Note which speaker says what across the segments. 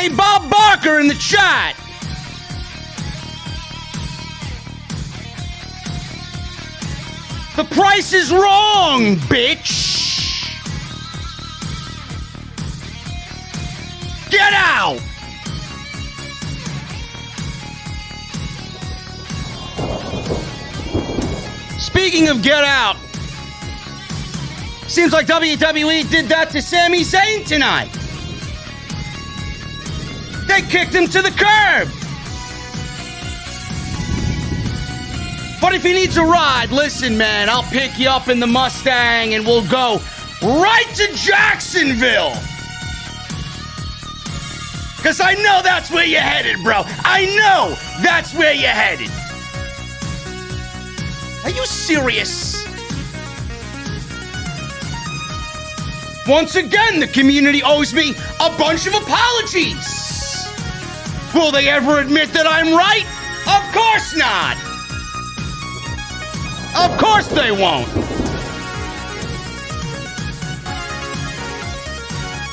Speaker 1: Hey, Bob Barker in the chat. The price is wrong, bitch. Get out. Speaking of get out, seems like WWE did that to Sami Zayn tonight. They kicked him to the curb. But if he needs a ride, listen, man, I'll pick you up in the Mustang and we'll go right to Jacksonville. Because I know that's where you're headed, bro. I know that's where you're headed. Are you serious? Once again, the community owes me a bunch of apologies. Will they ever admit that I'm right? Of course not. Of course they won't.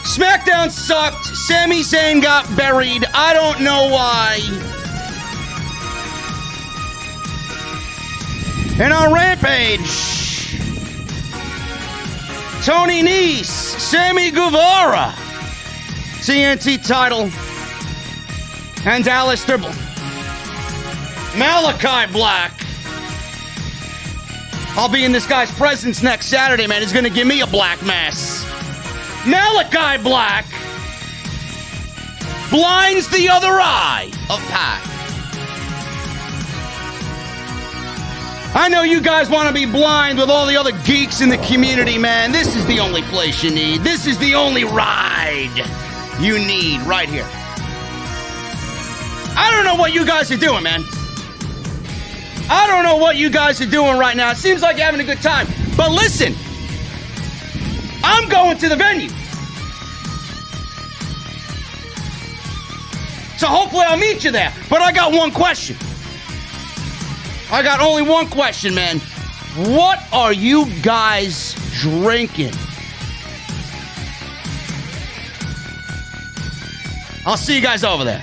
Speaker 1: SmackDown sucked. Sami Zayn got buried. I don't know why. And on Rampage, Tony Nese, Sammy Guevara, TNT title, and Aleister Malachi Black. I'll be in this guy's presence next Saturday, man. He's going to give me a black mass. Malachi Black blinds the other eye of PAC. I know you guys want to be blind with all the other geeks in the community, man. This is the only place you need. This is the only ride you need right here. I don't know what you guys are doing, man. I don't know what you guys are doing right now. It seems like you're having a good time. But listen, I'm going to the venue. So hopefully I'll meet you there. But I got one question. I got only one question, man. What are you guys drinking? I'll see you guys over there.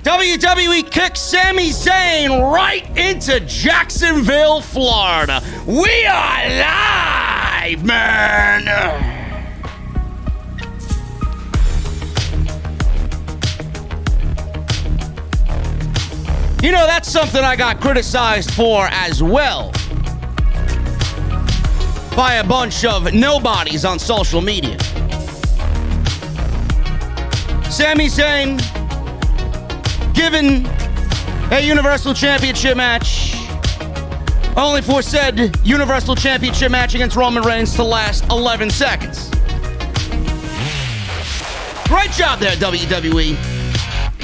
Speaker 1: WWE kicks Sami Zayn right into Jacksonville, Florida. We are live, man. You know, that's something I got criticized for as well by a bunch of nobodies on social media. Sami Zayn given a Universal Championship match, only for said Universal Championship match against Roman Reigns to last 11 seconds. Great job there, WWE.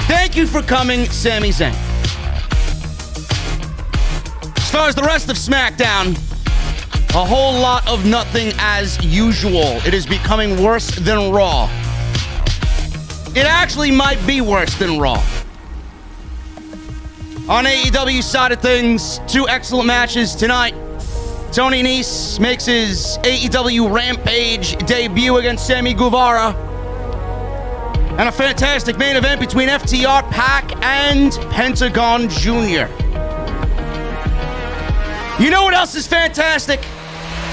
Speaker 1: Thank you for coming, Sami Zayn. As far as the rest of SmackDown, a whole lot of nothing as usual. It is becoming worse than Raw. It actually might be worse than Raw. On AEW side of things, two excellent matches tonight. Tony Nese makes his AEW Rampage debut against Sammy Guevara. And a fantastic main event between FTR, PAC, and Pentagon Jr. You know what else is fantastic?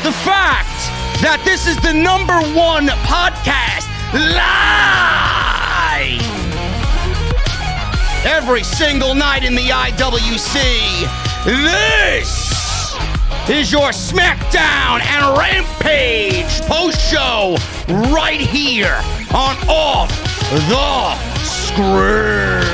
Speaker 1: The fact that this is the #1 podcast live every single night in the IWC. This is your SmackDown and Rampage post-show right here on Off the Screen.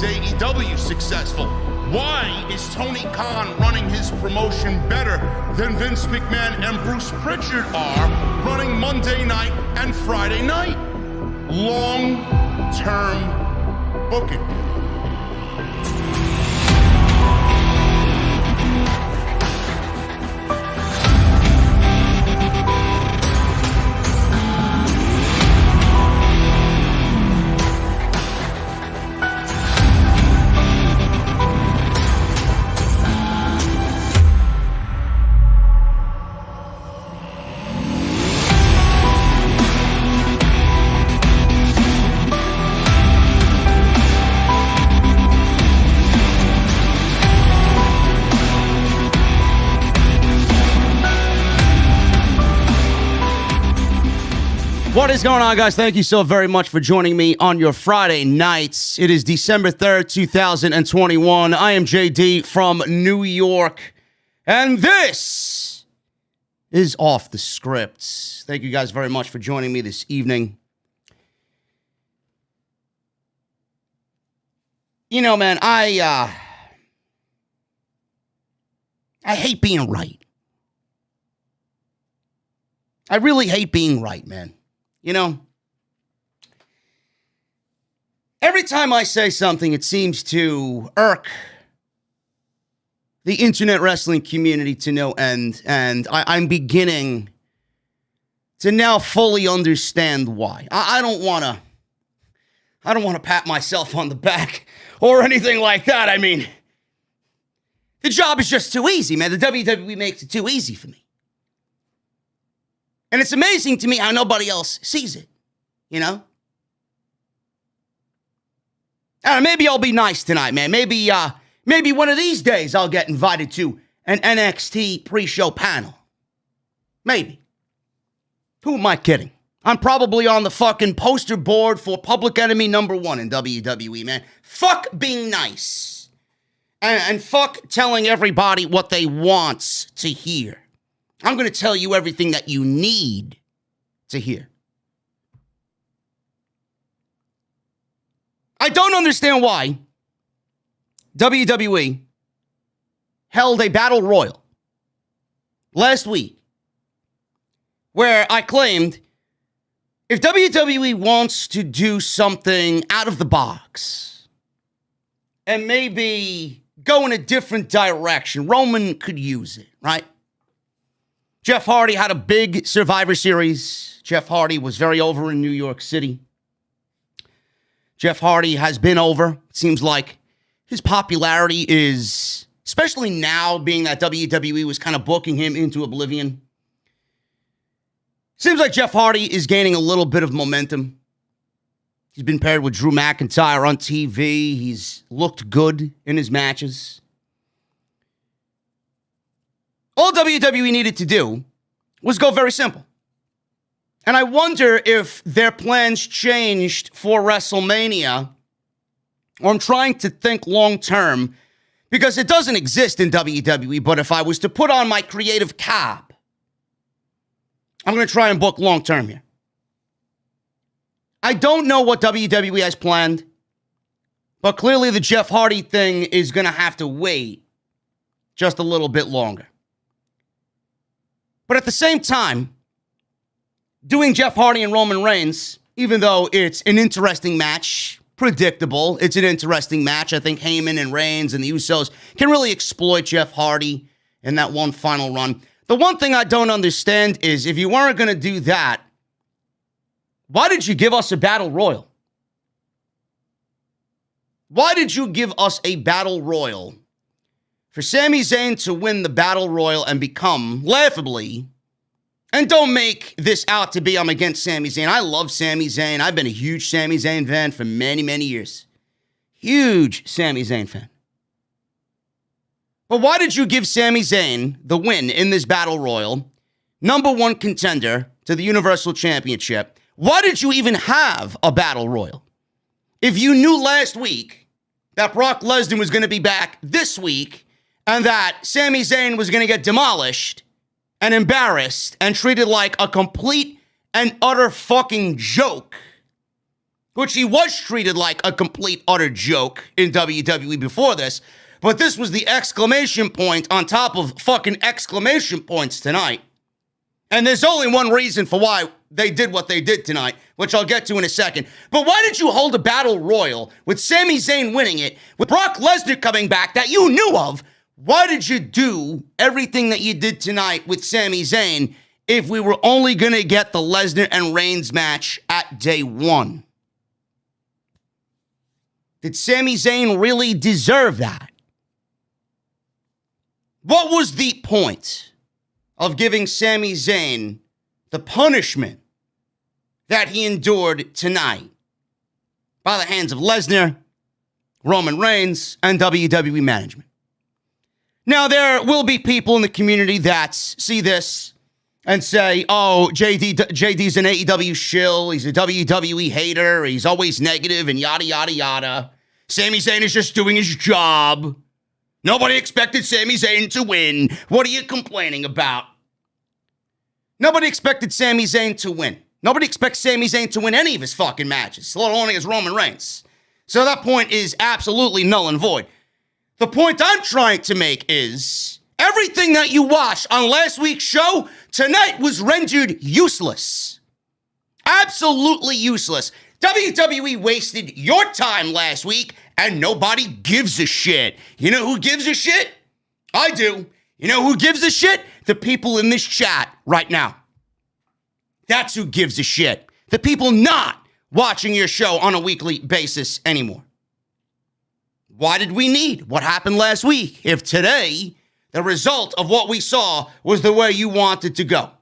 Speaker 2: AEW successful? Why is Tony Khan running his promotion better than Vince McMahon and Bruce Pritchard are running Monday night and Friday night? Long-term booking.
Speaker 1: What is going on, guys? Thank you so very much for joining me on your Friday nights. It is December 3rd, 2021. I am JD from New York, and this is Off the Script. Thank you guys very much for joining me this evening. You know, man, I hate being right. I really hate being right, man. You know, every time I say something, it seems to irk the internet wrestling community to no end, and I'm beginning to now fully understand why. I don't want to pat myself on the back or anything like that. I mean, the job is just too easy, man. The WWE makes it too easy for me. And it's amazing to me how nobody else sees it, you know? I don't know, maybe I'll be nice tonight, man. Maybe one of these days I'll get invited to an NXT pre-show panel. Maybe. Who am I kidding? I'm probably on the fucking poster board for Public Enemy #1 in WWE, man. Fuck being nice. And fuck telling everybody what they want to hear. I'm going to tell you everything that you need to hear. I don't understand why WWE held a battle royal last week where I claimed if WWE wants to do something out of the box and maybe go in a different direction, Roman could use it, right? Jeff Hardy had a big Survivor Series. Jeff Hardy was very over in New York City. Jeff Hardy has been over. It seems like his popularity is, especially now being that WWE was kind of booking him into oblivion. Seems like Jeff Hardy is gaining a little bit of momentum. He's been paired with Drew McIntyre on TV. He's looked good in his matches. All WWE needed to do was go very simple. And I wonder if their plans changed for WrestleMania, or I'm trying to think long term, because it doesn't exist in WWE, but if I was to put on my creative cap, I'm going to try and book long term here. I don't know what WWE has planned, but clearly the Jeff Hardy thing is going to have to wait just a little bit longer. But at the same time, doing Jeff Hardy and Roman Reigns, even though it's an interesting match, predictable, it's an interesting match. I think Heyman and Reigns and the Usos can really exploit Jeff Hardy in that one final run. The one thing I don't understand is if you weren't going to do that, why did you give us a battle royal? Why did you give us a battle royal for Sami Zayn to win the battle royal and become, laughably, and don't make this out to be I'm against Sami Zayn. I love Sami Zayn. I've been a huge Sami Zayn fan for many, many years. Huge Sami Zayn fan. But why did you give Sami Zayn the win in this battle royal, number one contender to the Universal Championship? Why did you even have a battle royal? If you knew last week that Brock Lesnar was going to be back this week and that Sami Zayn was going to get demolished and embarrassed and treated like a complete and utter fucking joke, which he was treated like a complete utter joke in WWE before this, but this was the exclamation point on top of fucking exclamation points tonight. And there's only one reason for why they did what they did tonight, which I'll get to in a second. But why did you hold a battle royal with Sami Zayn winning it, with Brock Lesnar coming back that you knew of? Why did you do everything that you did tonight with Sami Zayn if we were only going to get the Lesnar and Reigns match at day one? Did Sami Zayn really deserve that? What was the point of giving Sami Zayn the punishment that he endured tonight by the hands of Lesnar, Roman Reigns, and WWE management? Now, there will be people in the community that see this and say, oh, JD's an AEW shill, he's a WWE hater, he's always negative, and yada, yada, yada. Sami Zayn is just doing his job. Nobody expected Sami Zayn to win. What are you complaining about? Nobody expected Sami Zayn to win. Nobody expects Sami Zayn to win any of his fucking matches, let alone against Roman Reigns. So that point is absolutely null and void. The point I'm trying to make is everything that you watched on last week's show tonight was rendered useless. Absolutely useless. WWE wasted your time last week and nobody gives a shit. You know who gives a shit? I do. You know who gives a shit? The people in this chat right now. That's who gives a shit. The people not watching your show on a weekly basis anymore. Why did we need what happened last week if today the result of what we saw was the way you wanted to go?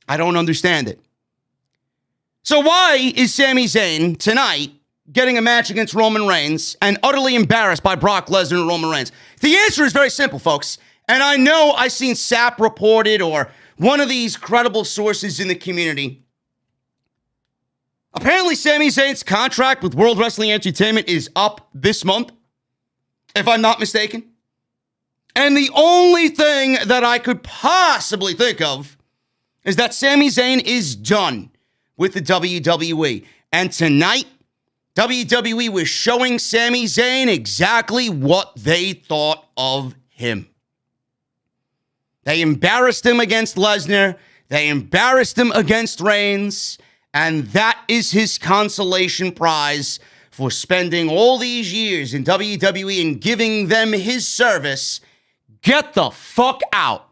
Speaker 1: I don't understand it. So why is Sami Zayn tonight getting a match against Roman Reigns and utterly embarrassed by Brock Lesnar and Roman Reigns? The answer is very simple, folks. And I know I've seen SAP reported or one of these credible sources in the community. Apparently, Sami Zayn's contract with World Wrestling Entertainment is up this month, if I'm not mistaken. And the only thing that I could possibly think of is that Sami Zayn is done with the WWE. And tonight, WWE was showing Sami Zayn exactly what they thought of him. They embarrassed him against Lesnar. They embarrassed him against Reigns. And that is his consolation prize for spending all these years in WWE and giving them his service. Get the fuck out,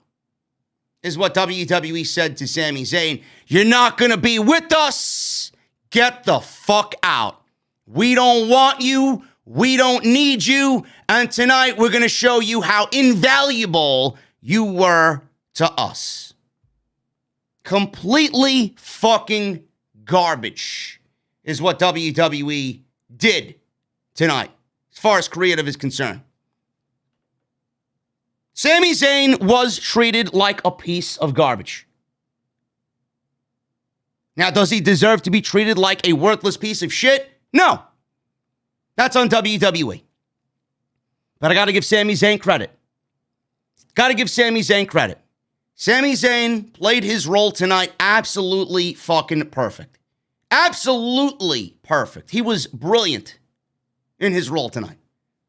Speaker 1: is what WWE said to Sami Zayn. You're not going to be with us. Get the fuck out. We don't want you. We don't need you. And tonight we're going to show you how invaluable you were to us. Completely fucking garbage is what WWE did tonight, as far as creative is concerned. Sami Zayn was treated like a piece of garbage. Now, does he deserve to be treated like a worthless piece of shit? No. That's on WWE. But I got to give Sami Zayn credit. Got to give Sami Zayn credit. Sami Zayn played his role tonight absolutely fucking perfect. Absolutely perfect. He was brilliant in his role tonight.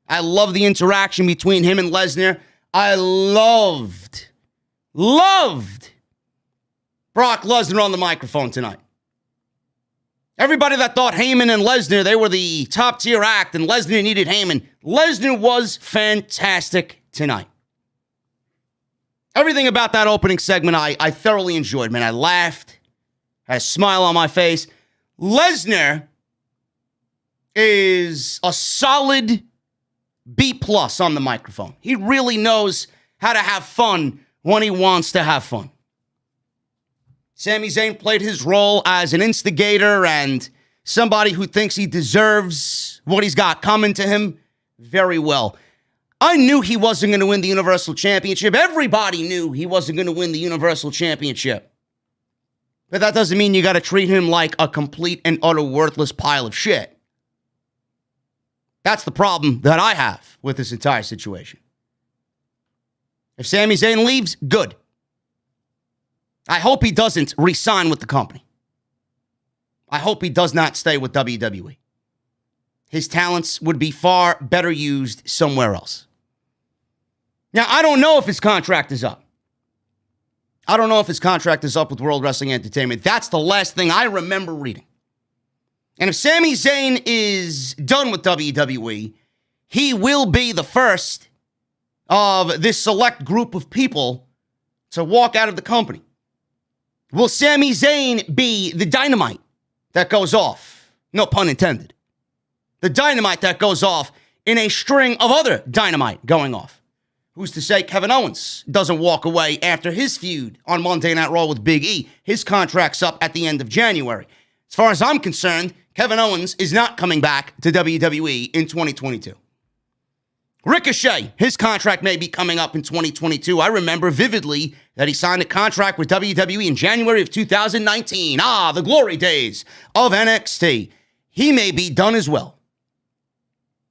Speaker 1: I love the interaction between him and Lesnar. I loved Brock Lesnar on the microphone tonight. Everybody that thought Heyman and Lesnar, they were the top tier act and Lesnar needed Heyman. Lesnar was fantastic tonight. Everything about that opening segment I thoroughly enjoyed, man. I laughed, had a smile on my face. Lesnar is a solid B+ on the microphone. He really knows how to have fun when he wants to have fun. Sami Zayn played his role as an instigator and somebody who thinks he deserves what he's got coming to him very well. I knew he wasn't going to win the Universal Championship. Everybody knew he wasn't going to win the Universal Championship. But that doesn't mean you got to treat him like a complete and utter worthless pile of shit. That's the problem that I have with this entire situation. If Sami Zayn leaves, good. I hope he doesn't re-sign with the company. I hope he does not stay with WWE. His talents would be far better used somewhere else. Now, I don't know if his contract is up. I don't know if his contract is up with World Wrestling Entertainment. That's the last thing I remember reading. And if Sami Zayn is done with WWE, he will be the first of this select group of people to walk out of the company. Will Sami Zayn be the dynamite that goes off? No pun intended. The dynamite that goes off in a string of other dynamite going off. Who's to say Kevin Owens doesn't walk away after his feud on Monday Night Raw with Big E? His contract's up at the end of January. As far as I'm concerned, Kevin Owens is not coming back to WWE in 2022. Ricochet, his contract may be coming up in 2022. I remember vividly that he signed a contract with WWE in January of 2019. The glory days of NXT. He may be done as well.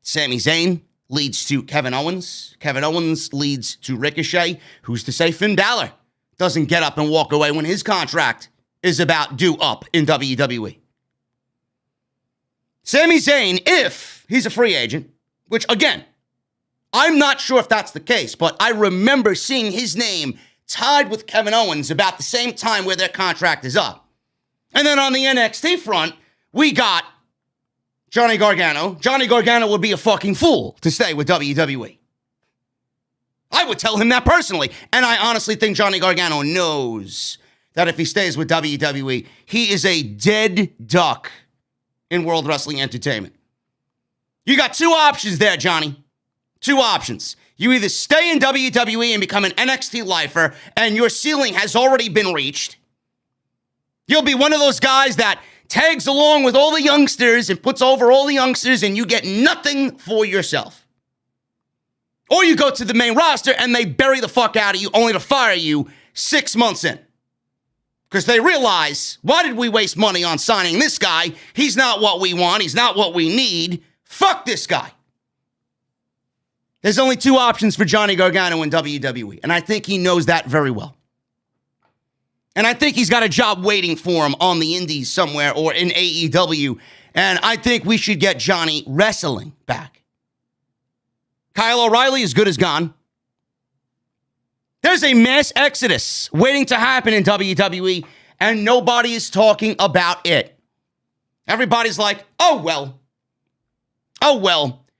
Speaker 1: Sami Zayn leads to Kevin Owens. Kevin Owens leads to Ricochet. Who's to say Finn Balor doesn't get up and walk away when his contract is about due up in WWE? Sami Zayn, if he's a free agent, which again, I'm not sure if that's the case, but I remember seeing his name tied with Kevin Owens about the same time where their contract is up. And then on the NXT front, we got Johnny Gargano. Johnny Gargano would be a fucking fool to stay with WWE. I would tell him that personally. And I honestly think Johnny Gargano knows that if he stays with WWE, he is a dead duck in World Wrestling Entertainment. You got two options there, Johnny. Two options. You either stay in WWE and become an NXT lifer, and your ceiling has already been reached. You'll be one of those guys that tags along with all the youngsters and puts over all the youngsters, and you get nothing for yourself. Or you go to the main roster and they bury the fuck out of you only to fire you 6 months in. Because they realize, why did we waste money on signing this guy? He's not what we want. He's not what we need. Fuck this guy. There's only two options for Johnny Gargano in WWE, and I think he knows that very well. And I think he's got a job waiting for him on the indies somewhere or in AEW, and I think we should get Johnny wrestling back. Kyle O'Reilly is good as gone. There's a mass exodus waiting to happen in WWE, and nobody is talking about it. Everybody's like, oh, well.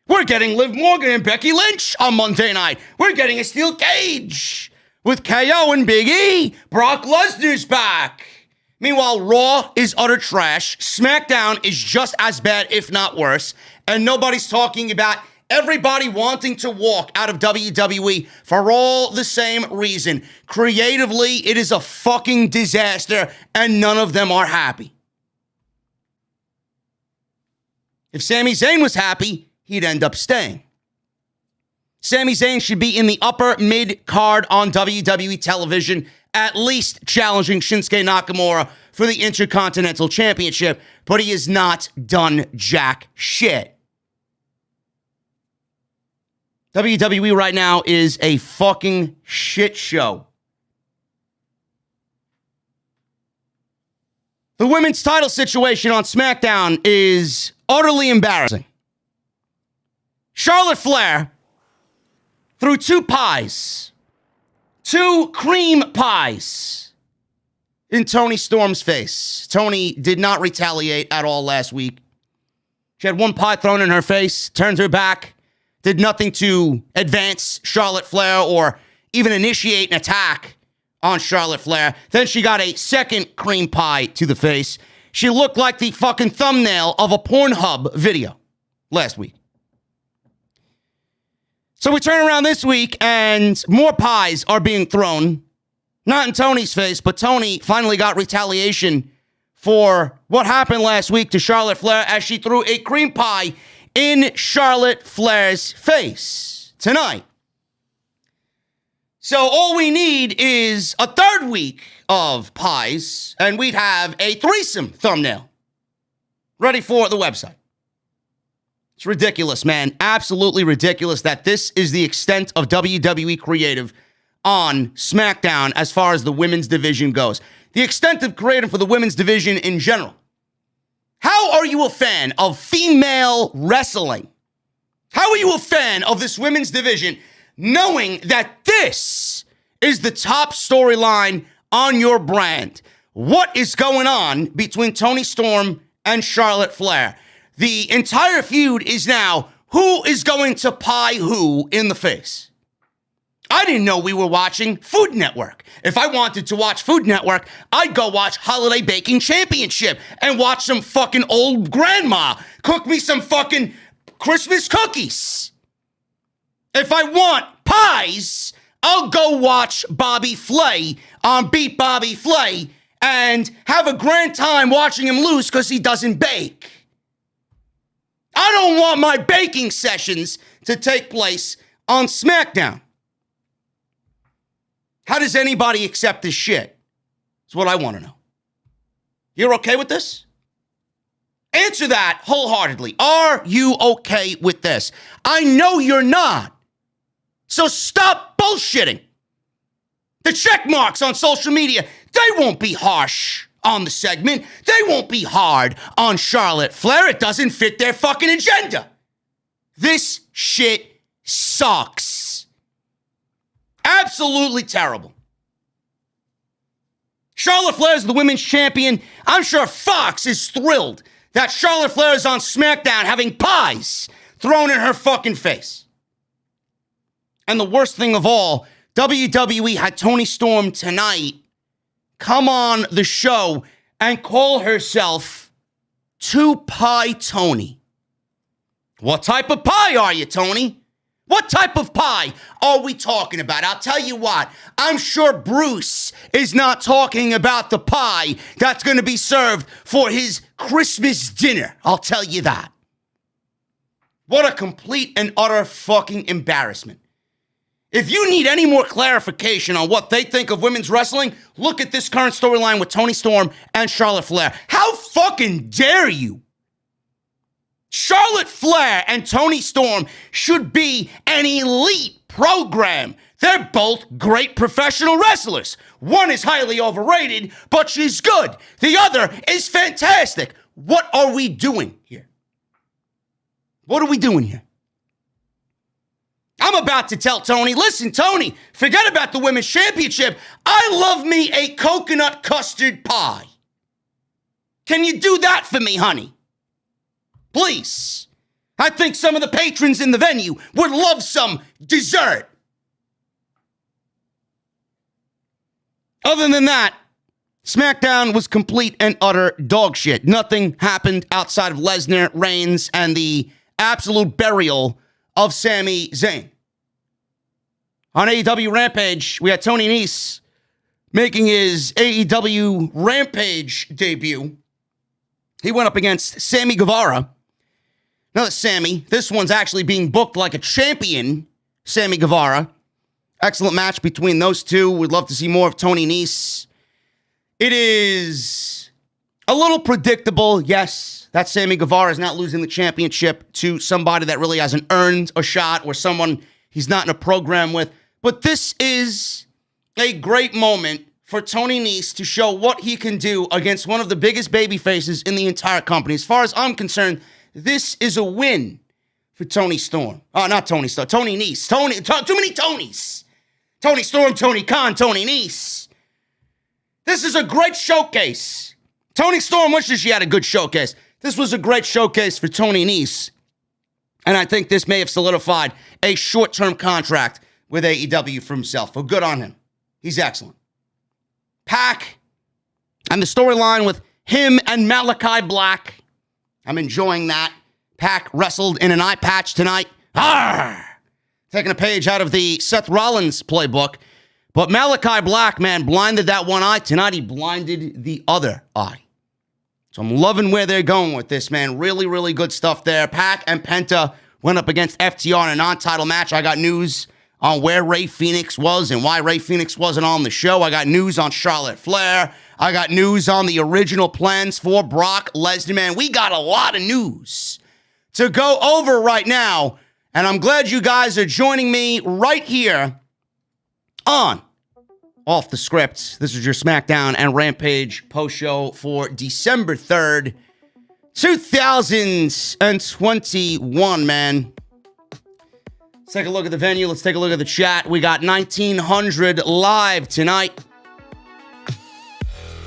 Speaker 1: We're getting Liv Morgan and Becky Lynch on Monday night. We're getting a steel cage with KO and Big E. Brock Lesnar's back. Meanwhile, Raw is utter trash. SmackDown is just as bad, if not worse. And nobody's talking about everybody wanting to walk out of WWE for all the same reason. Creatively, it is a fucking disaster, and none of them are happy. If Sami Zayn was happy, he'd end up staying. Sami Zayn should be in the upper mid-card on WWE television, at least challenging Shinsuke Nakamura for the Intercontinental Championship, but he has not done jack shit. WWE right now is a fucking shit show. The women's title situation on SmackDown is utterly embarrassing. Charlotte Flair threw two cream pies in Toni Storm's face. Toni did not retaliate at all last week. She had one pie thrown in her face, turned her back, did nothing to advance Charlotte Flair or even initiate an attack on Charlotte Flair. Then she got a second cream pie to the face. She looked like the fucking thumbnail of a Pornhub video last week. So we turn around this week and more pies are being thrown. Not in Toni's face, but Toni finally got retaliation for what happened last week to Charlotte Flair as she threw a cream pie in Charlotte Flair's face tonight. So all we need is a third week of pies, and we'd have a threesome thumbnail ready for the website. It's ridiculous, man. Absolutely ridiculous that this is the extent of WWE creative on SmackDown as far as the women's division goes. The extent of creative for the women's division in general. How are you a fan of female wrestling? How are you a fan of this women's division knowing that this is the top storyline on your brand? What is going on between Toni Storm and Charlotte Flair? The entire feud is now who is going to pie who in the face. I didn't know we were watching Food Network. If I wanted to watch Food Network, I'd go watch Holiday Baking Championship and watch some fucking old grandma cook me some fucking Christmas cookies. If I want pies, I'll go watch Bobby Flay on Beat Bobby Flay and have a grand time watching him lose because he doesn't bake. I don't want my baking sessions to take place on SmackDown. How does anybody accept this shit? That's what I want to know. You're okay with this? Answer that wholeheartedly. Are you okay with this? I know you're not. So stop bullshitting. The check marks on social media, they won't be harsh on the segment. They won't be hard on Charlotte Flair. It doesn't fit their fucking agenda. This shit sucks. Absolutely terrible. Charlotte Flair is the women's champion. I'm sure Fox is thrilled that Charlotte Flair is on SmackDown having pies thrown in her fucking face. And the worst thing of all, WWE had Toni Storm tonight come on the show and call herself Two Pie Toni. What type of pie are you, Toni? What type of pie are we talking about? I'll tell you what, I'm sure Bruce is not talking about the pie that's going to be served for his Christmas dinner. I'll tell you that. What a complete and utter fucking embarrassment. If you need any more clarification on what they think of women's wrestling, look at this current storyline with Toni Storm and Charlotte Flair. How fucking dare you? Charlotte Flair and Toni Storm should be an elite program. They're both great professional wrestlers. One is highly overrated, but she's good. The other is fantastic. What are we doing here? What are we doing here? I'm about to tell Toni, listen, Toni, forget about the Women's Championship. I love me a coconut custard pie. Can you do that for me, honey? Please. I think some of the patrons in the venue would love some dessert. Other than that, SmackDown was complete and utter dog shit. Nothing happened outside of Lesnar, Reigns, and the absolute burial of Sami Zayn. On AEW Rampage, we had Tony Nese making his AEW Rampage debut. He went up against Sammy Guevara. Another Sammy. This one's actually being booked like a champion, Sammy Guevara. Excellent match between those two. We'd love to see more of Tony Nese. It is a little predictable, yes, that Sammy Guevara is not losing the championship to somebody that really hasn't earned a shot or someone he's not in a program with. But this is a great moment for Tony Nese to show what he can do against one of the biggest baby faces in the entire company. As far as I'm concerned, this is a win for Toni Storm. Oh, not Toni Storm, Tony Nese. Too many Tonys. Toni Storm, Tony Khan, Tony Nese. This is a great showcase. Toni Storm wishes she had a good showcase. This was a great showcase for Tony Nese. And I think this may have solidified a short-term contract with AEW for himself. Well, good on him. He's excellent. PAC and the storyline with him and Malachi Black. I'm enjoying that. PAC wrestled in an eye patch tonight. Arrgh! Taking a page out of the Seth Rollins playbook. But Malachi Black, man, blinded that one eye. Tonight, he blinded the other eye. So I'm loving where they're going with this, man. Really, really good stuff there. PAC and Penta went up against FTR in a non-title match. I got news on where Rey Fenix was and why Rey Fenix wasn't on the show. I got news on Charlotte Flair. I got news on the original plans for Brock Lesnar, man. We got a lot of news to go over right now. And I'm glad you guys are joining me right here on Off the Script. This is your SmackDown and Rampage post-show for December 3rd, 2021, man. Let's take a look at the venue. Let's take a look at the chat. We got 1,900 live tonight.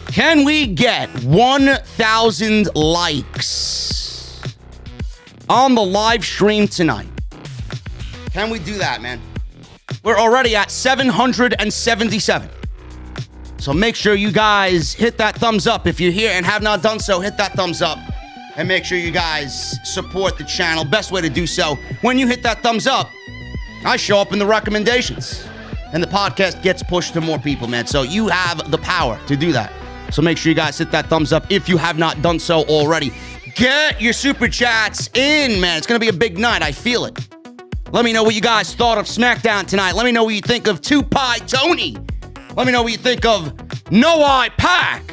Speaker 1: Can we get 1,000 likes on the live stream tonight? Can we do that, man? We're already at 777. So make sure you guys hit that thumbs up. If you're here and have not done so, hit that thumbs up. And make sure you guys support the channel. Best way to do so, when you hit that thumbs up, I show up in the recommendations. And the podcast gets pushed to more people, man. So you have the power to do that. So make sure you guys hit that thumbs up if you have not done so already. Get your super chats in, man. It's going to be a big night. I feel it. Let me know what you guys thought of SmackDown tonight. Let me know what you think of 2-Pie Tony. Let me know what you think of No Eye PAC.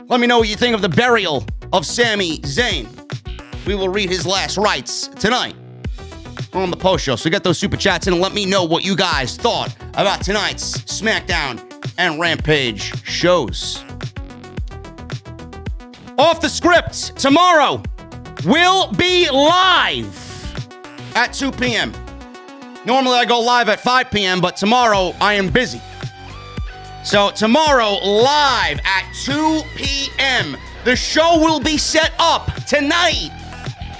Speaker 1: Let me know what you think of the burial of Sami Zayn. We will read his last rites tonight on the post show. So get those super chats in and let me know what you guys thought about tonight's SmackDown and Rampage shows. Off the Script tomorrow will be live at 2 p.m. Normally I go live at 5 p.m., but tomorrow I am busy. So tomorrow live at 2 p.m. The show will be set up tonight.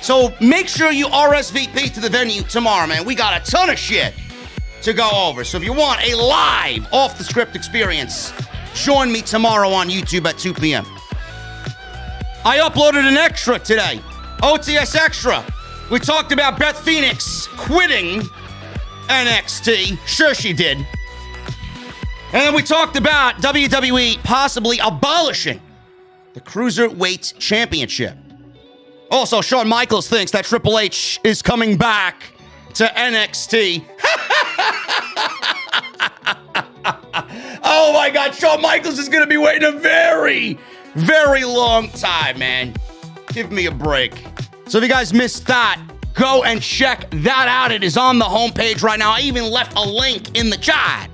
Speaker 1: So make sure you RSVP to the venue tomorrow, man. We got a ton of shit to go over. So if you want a live Off the Script experience, join me tomorrow on YouTube at 2 p.m. I uploaded an extra today. OTS Extra. We talked about Beth Phoenix quitting NXT. Sure she did. And then we talked about WWE possibly abolishing the Cruiserweight Championship. Also, Shawn Michaels thinks that Triple H is coming back to NXT. Oh my God, Shawn Michaels is going to be waiting a very, very long time, man. Give me a break. So if you guys missed that, go and check that out. It is on the homepage right now. I even left a link in the chat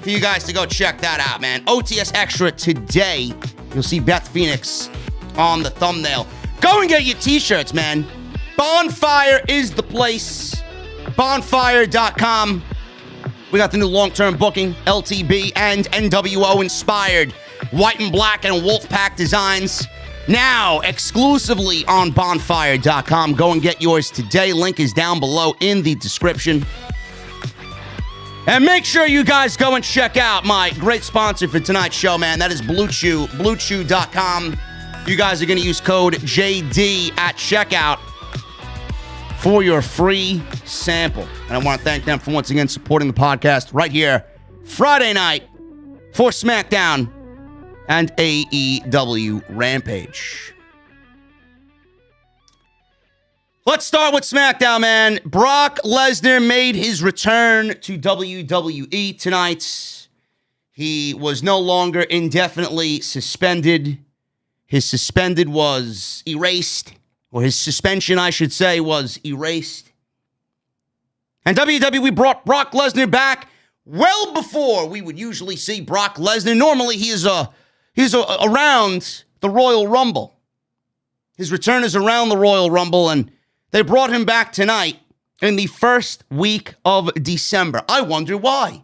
Speaker 1: for you guys to go check that out, man. OTS Extra today. You'll see Beth Phoenix on the thumbnail. Go and get your t-shirts, man. Bonfire is the place. Bonfire.com. We got the new long-term booking, LTB and NWO inspired white and black and Wolfpack designs. Now, exclusively on bonfire.com. Go and get yours today. Link is down below in the description. And make sure you guys go and check out my great sponsor for tonight's show, man. That is Blue Chew, bluechew.com. You guys are going to use code JD at checkout for your free sample. And I want to thank them for once again supporting the podcast right here, Friday night for SmackDown and AEW Rampage. Let's start with SmackDown, man. Brock Lesnar made his return to WWE tonight. He was no longer indefinitely suspended. His suspended was erased, or his suspension, I should say, was erased. And WWE brought Brock Lesnar back well before we would usually see Brock Lesnar. Normally, he's around the Royal Rumble. His return is around the Royal Rumble, and they brought him back tonight in the first week of December. I wonder why.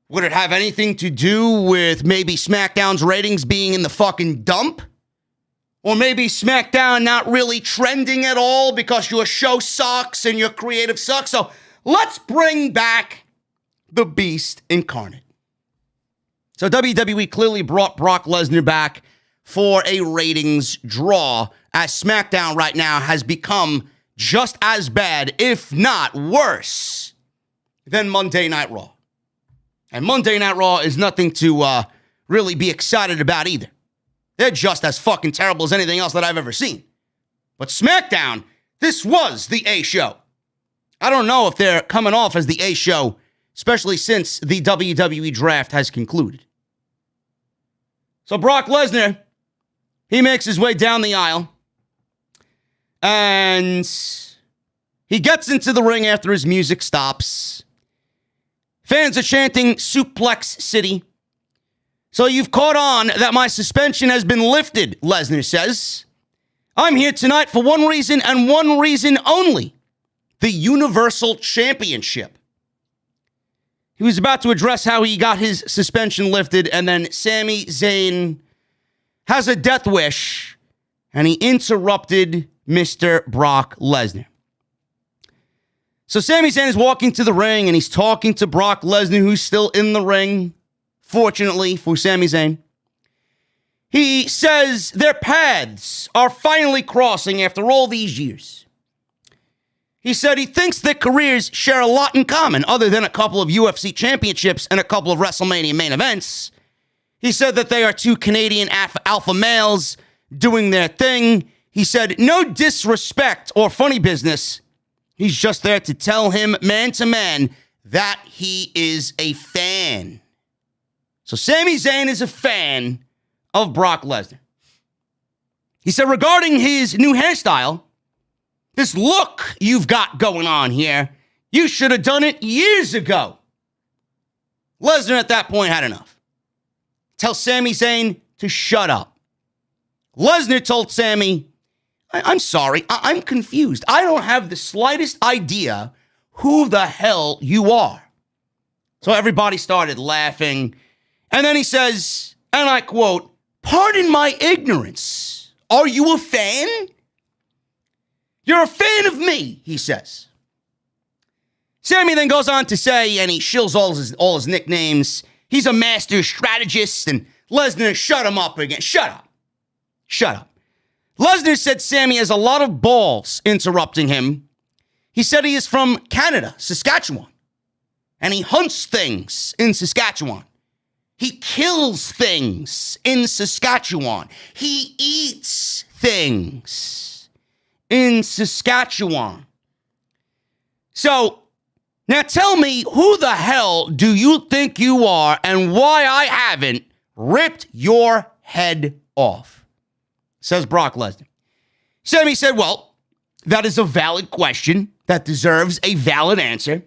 Speaker 1: Would it have anything to do with maybe SmackDown's ratings being in the fucking dump? Or maybe SmackDown not really trending at all because your show sucks and your creative sucks? So let's bring back the Beast incarnate. So WWE clearly brought Brock Lesnar back for a ratings draw, as SmackDown right now has become just as bad, if not worse, than Monday Night Raw. And Monday Night Raw is nothing to really be excited about either. They're just as fucking terrible as anything else that I've ever seen. But SmackDown, this was the A show. I don't know if they're coming off as the A show, especially since the WWE draft has concluded. So Brock Lesnar, he makes his way down the aisle. And he gets into the ring after his music stops. Fans are chanting Suplex City. So you've caught on that my suspension has been lifted, Lesnar says. I'm here tonight for one reason and one reason only. The Universal Championship. He was about to address how he got his suspension lifted, and then Sami Zayn has a death wish, and he interrupted Mr. Brock Lesnar. So Sami Zayn is walking to the ring, and he's talking to Brock Lesnar, who's still in the ring. Fortunately for Sami Zayn, he says their paths are finally crossing after all these years. He said he thinks their careers share a lot in common, other than a couple of UFC championships and a couple of WrestleMania main events. He said that they are two Canadian alpha males doing their thing. He said, no disrespect or funny business. He's just there to tell him, man to man, that he is a fan. So Sami Zayn is a fan of Brock Lesnar. He said regarding his new hairstyle, this look you've got going on here, you should have done it years ago. Lesnar at that point had enough. Tell Sami Zayn to shut up. Lesnar told Sami, I'm sorry, I'm confused. I don't have the slightest idea who the hell you are. So everybody started laughing. And then he says, and I quote, pardon my ignorance. Are you a fan? You're a fan of me, he says. Sami then goes on to say, and he shills all his nicknames, he's a master strategist, and Lesnar shut him up again. Shut up. Shut up. Lesnar said Sami has a lot of balls interrupting him. He said he is from Canada, Saskatchewan, and he hunts things in Saskatchewan. He kills things in Saskatchewan. He eats things in Saskatchewan. So, now tell me, who the hell do you think you are and why I haven't ripped your head off? Says Brock Lesnar. Sami said, well, that is a valid question that deserves a valid answer.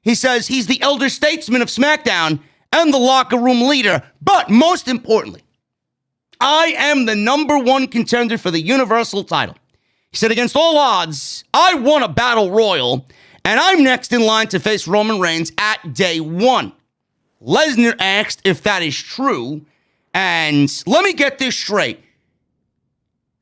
Speaker 1: He says he's the elder statesman of SmackDown and the locker room leader, but most importantly, I am the number one contender for the Universal title. He said, against all odds, I won a battle royal, and I'm next in line to face Roman Reigns at day one. Lesnar asked if that is true, and let me get this straight.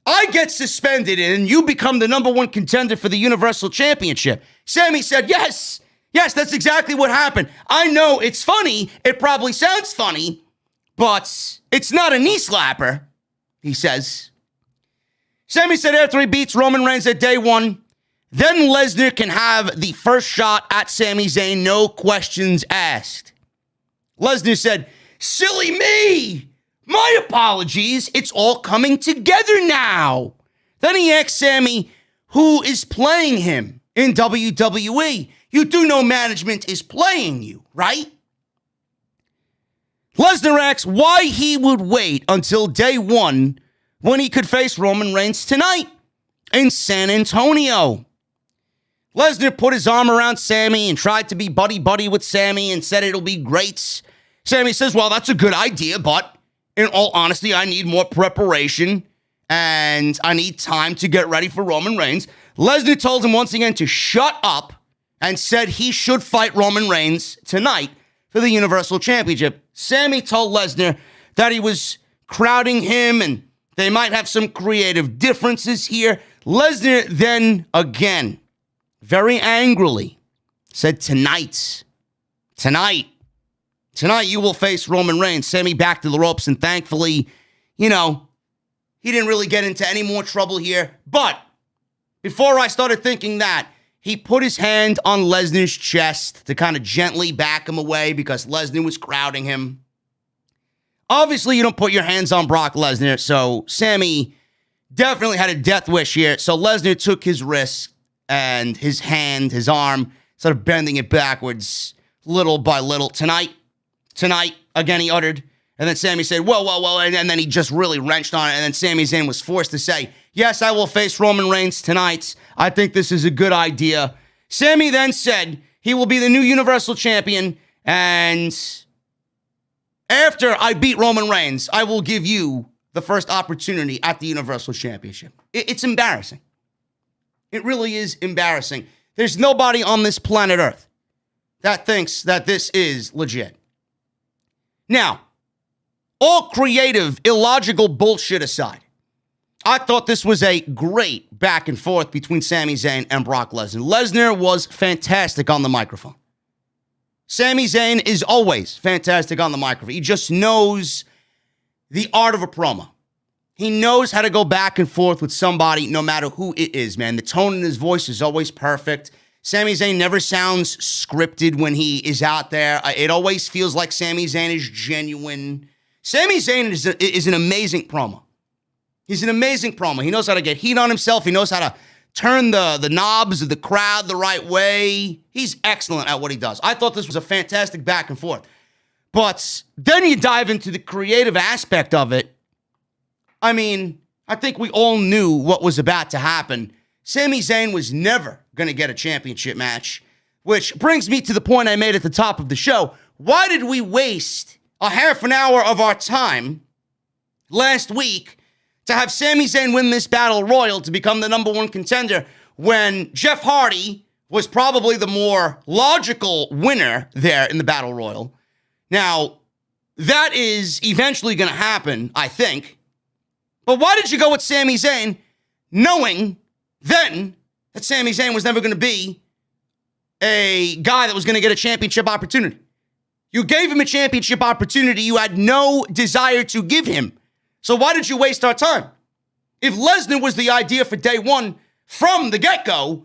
Speaker 1: I get suspended and you become the number one contender for the Universal Championship. Sammy said, yes, that's exactly what happened. I know it's funny. It probably sounds funny, but it's not a knee slapper, he says. Sammy said after he beats Roman Reigns at day one, then Lesnar can have the first shot at Sami Zayn, no questions asked. Lesnar said, silly me! My apologies, it's all coming together now. Then he asked Sammy who is playing him in WWE. You do know management is playing you, right? Lesnar asks why he would wait until day one when he could face Roman Reigns tonight in San Antonio. Lesnar put his arm around Sammy and tried to be buddy-buddy with Sammy and said it'll be great. Sammy says, well, that's a good idea, but in all honesty, I need more preparation and I need time to get ready for Roman Reigns. Lesnar told him once again to shut up and said he should fight Roman Reigns tonight for the Universal Championship. Sammy told Lesnar that he was crowding him and they might have some creative differences here. Lesnar then again, very angrily, said tonight you will face Roman Reigns. Sammy back to the ropes, and thankfully, he didn't really get into any more trouble here. But before I started thinking that, he put his hand on Lesnar's chest to kind of gently back him away because Lesnar was crowding him. Obviously, you don't put your hands on Brock Lesnar, so Sammy definitely had a death wish here. So Lesnar took his wrist and his hand, his arm, started bending it backwards little by little. Tonight, again, he uttered. And then Sammy said, whoa, and then he just really wrenched on it. And then Sami Zayn was forced to say, yes, I will face Roman Reigns tonight. I think this is a good idea. Sammy then said he will be the new Universal Champion. And after I beat Roman Reigns, I will give you the first opportunity at the Universal Championship. It's embarrassing. It really is embarrassing. There's nobody on this planet Earth that thinks that this is legit. Now, all creative, illogical bullshit aside, I thought this was a great back and forth between Sami Zayn and Brock Lesnar. Lesnar was fantastic on the microphone. Sami Zayn is always fantastic on the microphone. He just knows the art of a promo. He knows how to go back and forth with somebody no matter who it is, man. The tone in his voice is always perfect. Sami Zayn never sounds scripted when he is out there. It always feels like Sami Zayn is genuine. Sami Zayn is an amazing promo. He's an amazing promo. He knows how to get heat on himself. He knows how to turn the knobs of the crowd the right way. He's excellent at what he does. I thought this was a fantastic back and forth. But then you dive into the creative aspect of it. I mean, I think we all knew what was about to happen. Sami Zayn was never going to get a championship match, which brings me to the point I made at the top of the show. Why did we waste a half an hour of our time last week to have Sami Zayn win this battle royal to become the number one contender when Jeff Hardy was probably the more logical winner there in the battle royal? Now, that is eventually going to happen, I think. But why did you go with Sami Zayn knowing then that Sami Zayn was never going to be a guy that was going to get a championship opportunity? You gave him a championship opportunity you had no desire to give him. So why did you waste our time? If Lesnar was the idea for day one from the get-go,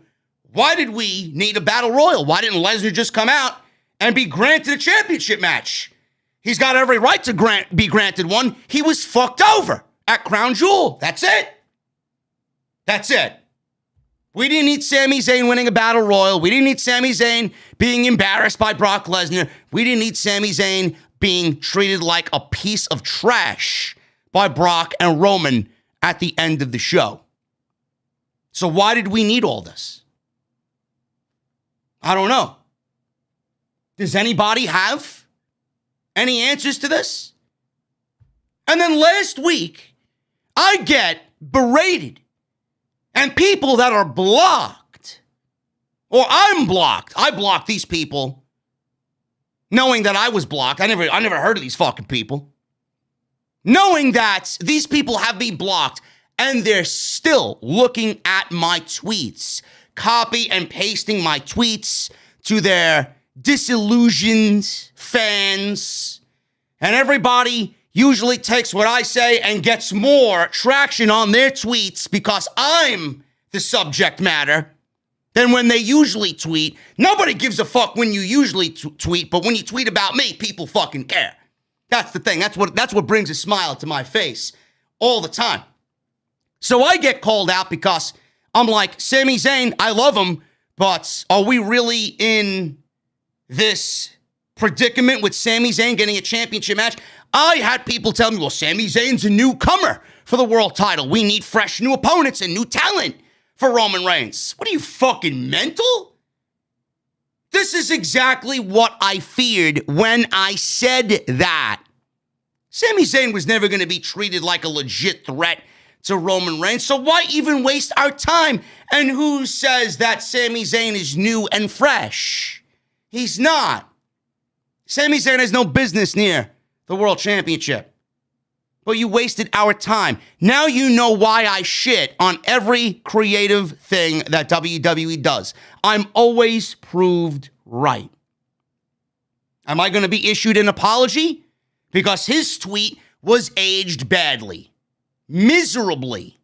Speaker 1: why did we need a battle royal? Why didn't Lesnar just come out and be granted a championship match? He's got every right to be granted one. He was fucked over at Crown Jewel. That's it. That's it. We didn't need Sami Zayn winning a battle royal. We didn't need Sami Zayn being embarrassed by Brock Lesnar. We didn't need Sami Zayn being treated like a piece of trash by Brock and Roman at the end of the show. So why did we need all this? I don't know. Does anybody have any answers to this? And then last week, I get berated. And people that are blocked, or I'm blocked. I blocked these people knowing that I was blocked. I never heard of these fucking people. Knowing that these people have me blocked and they're still looking at my tweets, copy and pasting my tweets to their disillusioned fans. And everybody usually takes what I say and gets more traction on their tweets because I'm the subject matter than when they usually tweet. Nobody gives a fuck when you usually tweet, but when you tweet about me, people fucking care. That's the thing. That's what brings a smile to my face all the time. So I get called out because I'm like, Sami Zayn, I love him, but are we really in this predicament with Sami Zayn getting a championship match? I had people tell me, well, Sami Zayn's a newcomer for the world title. We need fresh new opponents and new talent for Roman Reigns. What are you, fucking mental? This is exactly what I feared when I said that. Sami Zayn was never going to be treated like a legit threat to Roman Reigns, so why even waste our time? And who says that Sami Zayn is new and fresh? He's not. Sami Zayn has no business near the World Championship. But you wasted our time. Now you know why I shit on every creative thing that WWE does. I'm always proved right. Am I going to be issued an apology? Because his tweet was aged badly. Miserably.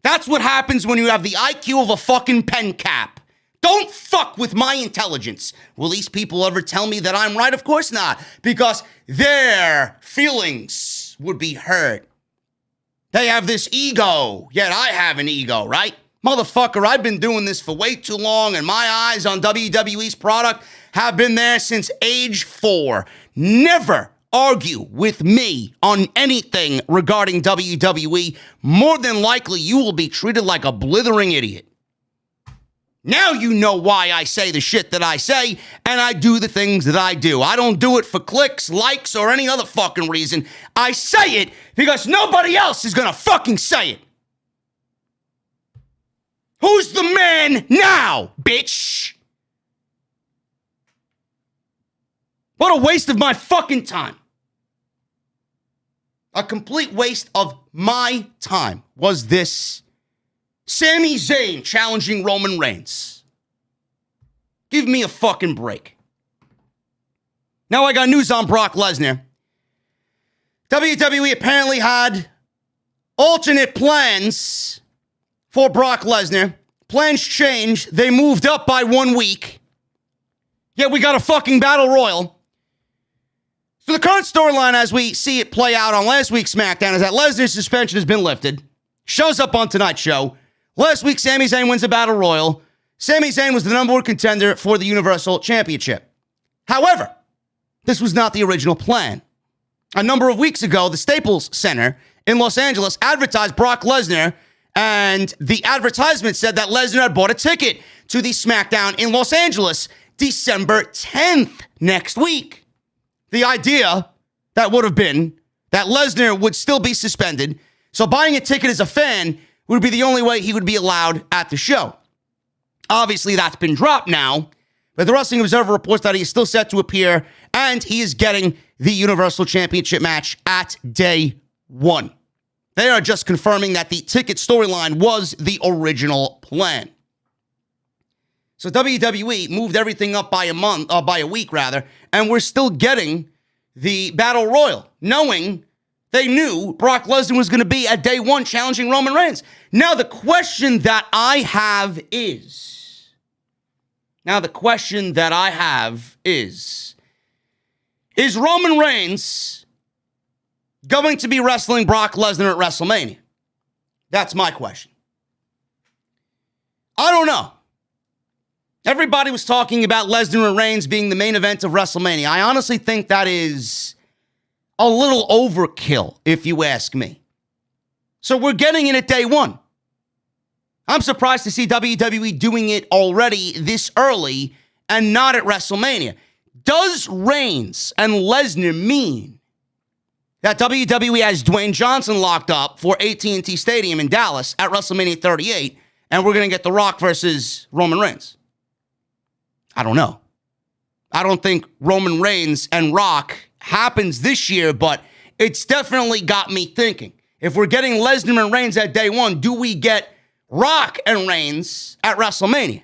Speaker 1: That's what happens when you have the IQ of a fucking pen cap. Don't fuck with my intelligence. Will these people ever tell me that I'm right? Of course not. Because their feelings would be hurt. They have this ego. Yet I have an ego, right? Motherfucker, I've been doing this for way too long, and my eyes on WWE's product have been there since age 4. Never argue with me on anything regarding WWE. More than likely, you will be treated like a blithering idiot. Now you know why I say the shit that I say, and I do the things that I do. I don't do it for clicks, likes, or any other fucking reason. I say it because nobody else is gonna fucking say it. Who's the man now, bitch? What a waste of my fucking time. A complete waste of my time was this Sami Zayn challenging Roman Reigns. Give me a fucking break. Now I got news on Brock Lesnar. WWE apparently had alternate plans for Brock Lesnar. Plans changed. They moved up by 1 week. Yet we got a fucking battle royal. So the current storyline as we see it play out on last week's SmackDown is that Lesnar's suspension has been lifted. Shows up on tonight's show. Last week, Sami Zayn wins the Battle Royal. Sami Zayn was the number 1 contender for the Universal Championship. However, this was not the original plan. A number of weeks ago, the Staples Center in Los Angeles advertised Brock Lesnar, and the advertisement said that Lesnar had bought a ticket to the SmackDown in Los Angeles December 10th, next week. The idea that would have been that Lesnar would still be suspended, so buying a ticket as a fan would be the only way he would be allowed at the show. Obviously, that's been dropped now, but the Wrestling Observer reports that he is still set to appear, and he is getting the Universal Championship match at day 1. They are just confirming that the ticket storyline was the original plan. So WWE moved everything up by a week, and we're still getting the Battle Royal, knowing they knew Brock Lesnar was going to be at day 1 challenging Roman Reigns. Now the question that I have is, is Roman Reigns going to be wrestling Brock Lesnar at WrestleMania? That's my question. I don't know. Everybody was talking about Lesnar and Reigns being the main event of WrestleMania. I honestly think that is a little overkill, if you ask me. So we're getting it at day 1. I'm surprised to see WWE doing it already this early and not at WrestleMania. Does Reigns and Lesnar mean that WWE has Dwayne Johnson locked up for AT&T Stadium in Dallas at WrestleMania 38, and we're going to get The Rock versus Roman Reigns? I don't know. I don't think Roman Reigns and Rock happens this year, but it's definitely got me thinking. If we're getting Lesnar and Reigns at day one, do we get Rock and Reigns at WrestleMania?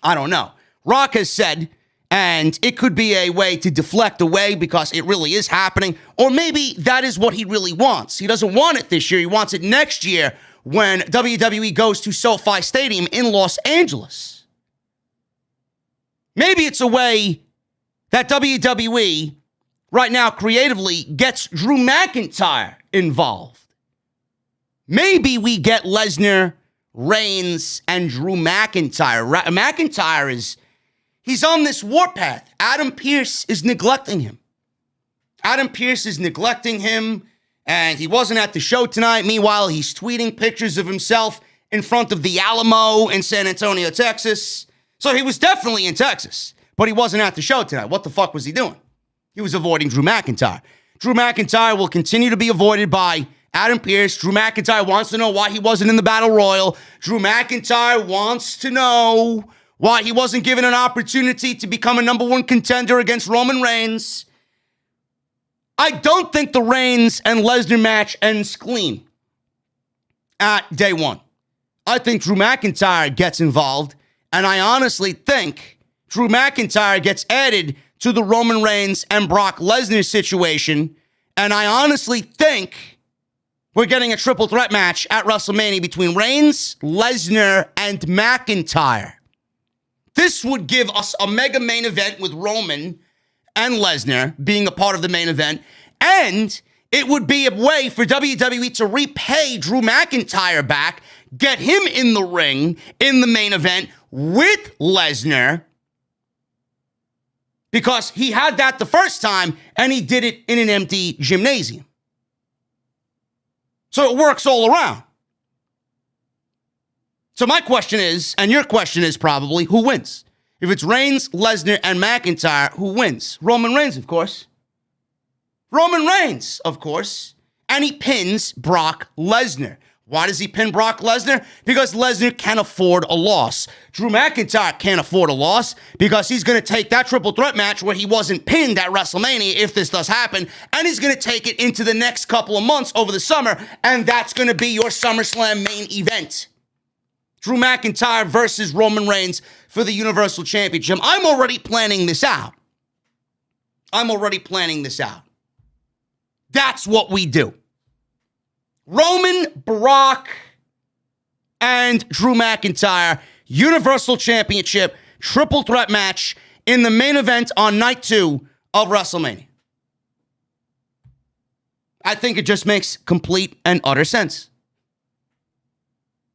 Speaker 1: I don't know. Rock has said, and it could be a way to deflect away because it really is happening, or maybe that is what he really wants. He doesn't want it this year. He wants it next year when WWE goes to SoFi Stadium in Los Angeles. Maybe it's a way that WWE right now creatively gets Drew McIntyre involved. Maybe we get Lesnar, Reigns, and Drew McIntyre. McIntyre he's on this warpath. Adam Pearce is neglecting him. And he wasn't at the show tonight. Meanwhile, he's tweeting pictures of himself in front of the Alamo in San Antonio, Texas. So he was definitely in Texas, but he wasn't at the show tonight. What the fuck was he doing? He was avoiding Drew McIntyre. Drew McIntyre will continue to be avoided by Adam Pearce. Drew McIntyre wants to know why he wasn't in the Battle Royal. Drew McIntyre wants to know why he wasn't given an opportunity to become a number one contender against Roman Reigns. I don't think the Reigns and Lesnar match ends clean at day one. I think Drew McIntyre gets involved, and I honestly think Drew McIntyre gets added to the Roman Reigns and Brock Lesnar situation, and I honestly think we're getting a triple threat match at WrestleMania between Reigns, Lesnar, and McIntyre. This would give us a mega main event with Roman and Lesnar being a part of the main event, and it would be a way for WWE to repay Drew McIntyre back, get him in the ring in the main event with Lesnar, because he had that the first time, and he did it in an empty gymnasium. So it works all around. So my question is, and your question is probably, who wins? If it's Reigns, Lesnar, and McIntyre, who wins? Roman Reigns, of course. Roman Reigns, of course. And he pins Brock Lesnar. Why does he pin Brock Lesnar? Because Lesnar can't afford a loss. Drew McIntyre can't afford a loss because he's going to take that triple threat match where he wasn't pinned at WrestleMania, if this does happen, and he's going to take it into the next couple of months over the summer, and that's going to be your SummerSlam main event. Drew McIntyre versus Roman Reigns for the Universal Championship. I'm already planning this out. That's what we do. Roman, Brock, and Drew McIntyre, Universal Championship, triple threat match in the main event on night 2 of WrestleMania. I think it just makes complete and utter sense.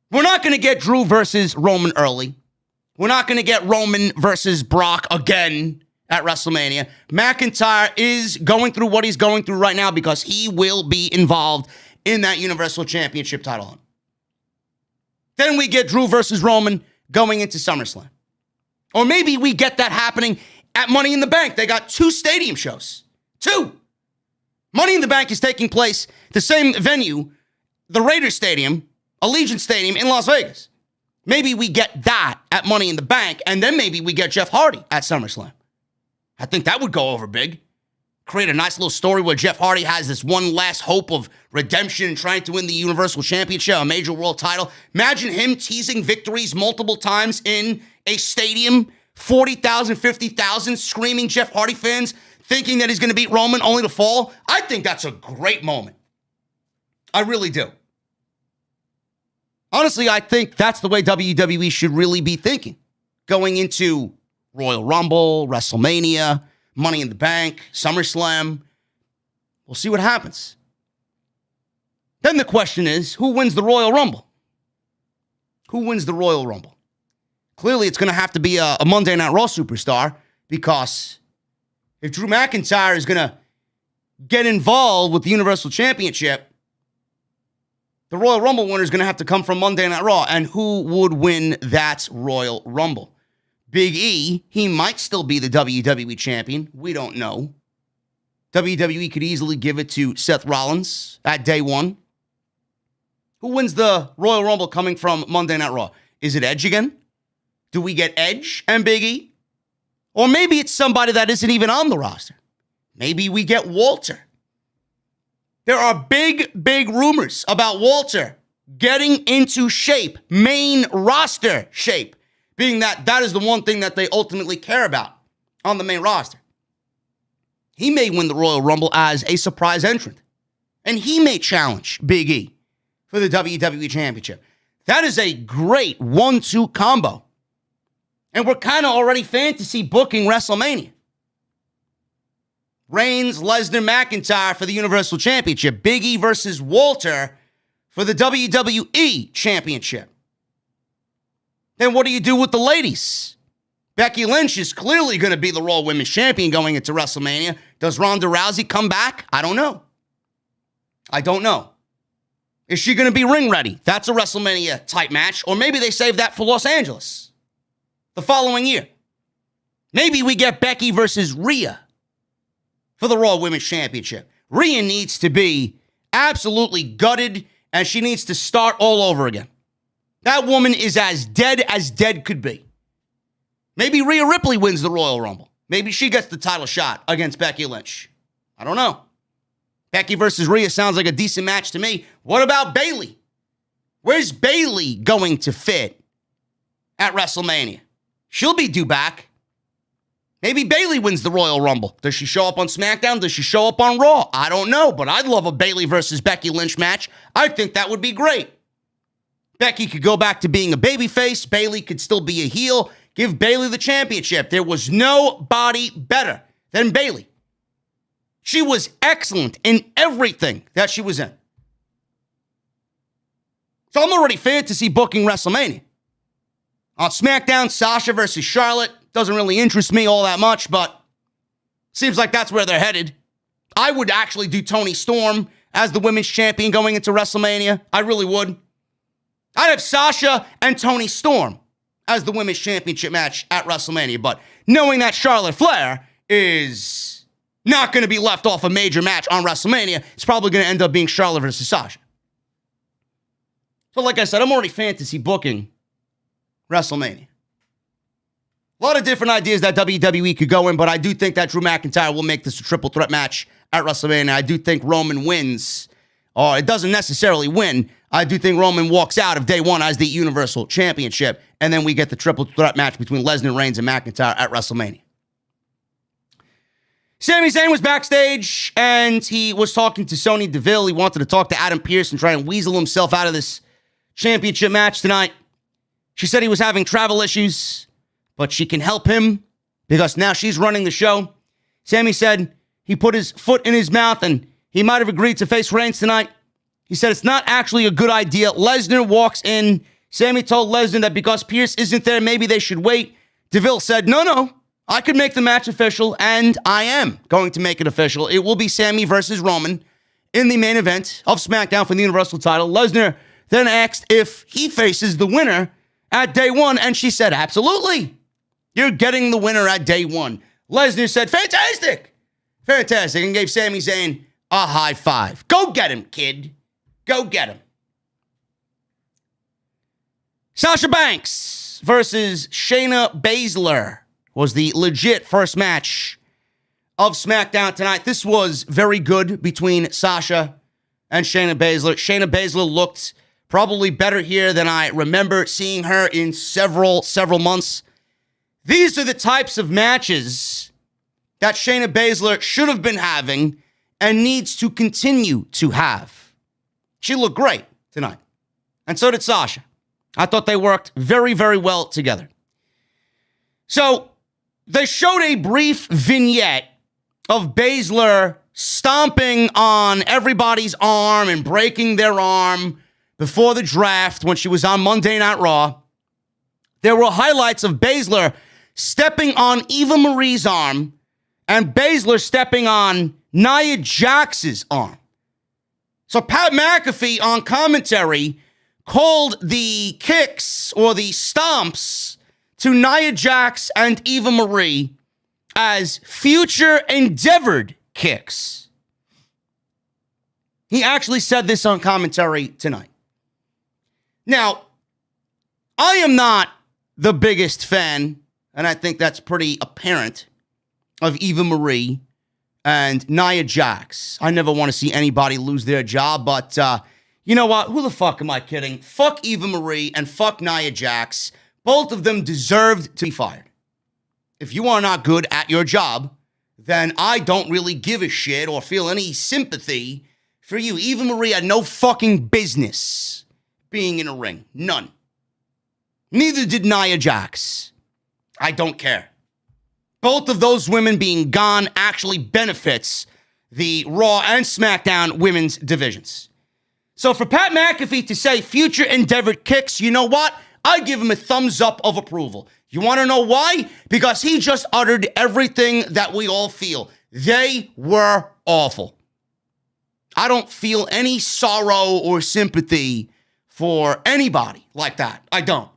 Speaker 1: We're not going to get Drew versus Roman early. We're not going to get Roman versus Brock again at WrestleMania. McIntyre is going through what he's going through right now because he will be involved in that Universal Championship title hunt. Then we get Drew versus Roman going into SummerSlam. Or maybe we get that happening at Money in the Bank. They got 2 stadium shows. 2. Money in the Bank is taking place the same venue, the Raiders Stadium, Allegiant Stadium in Las Vegas. Maybe we get that at Money in the Bank, and then maybe we get Jeff Hardy at SummerSlam. I think that would go over big. Create a nice little story where Jeff Hardy has this one last hope of redemption and trying to win the Universal Championship, a major world title. Imagine him teasing victories multiple times in a stadium, 40,000, 50,000 screaming Jeff Hardy fans, thinking that he's going to beat Roman only to fall. I think that's a great moment. I really do. Honestly, I think that's the way WWE should really be thinking. Going into Royal Rumble, WrestleMania, Money in the Bank, SummerSlam. We'll see what happens. Then the question is, who wins the Royal Rumble? Who wins the Royal Rumble? Clearly, it's going to have to be a Monday Night Raw superstar, because if Drew McIntyre is going to get involved with the Universal Championship, The Royal Rumble winner is going to have to come from Monday Night Raw. And who would win that Royal Rumble? Big E, he might still be the WWE champion. We don't know. WWE could easily give it to Seth Rollins at day one. Who wins the Royal Rumble coming from Monday Night Raw? Is it Edge again? Do we get Edge and Big E? Or maybe it's somebody that isn't even on the roster. Maybe we get Walter. There are big rumors about Walter getting into shape, main roster shape, being that is the one thing that they ultimately care about on the main roster. He may win the Royal Rumble as a surprise entrant, and he may challenge Big E for the WWE Championship. That is a great 1-2 combo. And we're kind of already fantasy booking WrestleMania. Reigns, Lesnar, McIntyre for the Universal Championship. Big E versus Walter for the WWE Championship. Then what do you do with the ladies? Becky Lynch is clearly going to be the Raw Women's Champion going into WrestleMania. Does Ronda Rousey come back? I don't know. Is she going to be ring ready? That's a WrestleMania type match. Or maybe they save that for Los Angeles the following year. Maybe we get Becky versus Rhea for the Raw Women's Championship. Rhea needs to be absolutely gutted, and she needs to start all over again. That woman is as dead could be. Maybe Rhea Ripley wins the Royal Rumble. Maybe she gets the title shot against Becky Lynch. I don't know. Becky versus Rhea sounds like a decent match to me. What about Bayley? Where's Bayley going to fit at WrestleMania? She'll be due back. Maybe Bayley wins the Royal Rumble. Does she show up on SmackDown? Does she show up on Raw? I don't know, but I'd love a Bayley versus Becky Lynch match. I think that would be great. Becky could go back to being a babyface. Bayley could still be a heel. Give Bayley the championship. There was nobody better than Bayley. She was excellent in everything that she was in. So I'm already fantasy booking WrestleMania. On SmackDown, Sasha versus Charlotte. Doesn't really interest me all that much, but seems like that's where they're headed. I would actually do Toni Storm as the women's champion going into WrestleMania. I really would. I'd have Sasha and Toni Storm as the women's championship match at WrestleMania, but knowing that Charlotte Flair is not going to be left off a major match on WrestleMania, it's probably going to end up being Charlotte versus Sasha. So like I said, I'm already fantasy booking WrestleMania. A lot of different ideas that WWE could go in, but I do think that Drew McIntyre will make this a triple threat match at WrestleMania. I do think Roman wins, or it doesn't necessarily win. I do think Roman walks out of day one as the Universal Championship, and then we get the triple threat match between Lesnar, Reigns, and McIntyre at WrestleMania. Sami Zayn was backstage, and he was talking to Sonya Deville. He wanted to talk to Adam Pearce and try and weasel himself out of this championship match tonight. She said he was having travel issues, but she can help him because now she's running the show. Sami said he put his foot in his mouth and he might have agreed to face Reigns tonight. He said it's not actually a good idea. Lesnar walks in. Sami told Lesnar that because Pearce isn't there, maybe they should wait. Deville said, no, I could make the match official, and I am going to make it official. It will be Sami versus Roman in the main event of SmackDown for the Universal title. Lesnar then asked if he faces the winner at day one, and she said, absolutely. You're getting the winner at day one. Lesnar said, fantastic, and gave Sami Zayn a high five. Go get him, kid. Go get him. Sasha Banks versus Shayna Baszler was the legit first match of SmackDown tonight. This was very good between Sasha and Shayna Baszler. Shayna Baszler looked probably better here than I remember seeing her in several months. These are the types of matches that Shayna Baszler should have been having and needs to continue to have. She looked great tonight. And so did Sasha. I thought they worked very, very well together. So they showed a brief vignette of Baszler stomping on everybody's arm and breaking their arm before the draft when she was on Monday Night Raw. There were highlights of Baszler stepping on Eva Marie's arm and Baszler stepping on Nia Jax's arm. So Pat McAfee on commentary called the kicks or the stomps to Nia Jax and Eva Marie as future endeavored kicks. He actually said this on commentary tonight. Now, I am not the biggest fan, and I think that's pretty apparent, of Eva Marie and Nia Jax. I never want to see anybody lose their job, but you know what? Who the fuck am I kidding? Fuck Eva Marie and fuck Nia Jax. Both of them deserved to be fired. If you are not good at your job, then I don't really give a shit or feel any sympathy for you. Eva Marie had no fucking business being in a ring. None. Neither did Nia Jax. I don't care. Both of those women being gone actually benefits the Raw and SmackDown women's divisions. So for Pat McAfee to say future endeavored kicks, you know what? I give him a thumbs up of approval. You want to know why? Because he just uttered everything that we all feel. They were awful. I don't feel any sorrow or sympathy for anybody like that. I don't.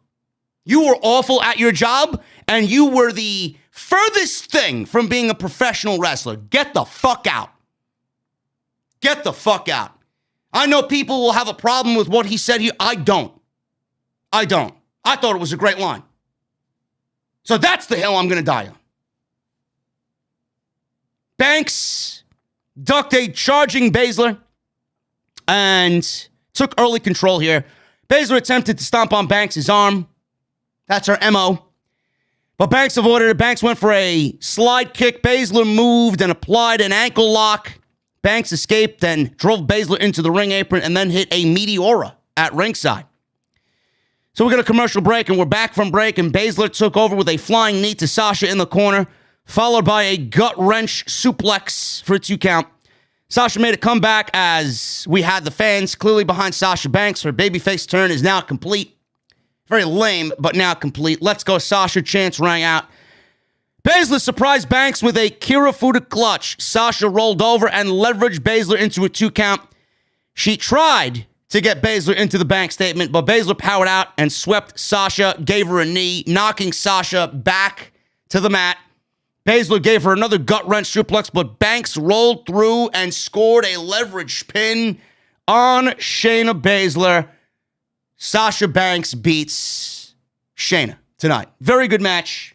Speaker 1: You were awful at your job, and you were the furthest thing from being a professional wrestler. Get the fuck out. Get the fuck out. I know people will have a problem with what he said here. I don't. I thought it was a great line. So that's the hill I'm going to die on. Banks ducked a charging Baszler and took early control here. Baszler attempted to stomp on Banks' arm. That's her MO. But Banks avoided it. Banks went for a slide kick. Baszler moved and applied an ankle lock. Banks escaped and drove Baszler into the ring apron and then hit a Meteora at ringside. So we got a commercial break, and we're back from break, and Baszler took over with a flying knee to Sasha in the corner, followed by a gut-wrench suplex for a 2 count. Sasha made a comeback as we had the fans clearly behind Sasha Banks. Her babyface turn is now complete. Very lame, but now complete. Let's go, Sasha. Chants rang out. Baszler surprised Banks with a Kirifuda clutch. Sasha rolled over and leveraged Baszler into a 2 count. She tried to get Baszler into the bank statement, but Baszler powered out and swept Sasha, gave her a knee, knocking Sasha back to the mat. Baszler gave her another gut-wrench suplex, but Banks rolled through and scored a leverage pin on Shayna Baszler. Sasha Banks beats Shayna tonight. Very good match.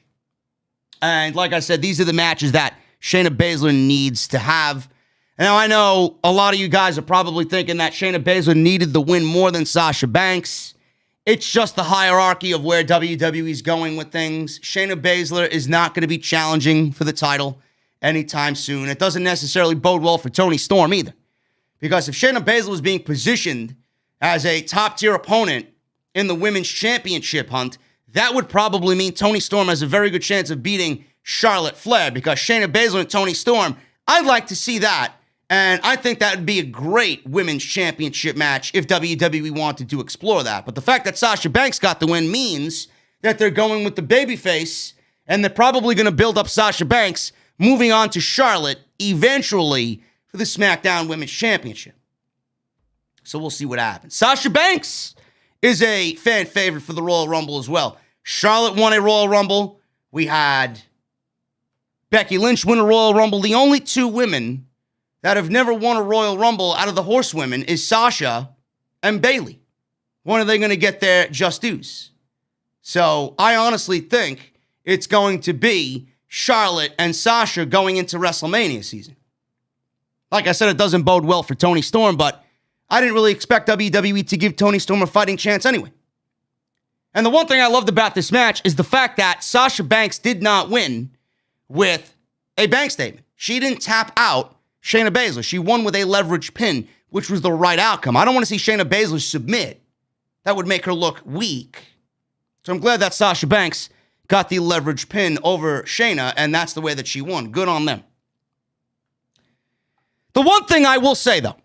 Speaker 1: And like I said, these are the matches that Shayna Baszler needs to have. Now, I know a lot of you guys are probably thinking that Shayna Baszler needed the win more than Sasha Banks. It's just the hierarchy of where WWE's going with things. Shayna Baszler is not going to be challenging for the title anytime soon. It doesn't necessarily bode well for Toni Storm either. Because if Shayna Baszler was being positioned as a top-tier opponent in the women's championship hunt, that would probably mean Toni Storm has a very good chance of beating Charlotte Flair. Because Shayna Baszler and Toni Storm, I'd like to see that. And I think that would be a great women's championship match if WWE wanted to explore that. But the fact that Sasha Banks got the win means that they're going with the babyface, and they're probably going to build up Sasha Banks, moving on to Charlotte eventually for the SmackDown Women's Championship. So we'll see what happens. Sasha Banks is a fan favorite for the Royal Rumble as well. Charlotte won a Royal Rumble. We had Becky Lynch win a Royal Rumble. The only 2 women that have never won a Royal Rumble out of the horsewomen is Sasha and Bayley. When are they going to get their just dues? So I honestly think it's going to be Charlotte and Sasha going into WrestleMania season. Like I said, it doesn't bode well for Toni Storm, but I didn't really expect WWE to give Toni Storm a fighting chance anyway. And the one thing I loved about this match is the fact that Sasha Banks did not win with a bank statement. She didn't tap out Shayna Baszler. She won with a leverage pin, which was the right outcome. I don't want to see Shayna Baszler submit. That would make her look weak. So I'm glad that Sasha Banks got the leverage pin over Shayna, and that's the way that she won. Good on them. The one thing I will say, though,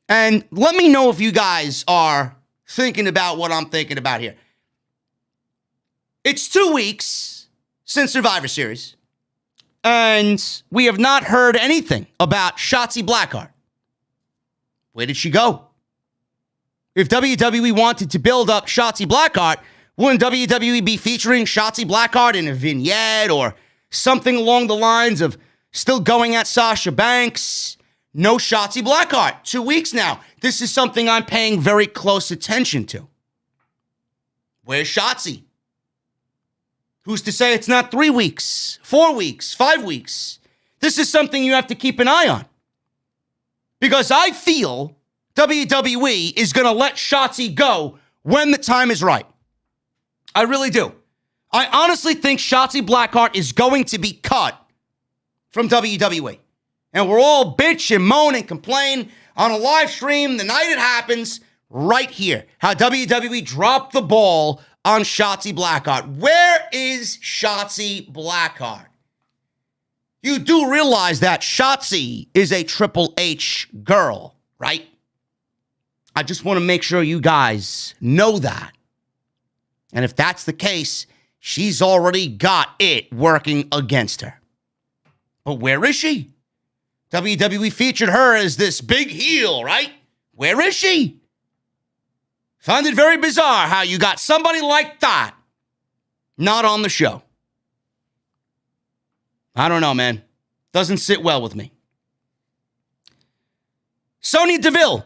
Speaker 1: and let me know if you guys are thinking about what I'm thinking about here. It's 2 weeks since Survivor Series, and we have not heard anything about Shotzi Blackheart. Where did she go? If WWE wanted to build up Shotzi Blackheart, wouldn't WWE be featuring Shotzi Blackheart in a vignette or something along the lines of still going at Sasha Banks? No Shotzi Blackheart. 2 weeks now. This is something I'm paying very close attention to. Where's Shotzi? Who's to say it's not 3 weeks, 4 weeks, 5 weeks? This is something you have to keep an eye on. Because I feel WWE is going to let Shotzi go when the time is right. I really do. I honestly think Shotzi Blackheart is going to be cut from WWE. And we're all bitch and moan and complain on a live stream the night it happens right here. How WWE dropped the ball on Shotzi Blackheart. Where is Shotzi Blackheart? You do realize that Shotzi is a Triple H girl, right? I just want to make sure you guys know that. And if that's the case, she's already got it working against her. But where is she? WWE featured her as this big heel, right? Where is she? Found it very bizarre how you got somebody like that not on the show. I don't know, man. Doesn't sit well with me. Sonya Deville.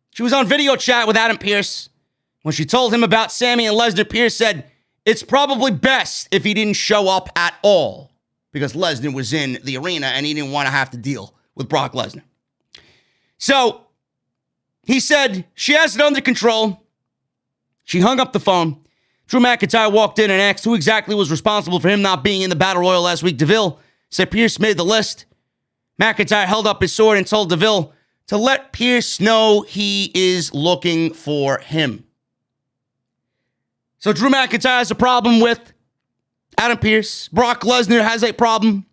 Speaker 1: She was on video chat with Adam Pearce. When she told him about Sammy and Lesnar, Pearce said, it's probably best if he didn't show up at all because Lesnar was in the arena and he didn't want to have to deal with Brock Lesnar. So he said she has it under control. She hung up the phone. Drew McIntyre walked in and asked who exactly was responsible for him not being in the Battle Royal last week. Deville said Pearce made the list. McIntyre held up his sword and told Deville to let Pearce know he is looking for him. So Drew McIntyre has a problem with Adam Pearce. Brock Lesnar has a problem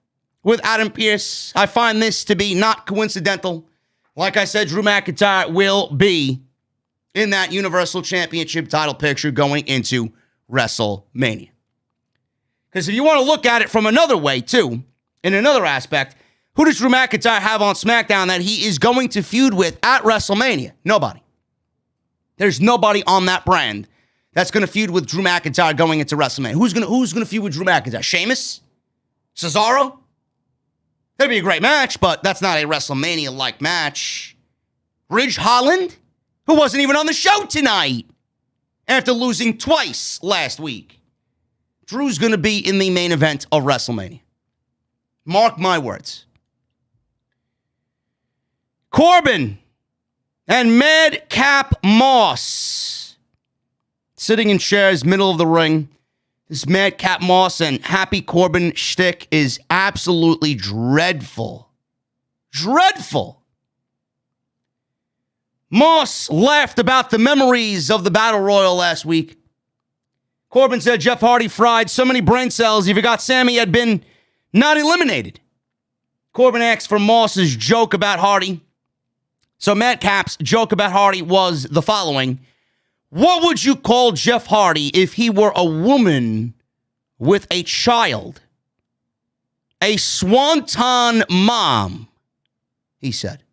Speaker 1: with Adam Pearce. I find this to be not coincidental. Like I said, Drew McIntyre will be in that Universal Championship title picture going into WrestleMania. Because if you want to look at it from another way, too, in another aspect, who does Drew McIntyre have on SmackDown that he is going to feud with at WrestleMania? Nobody. There's nobody on that brand that's going to feud with Drew McIntyre going into WrestleMania. Who's going to feud with Drew McIntyre? Sheamus? Cesaro? That'd be a great match, but that's not a WrestleMania-like match. Ridge Holland, who wasn't even on the show tonight after losing twice last week. Drew's going to be in the main event of WrestleMania. Mark my words. Corbin and Madcap Moss sitting in chairs, middle of the ring. This Madcap Moss and Happy Corbin shtick is absolutely dreadful. Dreadful. Moss laughed about the memories of the Battle Royal last week. Corbin said Jeff Hardy fried so many brain cells he forgot Sammy had been not eliminated. Corbin asked for Moss's joke about Hardy. So Madcap's joke about Hardy was the following. What would you call Jeff Hardy if he were a woman with a child? A swanton mom, he said.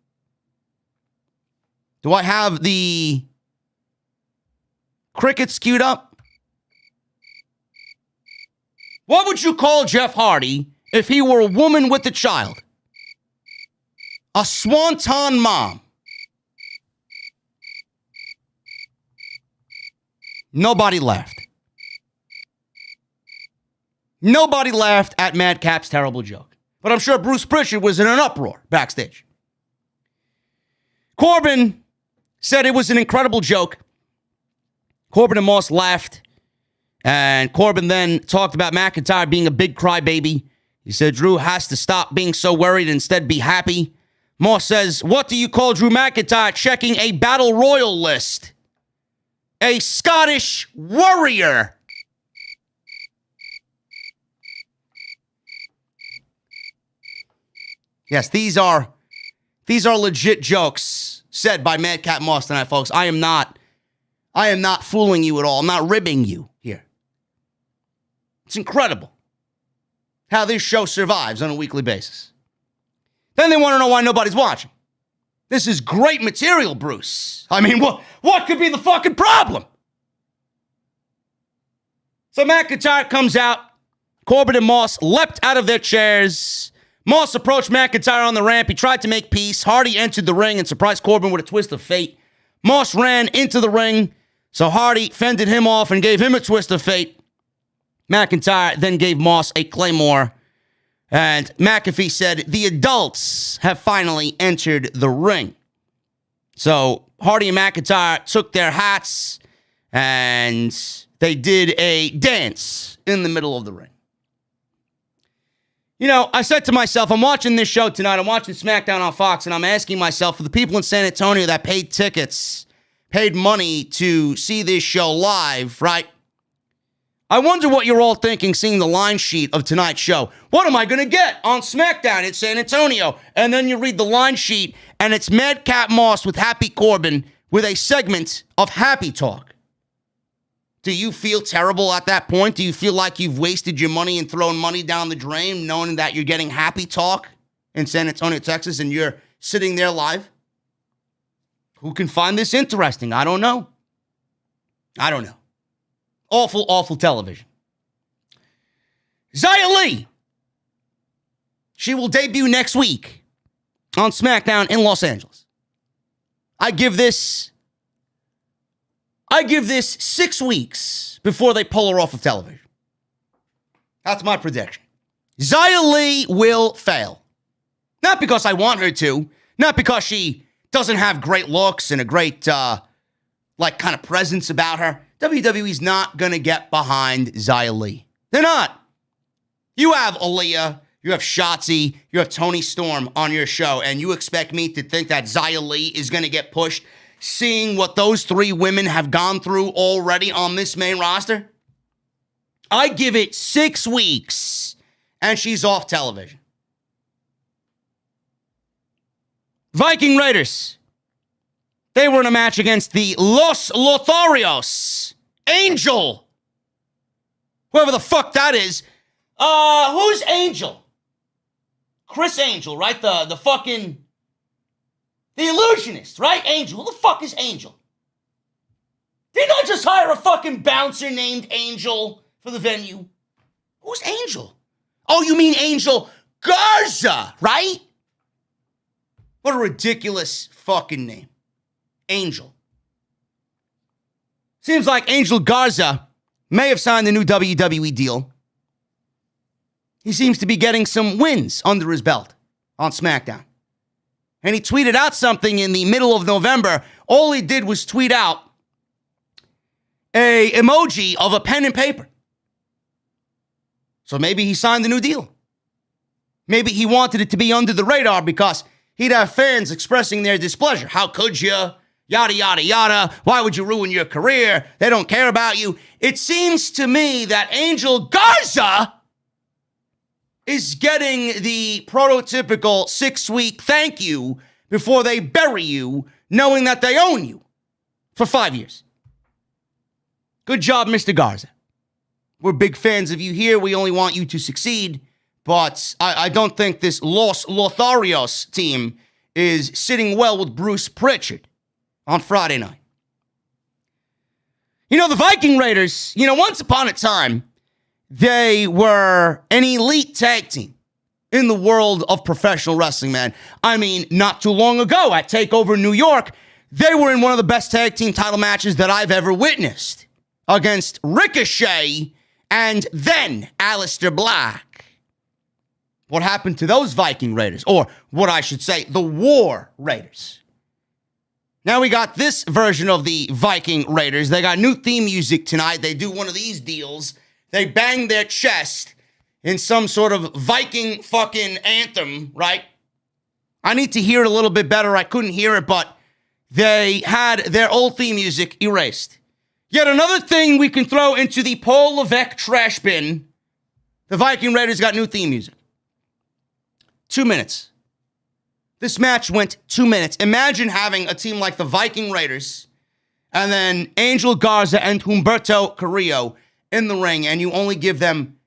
Speaker 1: Do I have the crickets queued up? What would you call Jeff Hardy if he were a woman with a child? A swanton mom. Nobody laughed. Nobody laughed at Madcap's terrible joke. But I'm sure Bruce Prichard was in an uproar backstage. Corbin said it was an incredible joke. Corbin and Moss laughed. And Corbin then talked about McIntyre being a big crybaby. He said Drew has to stop being so worried and instead be happy. Moss says, what do you call Drew McIntyre checking a Battle Royal list? A Scottish warrior. Yes, these are legit jokes said by Madcap Moss tonight, folks. I am not fooling you at all. I'm not ribbing you here. It's incredible how this show survives on a weekly basis. Then they want to know why nobody's watching. This is great material, Bruce. I mean, what could be the fucking problem? So McIntyre comes out. Corbin and Moss leapt out of their chairs. Moss approached McIntyre on the ramp. He tried to make peace. Hardy entered the ring and surprised Corbin with a twist of fate. Moss ran into the ring, so Hardy fended him off and gave him a twist of fate. McIntyre then gave Moss a Claymore. And McAfee said, the adults have finally entered the ring. So Hardy and McIntyre took their hats and they did a dance in the middle of the ring. You know, I said to myself, I'm watching this show tonight. I'm watching SmackDown on Fox, and I'm asking myself, for the people in San Antonio that paid tickets, paid money to see this show live, right? I wonder what you're all thinking seeing the line sheet of tonight's show. What am I going to get on SmackDown in San Antonio? And then you read the line sheet, and it's Madcap Moss with Happy Corbin with a segment of Happy Talk. Do you feel terrible at that point? Do you feel like you've wasted your money and thrown money down the drain knowing that you're getting Happy Talk in San Antonio, Texas, and you're sitting there live? Who can find this interesting? I don't know. Awful, awful television. Xia Li. She will debut next week on SmackDown in Los Angeles. I give this 6 weeks before they pull her off of television. That's my prediction. Xia Li will fail. Not because I want her to. Not because she doesn't have great looks and a great, kind of presence about her. WWE's not going to get behind Xia Li. They're not. You have Aaliyah, you have Shotzi, you have Toni Storm on your show, and you expect me to think that Xia Li is going to get pushed, seeing what those three women have gone through already on this main roster? I give it 6 weeks, and she's off television. Viking Raiders. They were in a match against the Los Lotharios. Angel. Whoever the fuck that is. Who's Angel? Chris Angel, right? The fucking... The illusionist, right? Angel. Who the fuck is Angel? Didn't I just hire a fucking bouncer named Angel for the venue? Who's Angel? Oh, you mean Angel Garza, right? What a ridiculous fucking name. Angel. Seems like Angel Garza may have signed a new WWE deal. He seems to be getting some wins under his belt on SmackDown. And he tweeted out something in the middle of November. All he did was tweet out a emoji of a pen and paper. So maybe he signed a new deal. Maybe he wanted it to be under the radar because he'd have fans expressing their displeasure. How could you? Yada, yada, yada. Why would you ruin your career? They don't care about you. It seems to me that Angel Garza is getting the prototypical 6-week thank you before they bury you, knowing that they own you for 5 years. Good job, Mr. Garza. We're big fans of you here. We only want you to succeed. But I don't think this Los Lotharios team is sitting well with Bruce Pritchard on Friday night. You know, the Viking Raiders, once upon a time, they were an elite tag team in the world of professional wrestling, man. I mean, not too long ago at TakeOver New York, they were in one of the best tag team title matches that I've ever witnessed against Ricochet and then Aleister Black. What happened to those Viking Raiders? Or what I should say, the War Raiders. Now we got this version of the Viking Raiders. They got new theme music tonight. They do one of these deals. They bang their chest in some sort of Viking fucking anthem, right? I need to hear it a little bit better. I couldn't hear it, but they had their old theme music erased. Yet another thing we can throw into the Paul Levesque trash bin. The Viking Raiders got new theme music. 2 minutes. This match went 2 minutes. Imagine having a team like the Viking Raiders and then Angel Garza and Humberto Carillo in the ring, and you only give them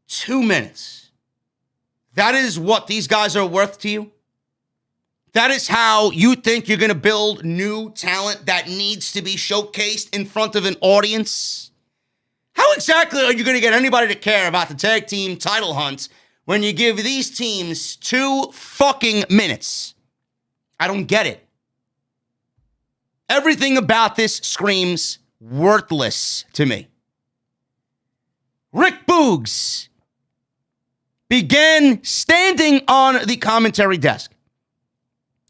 Speaker 1: 2 minutes. That is what these guys are worth to you? That is how you think you're going to build new talent that needs to be showcased in front of an audience? How exactly are you going to get anybody to care about the tag team title hunt when you give these teams 2 fucking minutes? I don't get it. Everything about this screams worthless to me. Rick Boogs began standing on the commentary desk.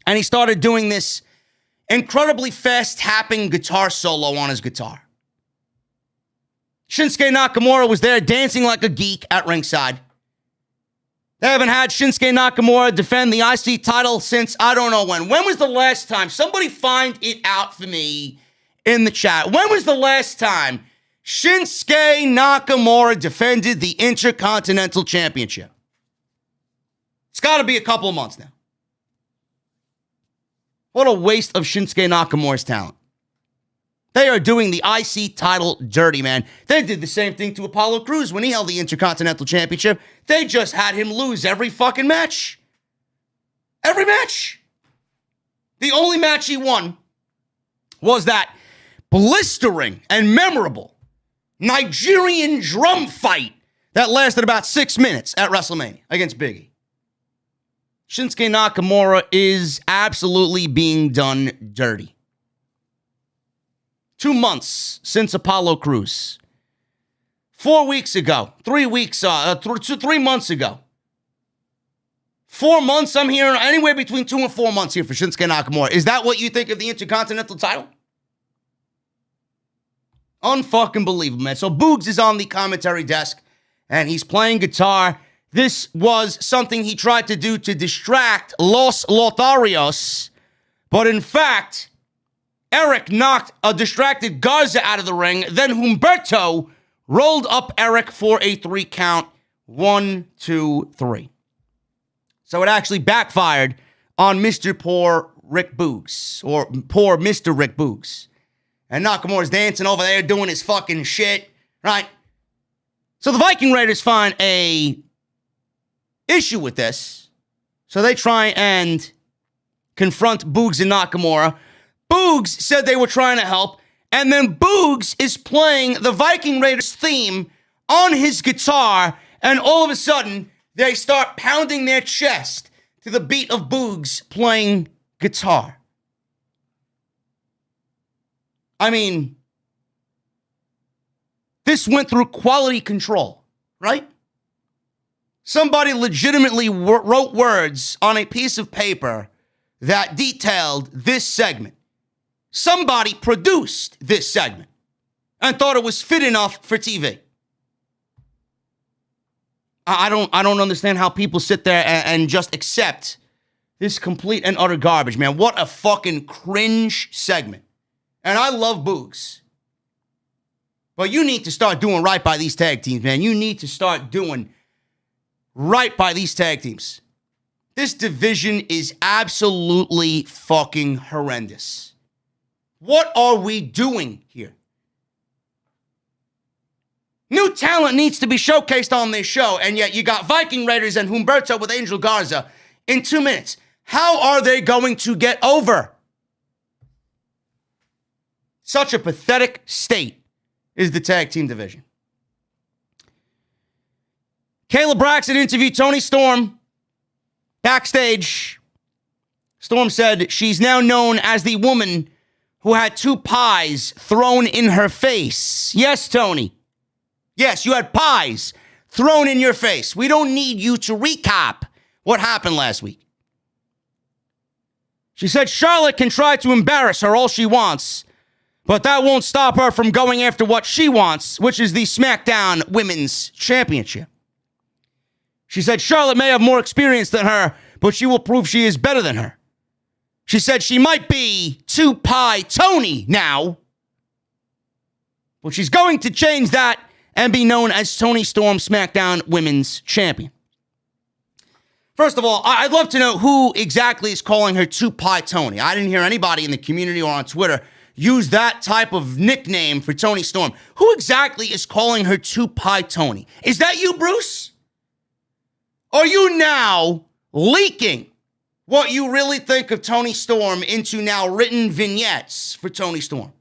Speaker 1: And he started doing this incredibly fast tapping guitar solo on his guitar. Shinsuke Nakamura was there dancing like a geek at ringside. They haven't had Shinsuke Nakamura defend the IC title since I don't know when. When was the last time? Somebody find it out for me in the chat. When was the last time Shinsuke Nakamura defended the Intercontinental Championship? It's got to be a couple of months now. What a waste of Shinsuke Nakamura's talent. They are doing the IC title dirty, man. They did the same thing to Apollo Crews when he held the Intercontinental Championship. They just had him lose every fucking match. Every match. The only match he won was that blistering and memorable Nigerian drum fight that lasted about 6 minutes at WrestleMania against Big E. Shinsuke Nakamura is absolutely being done dirty. 2 months since Apollo Crews. 4 weeks ago. 3 weeks, 3 months ago. 4 months, I'm hearing anywhere between 2 and 4 months here for Shinsuke Nakamura. Is that what you think of the Intercontinental title? Unfucking believable, man. So Boogs is on the commentary desk, and he's playing guitar. This was something he tried to do to distract Los Lotharios, but in fact, Eric knocked a distracted Garza out of the ring. Then Humberto rolled up Eric for a 3 count. 1, 2, 3. So it actually backfired on Mr. Poor Rick Boogs, or poor Mr. Rick Boogs. And Nakamura's dancing over there doing his fucking shit, right? So the Viking Raiders find a issue with this. So they try and confront Boogs and Nakamura. Boogs said they were trying to help, and then Boogs is playing the Viking Raiders theme on his guitar, and all of a sudden, they start pounding their chest to the beat of Boogs playing guitar. I mean, this went through quality control, right? Somebody legitimately wrote words on a piece of paper that detailed this segment. Somebody produced this segment and thought it was fit enough for TV. I don't understand how people sit there and just accept this complete and utter garbage, man. What a fucking cringe segment. And I love Boogs. But you need to start doing right by these tag teams, man. You need to start doing right by these tag teams. This division is absolutely fucking horrendous. What are we doing here? New talent needs to be showcased on this show, and yet you got Viking Raiders and Humberto with Angel Garza in 2 minutes. How are they going to get over? Such a pathetic state is the tag team division. Kayla Braxton interviewed Toni Storm backstage. Storm said she's now known as the woman who had 2 pies thrown in her face. Yes, Toni. Yes, you had pies thrown in your face. We don't need you to recap what happened last week. She said Charlotte can try to embarrass her all she wants, but that won't stop her from going after what she wants, which is the SmackDown Women's Championship. She said Charlotte may have more experience than her, but she will prove she is better than her. She said she might be 2-Pie Toni now, but she's going to change that and be known as Toni Storm, SmackDown Women's Champion. First of all, I'd love to know who exactly is calling her 2-Pie Toni. I didn't hear anybody in the community or on Twitter use that type of nickname for Toni Storm. Who exactly is calling her 2-Pie Toni? Is that you, Bruce? Are you now leaking what you really think of Toni Storm into now written vignettes for Toni Storm.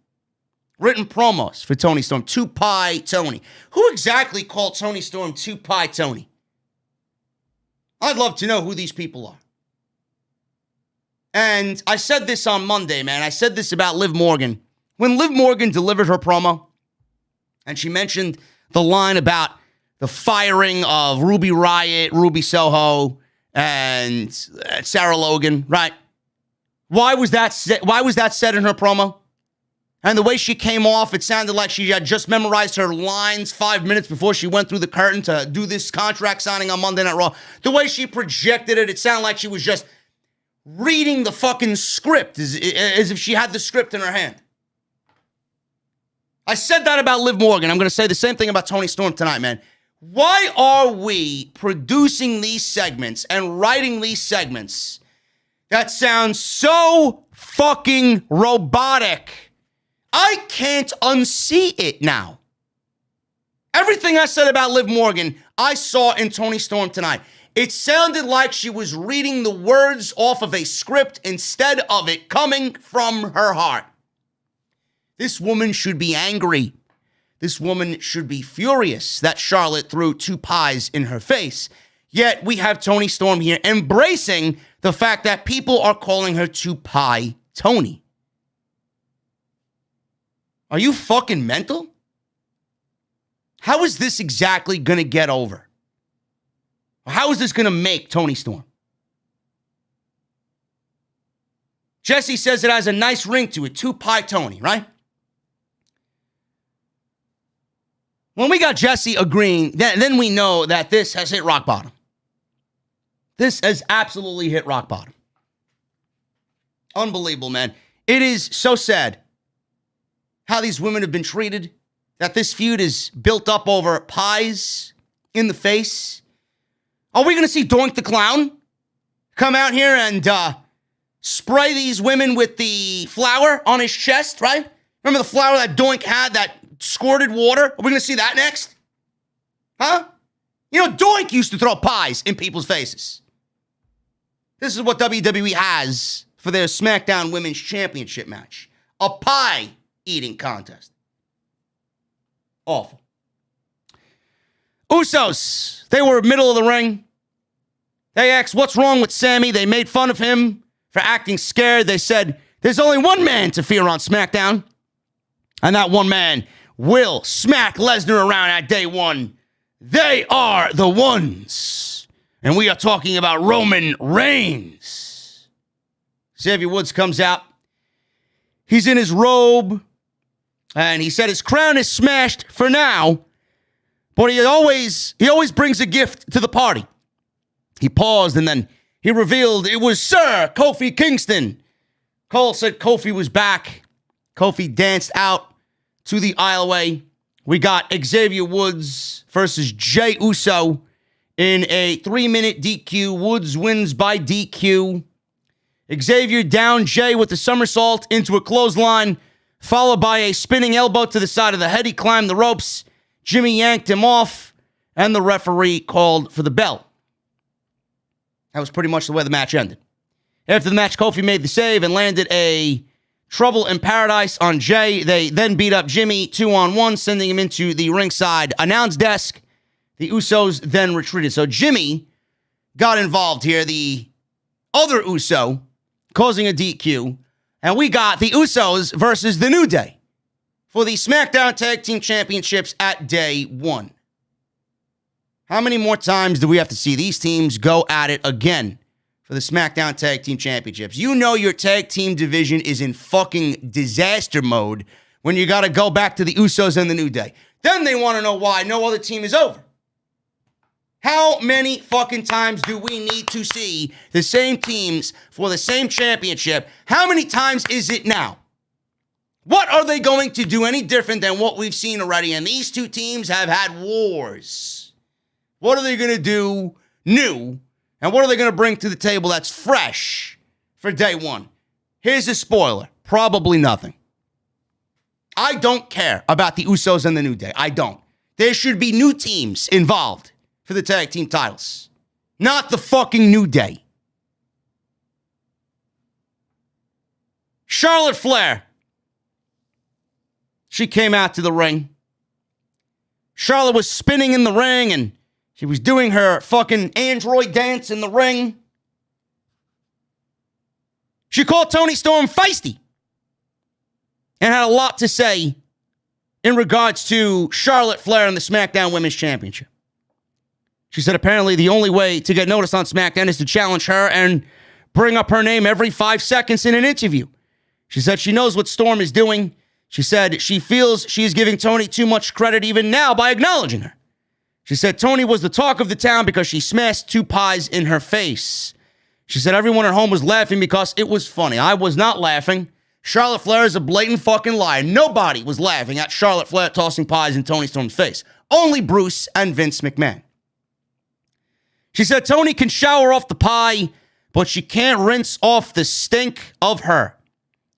Speaker 1: Written promos for Toni Storm. 2Pi Tony. Who exactly called Toni Storm 2Pi Tony? I'd love to know who these people are. And I said this on Monday, man. I said this about Liv Morgan. When Liv Morgan delivered her promo, and she mentioned the line about the firing of Ruby Riott, Ruby Soho, and Sarah Logan, right? Why was that said in her promo? And the way she came off, it sounded like she had just memorized her lines 5 minutes before she went through the curtain to do this contract signing on Monday Night Raw. The way she projected it, it sounded like she was just reading the fucking script as if she had the script in her hand. I said that about Liv Morgan. I'm going to say the same thing about Toni Storm tonight, man. Why are we producing these segments and writing these segments that sound so fucking robotic? I can't unsee it now. Everything I said about Liv Morgan, I saw in Toni Storm tonight. It sounded like she was reading the words off of a script instead of it coming from her heart. This woman should be angry. This woman should be furious that Charlotte threw 2 pies in her face. Yet we have Toni Storm here embracing the fact that people are calling her 2Pi Tony. Are you fucking mental? How is this exactly going to get over? How is this going to make Toni Storm? Jesse says it has a nice ring to it. 2Pi Tony, right? When we got Jesse agreeing, then we know that this has hit rock bottom. This has absolutely hit rock bottom. Unbelievable, man. It is so sad how these women have been treated, that this feud is built up over pies in the face. Are we going to see Doink the Clown come out here and spray these women with the flour on his chest, right? Remember the flour that Doink had that squirted water? Are we going to see that next? Huh? You know, Doink used to throw pies in people's faces. This is what WWE has for their SmackDown Women's Championship match. A pie eating contest. Awful. Usos, they were middle of the ring. They asked, what's wrong with Sammy? They made fun of him for acting scared. They said, there's only one man to fear on SmackDown. And that one man will smack Lesnar around at day one. They are the ones. And we are talking about Roman Reigns. Xavier Woods comes out. He's in his robe. And he said his crown is smashed for now. But he always brings a gift to the party. He paused and then he revealed it was Sir Kofi Kingston. Cole said Kofi was back. Kofi danced out to the aisleway. We got Xavier Woods versus Jey Uso in a 3-minute DQ. Woods wins by DQ. Xavier downed Jey with a somersault into a clothesline, followed by a spinning elbow to the side of the head. He climbed the ropes. Jimmy yanked him off, and the referee called for the bell. That was pretty much the way the match ended. After the match, Kofi made the save and landed a Trouble in Paradise on Jey. They then beat up Jimmy 2-on-1, sending him into the ringside announce desk. The Usos then retreated. So Jimmy got involved here, the other Uso, causing a DQ. And we got the Usos versus the New Day for the SmackDown Tag Team Championships at day one. How many more times do we have to see these teams go at it again for the SmackDown Tag Team Championships? You know your tag team division is in fucking disaster mode when you got to go back to the Usos and the New Day. Then they want to know why no other team is over. How many fucking times do we need to see the same teams for the same championship? How many times is it now? What are they going to do any different than what we've seen already? And these two teams have had wars. What are they going to do new? And what are they going to bring to the table that's fresh for day one? Here's a spoiler. Probably nothing. I don't care about the Usos and the New Day. I don't. There should be new teams involved for the tag team titles. Not the fucking New Day. Charlotte Flair. She came out to the ring. Charlotte was spinning in the ring and she was doing her fucking android dance in the ring. She called Toni Storm feisty and had a lot to say in regards to Charlotte Flair and the SmackDown Women's Championship. She said apparently the only way to get noticed on SmackDown is to challenge her and bring up her name every 5 seconds in an interview. She said she knows what Storm is doing. She said she feels she is giving Toni too much credit even now by acknowledging her. She said Toni was the talk of the town because she smashed 2 pies in her face. She said everyone at home was laughing because it was funny. I was not laughing. Charlotte Flair is a blatant fucking liar. Nobody was laughing at Charlotte Flair tossing pies in Toni Storm's face. Only Bruce and Vince McMahon. She said Toni can shower off the pie, but she can't rinse off the stink of her.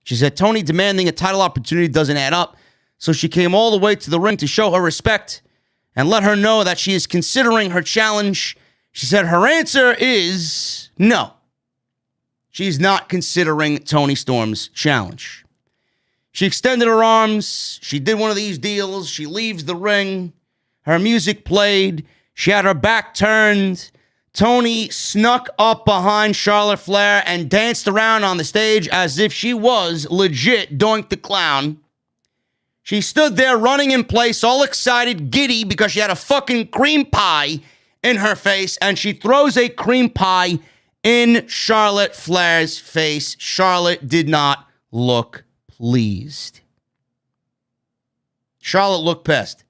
Speaker 1: She said Toni demanding a title opportunity doesn't add up, so she came all the way to the ring to show her respect and let her know that she is considering her challenge. She said her answer is no. She's not considering Toni Storm's challenge. She extended her arms. She did one of these deals. She leaves the ring. Her music played. She had her back turned. Toni snuck up behind Charlotte Flair and danced around on the stage as if she was legit Doink the Clown. She stood there running in place, all excited, giddy, because she had a fucking cream pie in her face, and she throws a cream pie in Charlotte Flair's face. Charlotte did not look pleased. Charlotte looked pissed.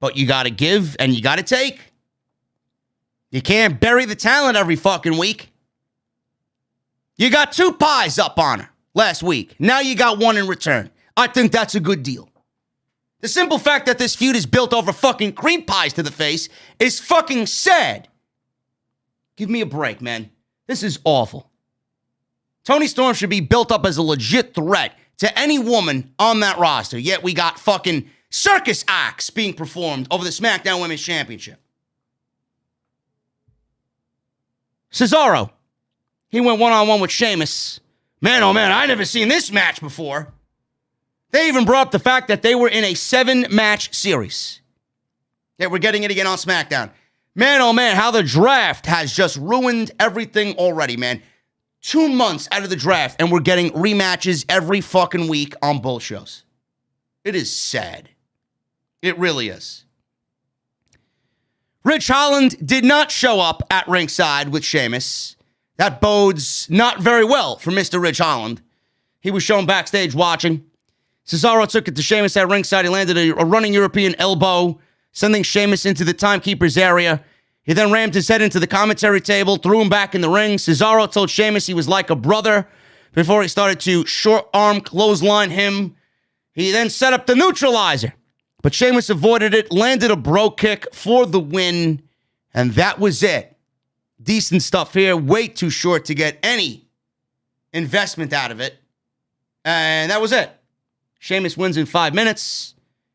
Speaker 1: But you gotta give and you gotta take. You can't bury the talent every fucking week. You got 2 pies up on her last week. Now you got 1 in return. I think that's a good deal. The simple fact that this feud is built over fucking cream pies to the face is fucking sad. Give me a break, man. This is awful. Toni Storm should be built up as a legit threat to any woman on that roster, yet we got fucking circus acts being performed over the SmackDown Women's Championship. Cesaro, he went one-on-one with Sheamus. Man, oh man, I never seen this match before. They even brought up the fact that they were in a 7-match series. Yeah, we're getting it again on SmackDown. Man, oh man, how the draft has just ruined everything already, man. 2 months out of the draft, and we're getting rematches every fucking week on both shows. It is sad. It really is. Rich Holland did not show up at ringside with Sheamus. That bodes not very well for Mr. Rich Holland. He was shown backstage watching. Cesaro took it to Sheamus at ringside. He landed a running European elbow, sending Sheamus into the timekeeper's area. He then rammed his head into the commentary table, threw him back in the ring. Cesaro told Sheamus he was like a brother before he started to short-arm clothesline him. He then set up the neutralizer, but Sheamus avoided it, landed a bro kick for the win, and that was it. Decent stuff here. Way too short to get any investment out of it. And that was it. Sheamus wins in 5 minutes,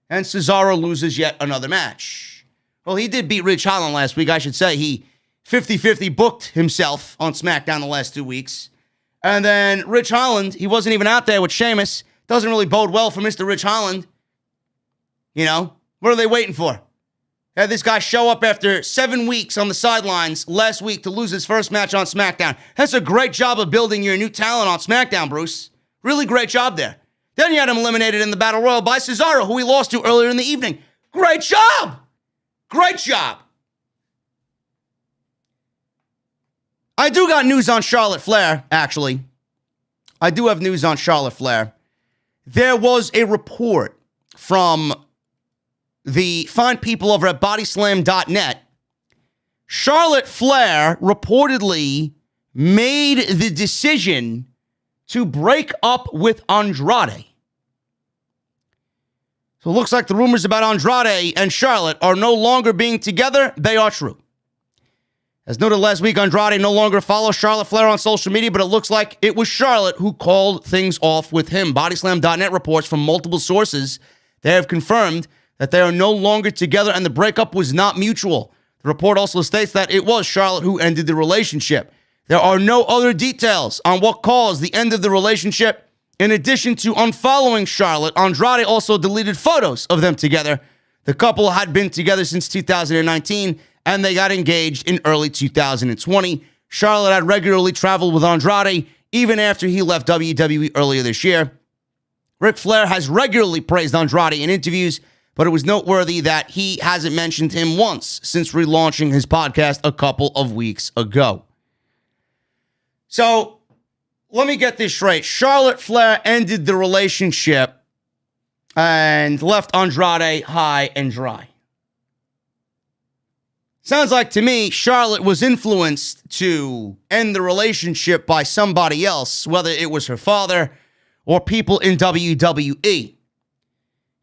Speaker 1: and Cesaro loses yet another match. Well, he did beat Rich Holland last week. I should say he 50-50 booked himself on SmackDown the last 2 weeks. And then Rich Holland, he wasn't even out there with Sheamus. Doesn't really bode well for Mr. Rich Holland. You know, what are they waiting for? Had this guy show up after 7 weeks on the sidelines last week to lose his first match on SmackDown. That's a great job of building your new talent on SmackDown, Bruce. Really great job there. Then you had him eliminated in the Battle Royal by Cesaro, who he lost to earlier in the evening. Great job! Great job! I do got news on Charlotte Flair, actually. I do have news on Charlotte Flair. There was a report from the fine people over at bodyslam.net. Charlotte Flair reportedly made the decision to break up with Andrade. So it looks like the rumors about Andrade and Charlotte are no longer being together. They are true. As noted last week, Andrade no longer follows Charlotte Flair on social media, but it looks like it was Charlotte who called things off with him. Bodyslam.net reports from multiple sources. They have confirmed that they are no longer together and the breakup was not mutual. The report also states that it was Charlotte who ended the relationship. There are no other details on what caused the end of the relationship. In addition to unfollowing Charlotte, Andrade also deleted photos of them together. The couple had been together since 2019, and they got engaged in early 2020. Charlotte had regularly traveled with Andrade even after he left WWE earlier this year. Ric Flair has regularly praised Andrade in interviews, but it was noteworthy that he hasn't mentioned him once since relaunching his podcast a couple of weeks ago. So, let me get this straight. Charlotte Flair ended the relationship and left Andrade high and dry. Sounds like to me, Charlotte was influenced to end the relationship by somebody else, whether it was her father or people in WWE.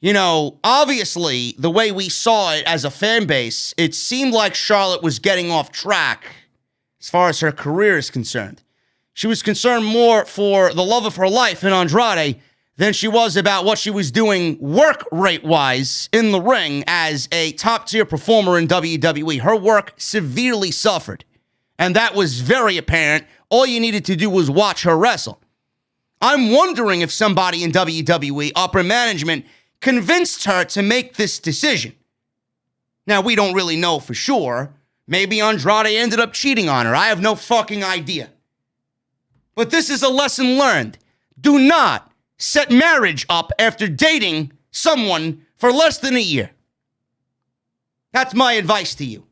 Speaker 1: You know, obviously, the way we saw it as a fan base, it seemed like Charlotte was getting off track as far as her career is concerned. She was concerned more for the love of her life in Andrade than she was about what she was doing work rate-wise in the ring as a top-tier performer in WWE. Her work severely suffered, and that was very apparent. All you needed to do was watch her wrestle. I'm wondering if somebody in WWE, upper management, convinced her to make this decision. Now, we don't really know for sure. Maybe Andrade ended up cheating on her. I have no fucking idea. But this is a lesson learned. Do not set marriage up after dating someone for less than a year. That's my advice to you.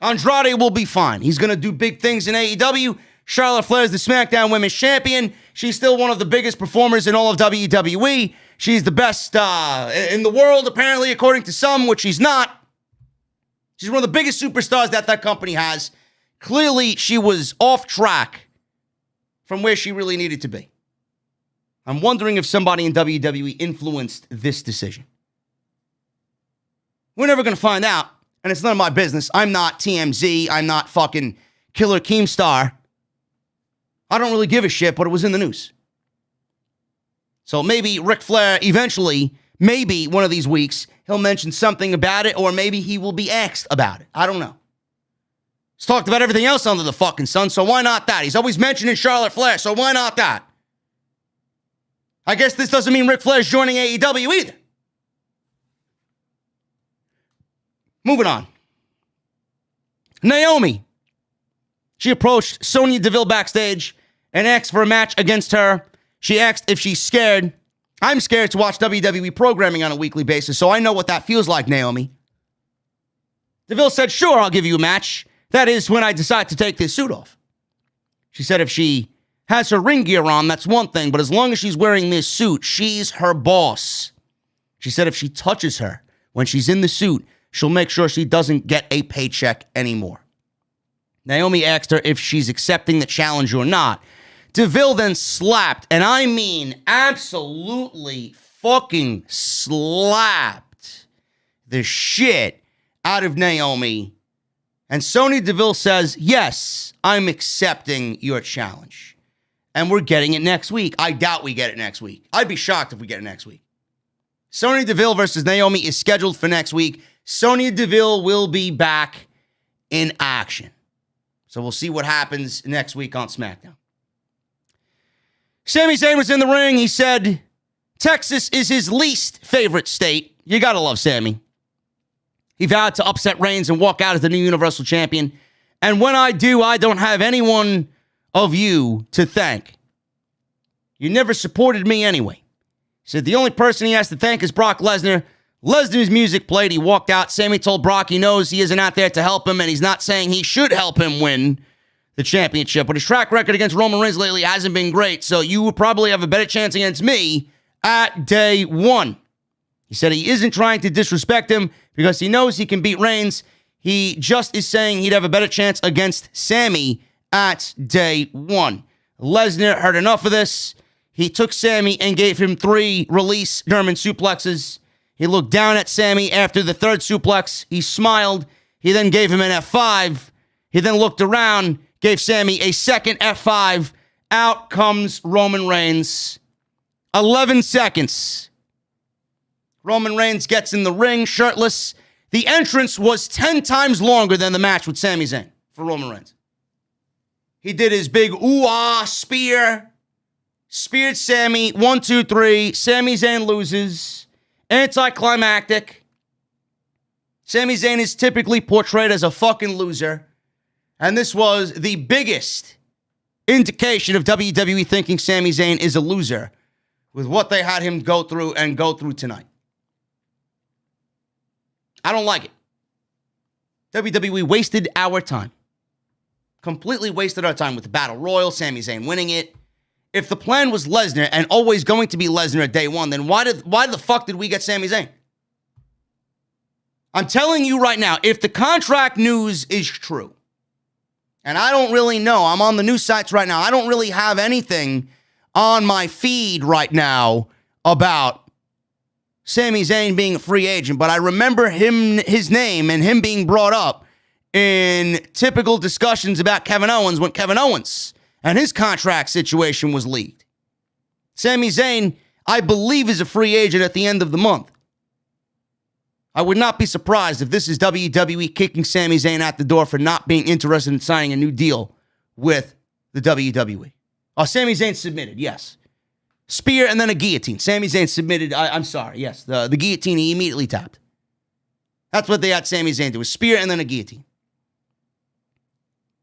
Speaker 1: Andrade will be fine. He's going to do big things in AEW. Charlotte Flair is the SmackDown Women's Champion. She's still one of the biggest performers in all of WWE. She's the best in the world, apparently, according to some, which she's not. She's one of the biggest superstars that company has. Clearly, she was off track from where she really needed to be. I'm wondering if somebody in WWE influenced this decision. We're never going to find out, and it's none of my business. I'm not TMZ. I'm not fucking Killer Keemstar. I don't really give a shit, but it was in the news. So maybe Ric Flair eventually, maybe one of these weeks, he'll mention something about it, or maybe he will be asked about it. I don't know. He's talked about everything else under the fucking sun, so why not that? He's always mentioning Charlotte Flair, so why not that? I guess this doesn't mean Ric Flair's joining AEW either. Moving on. Naomi. She approached Sonya Deville backstage and asked for a match against her. She asked if she's scared. I'm scared to watch WWE programming on a weekly basis, so I know what that feels like, Naomi. Deville said, sure, I'll give you a match. That is when I decide to take this suit off. She said if she has her ring gear on, that's one thing, but as long as she's wearing this suit, she's her boss. She said if she touches her when she's in the suit, she'll make sure she doesn't get a paycheck anymore. Naomi asked her if she's accepting the challenge or not. Deville then slapped, and I mean absolutely fucking slapped the shit out of Naomi. And Sonya Deville says, yes, I'm accepting your challenge. And we're getting it next week. I doubt we get it next week. I'd be shocked if we get it next week. Sonya Deville versus Naomi is scheduled for next week. Sonya Deville will be back in action. So we'll see what happens next week on SmackDown. Sami Zayn was in the ring. He said, Texas is his least favorite state. You gotta love Sami. He vowed to upset Reigns and walk out as the new Universal Champion. And when I do, I don't have any one of you to thank. You never supported me anyway. He said the only person he has to thank is Brock Lesnar. Lesnar's music played. He walked out. Sami told Brock he knows he isn't out there to help him, and he's not saying he should help him win the championship. But his track record against Roman Reigns lately hasn't been great, so you will probably have a better chance against me at day one. He said he isn't trying to disrespect him because he knows he can beat Reigns. He just is saying he'd have a better chance against Sami at day one. Lesnar heard enough of this. He took Sami and gave him 3 release German suplexes. He looked down at Sami after the 3rd suplex. He smiled. He then gave him an F5. He then looked around, gave Sami a 2nd F5. Out comes Roman Reigns. 11 seconds. Roman Reigns gets in the ring shirtless. The entrance was 10 times longer than the match with Sami Zayn for Roman Reigns. He did his big ooh-ah spear. Speared Sammy. 1, 2, 3. Sami Zayn loses. Anticlimactic. Sami Zayn is typically portrayed as a fucking loser. And this was the biggest indication of WWE thinking Sami Zayn is a loser with what they had him go through tonight. I don't like it. WWE wasted our time. Completely wasted our time with the Battle Royal, Sami Zayn winning it. If the plan was Lesnar and always going to be Lesnar at day one, then why the fuck did we get Sami Zayn? I'm telling you right now, if the contract news is true, and I don't really know, I'm on the news sites right now, I don't really have anything on my feed right now about Sami Zayn being a free agent, but I remember his name and him being brought up in typical discussions about Kevin Owens when Kevin Owens and his contract situation was leaked. Sami Zayn, I believe, is a free agent at the end of the month. I would not be surprised if this is WWE kicking Sami Zayn out the door for not being interested in signing a new deal with the WWE. Oh, Sami Zayn submitted, yes. Spear and then a guillotine. Sami Zayn submitted, I'm sorry, yes. The guillotine he immediately tapped. That's what they had Sami Zayn do, a spear and then a guillotine.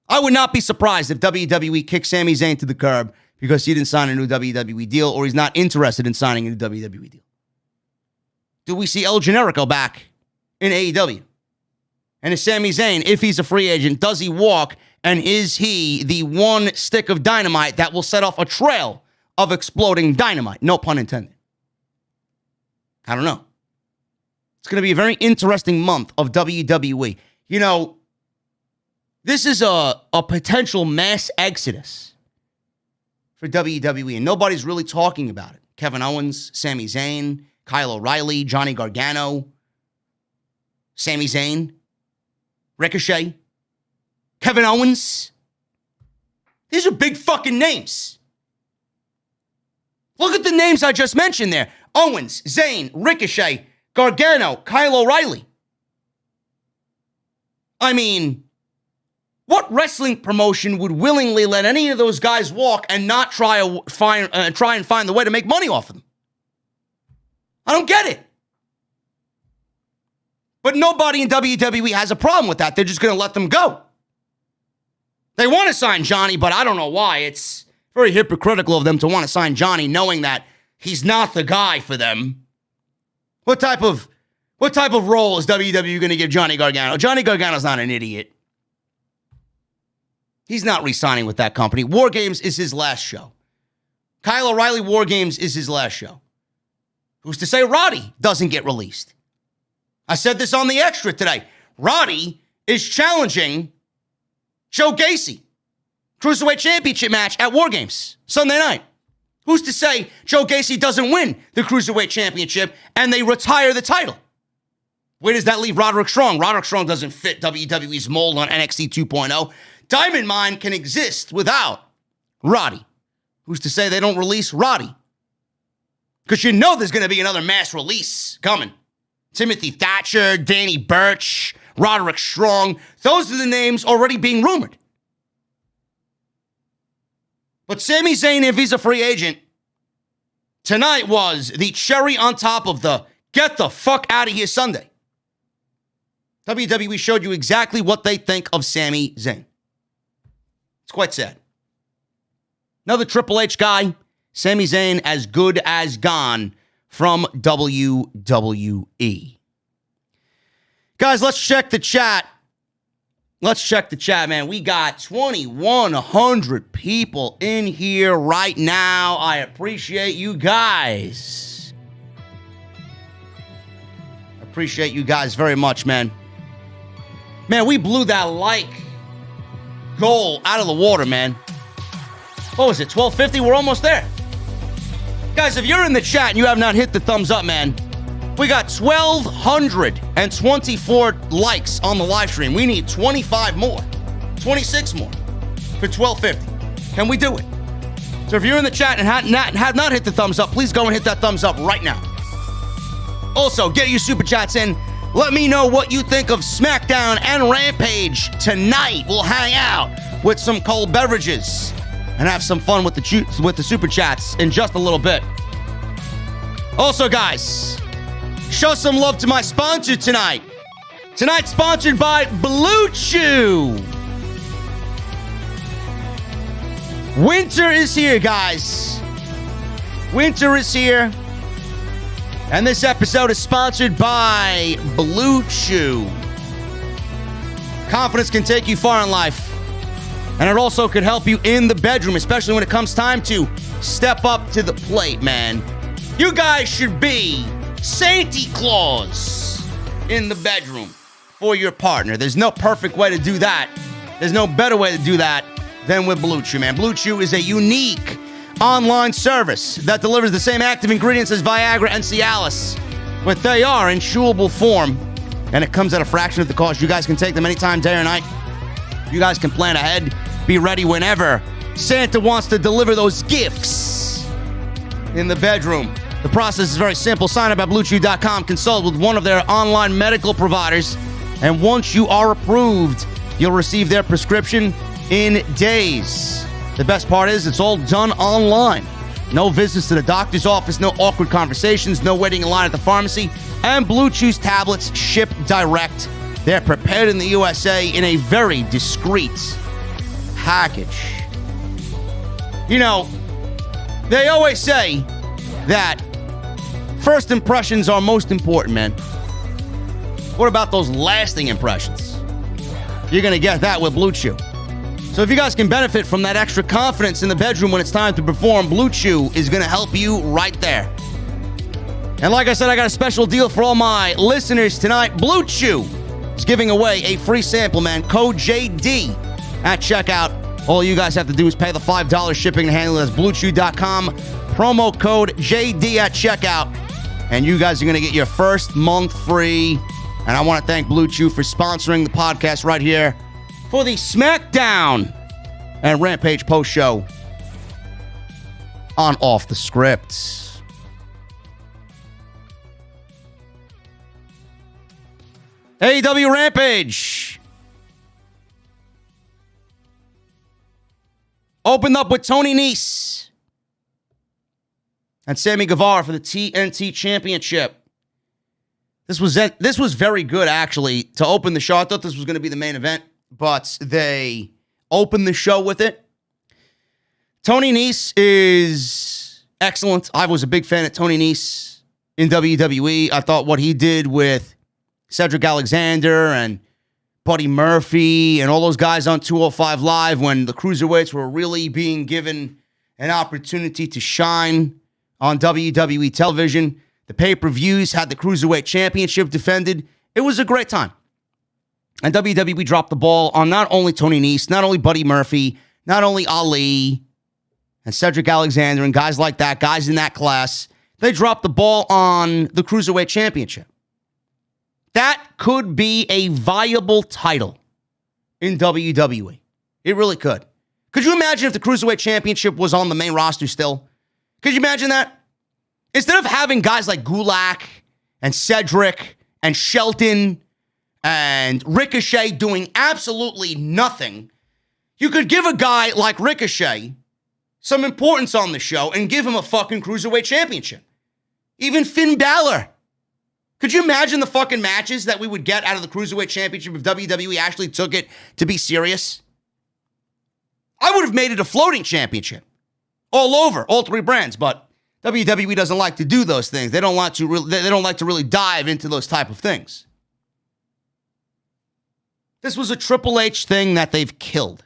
Speaker 1: I would not be surprised if WWE kicked Sami Zayn to the curb because he didn't sign a new WWE deal or he's not interested in signing a new WWE deal. Do we see El Generico back in AEW? And is Sami Zayn, if he's a free agent, does he walk and is he the one stick of dynamite that will set off a trail of exploding dynamite? No pun intended. I don't know. It's going to be a very interesting month of WWE. You know, this is a potential mass exodus for WWE, and nobody's really talking about it. Kevin Owens, Sami Zayn, Kyle O'Reilly, Johnny Gargano, Sami Zayn, Ricochet, Kevin Owens. These are big fucking names. Look at the names I just mentioned there. Owens, Zayn, Ricochet, Gargano, Kyle O'Reilly. I mean, what wrestling promotion would willingly let any of those guys walk and not try and find the way to make money off of them? I don't get it. But nobody in WWE has a problem with that. They're just going to let them go. They want to sign Johnny, but I don't know why. It's very hypocritical of them to want to sign Johnny knowing that he's not the guy for them. What type of role is WWE going to give Johnny Gargano? Johnny Gargano's not an idiot. He's not re-signing with that company. War Games is his last show. Kyle O'Reilly, War Games is his last show. Who's to say Roddy doesn't get released? I said this on the Extra today. Roddy is challenging Joe Gacy. Cruiserweight Championship match at War Games Sunday night. Who's to say Joe Gacy doesn't win the Cruiserweight Championship and they retire the title? Where does that leave Roderick Strong? Roderick Strong doesn't fit WWE's mold on NXT 2.0. Diamond Mine can exist without Roddy. Who's to say they don't release Roddy? Because you know there's going to be another mass release coming. Timothy Thatcher, Danny Burch, Roderick Strong. Those are the names already being rumored. But Sami Zayn, if he's a free agent, tonight was the cherry on top of the get the fuck out of here Sunday. WWE showed you exactly what they think of Sami Zayn. It's quite sad. Another Triple H guy, Sami Zayn, as good as gone from WWE. Guys, let's check the chat. Man. We got 2,100 people in here right now. I appreciate you guys. Appreciate you guys very much, man. Man, we blew that like goal out of the water, man. What was it, 1250? We're almost there. Guys, if you're in the chat and you have not hit the thumbs up, man, we got 1,224 likes on the live stream. We need 25 more, 26 more for 1250. Can we do it? So if you're in the chat and have not hit the thumbs up, please go and hit that thumbs up right now. Also, get your super chats in. Let me know what you think of SmackDown and Rampage tonight. We'll hang out with some cold beverages and have some fun with the super chats in just a little bit. Also, guys, show some love to my sponsor tonight. Tonight's sponsored by Blue Chew. Winter is here, guys. Winter is here. And this episode is sponsored by Blue Chew. Confidence can take you far in life. And it also could help you in the bedroom, especially when it comes time to step up to the plate, man. You guys should be Santa Claus in the bedroom for your partner. There's no perfect way to do that. There's no better way to do that than with Blue Chew, man. Blue Chew is a unique online service that delivers the same active ingredients as Viagra and Cialis, but they are in chewable form, and it comes at a fraction of the cost. You guys can take them anytime, day or night. You guys can plan ahead, be ready whenever Santa wants to deliver those gifts in the bedroom. The process is very simple. Sign up at BlueChew.com, consult with one of their online medical providers, and once you are approved, you'll receive their prescription in days. The best part is it's all done online. No visits to the doctor's office, no awkward conversations, no waiting in line at the pharmacy, and Blue Chew's tablets ship direct. They're prepared in the USA in a very discreet package. You know, they always say that first impressions are most important, man. What about those lasting impressions? You're going to get that with Blue Chew. So if you guys can benefit from that extra confidence in the bedroom when it's time to perform, Blue Chew is going to help you right there. And like I said, I got a special deal for all my listeners tonight. Blue Chew is giving away a free sample, man. Code JD at checkout. All you guys have to do is pay the $5 shipping and handling. That's BlueChew.com. Promo code JD at checkout. And you guys are going to get your first month free. And I want to thank Blue Chew for sponsoring the podcast right here for the SmackDown and Rampage post show on Off the Script. AEW Rampage opened up with Tony Nese and Sammy Guevara for the TNT Championship. This was very good, actually, to open the show. I thought this was going to be the main event, but they opened the show with it. Tony Nese is excellent. I was a big fan of Tony Nese in WWE. I thought what he did with Cedric Alexander and Buddy Murphy and all those guys on 205 Live when the cruiserweights were really being given an opportunity to shine on WWE television. The pay-per-views had the Cruiserweight Championship defended. It was a great time. And WWE dropped the ball on not only Tony Nese, not only Buddy Murphy, not only Ali and Cedric Alexander and guys like that, guys in that class. They dropped the ball on the Cruiserweight Championship. That could be a viable title in WWE. It really could. Could you imagine if the Cruiserweight Championship was on the main roster still? Could you imagine that? Instead of having guys like Gulak and Cedric and Shelton and Ricochet doing absolutely nothing, you could give a guy like Ricochet some importance on the show and give him a fucking Cruiserweight Championship. Even Finn Balor. Could you imagine the fucking matches that we would get out of the Cruiserweight Championship if WWE actually took it to be serious? I would have made it a floating championship all over, all three brands, but WWE doesn't like to do those things. They don't like to really dive into those type of things. This was a Triple H thing that they've killed.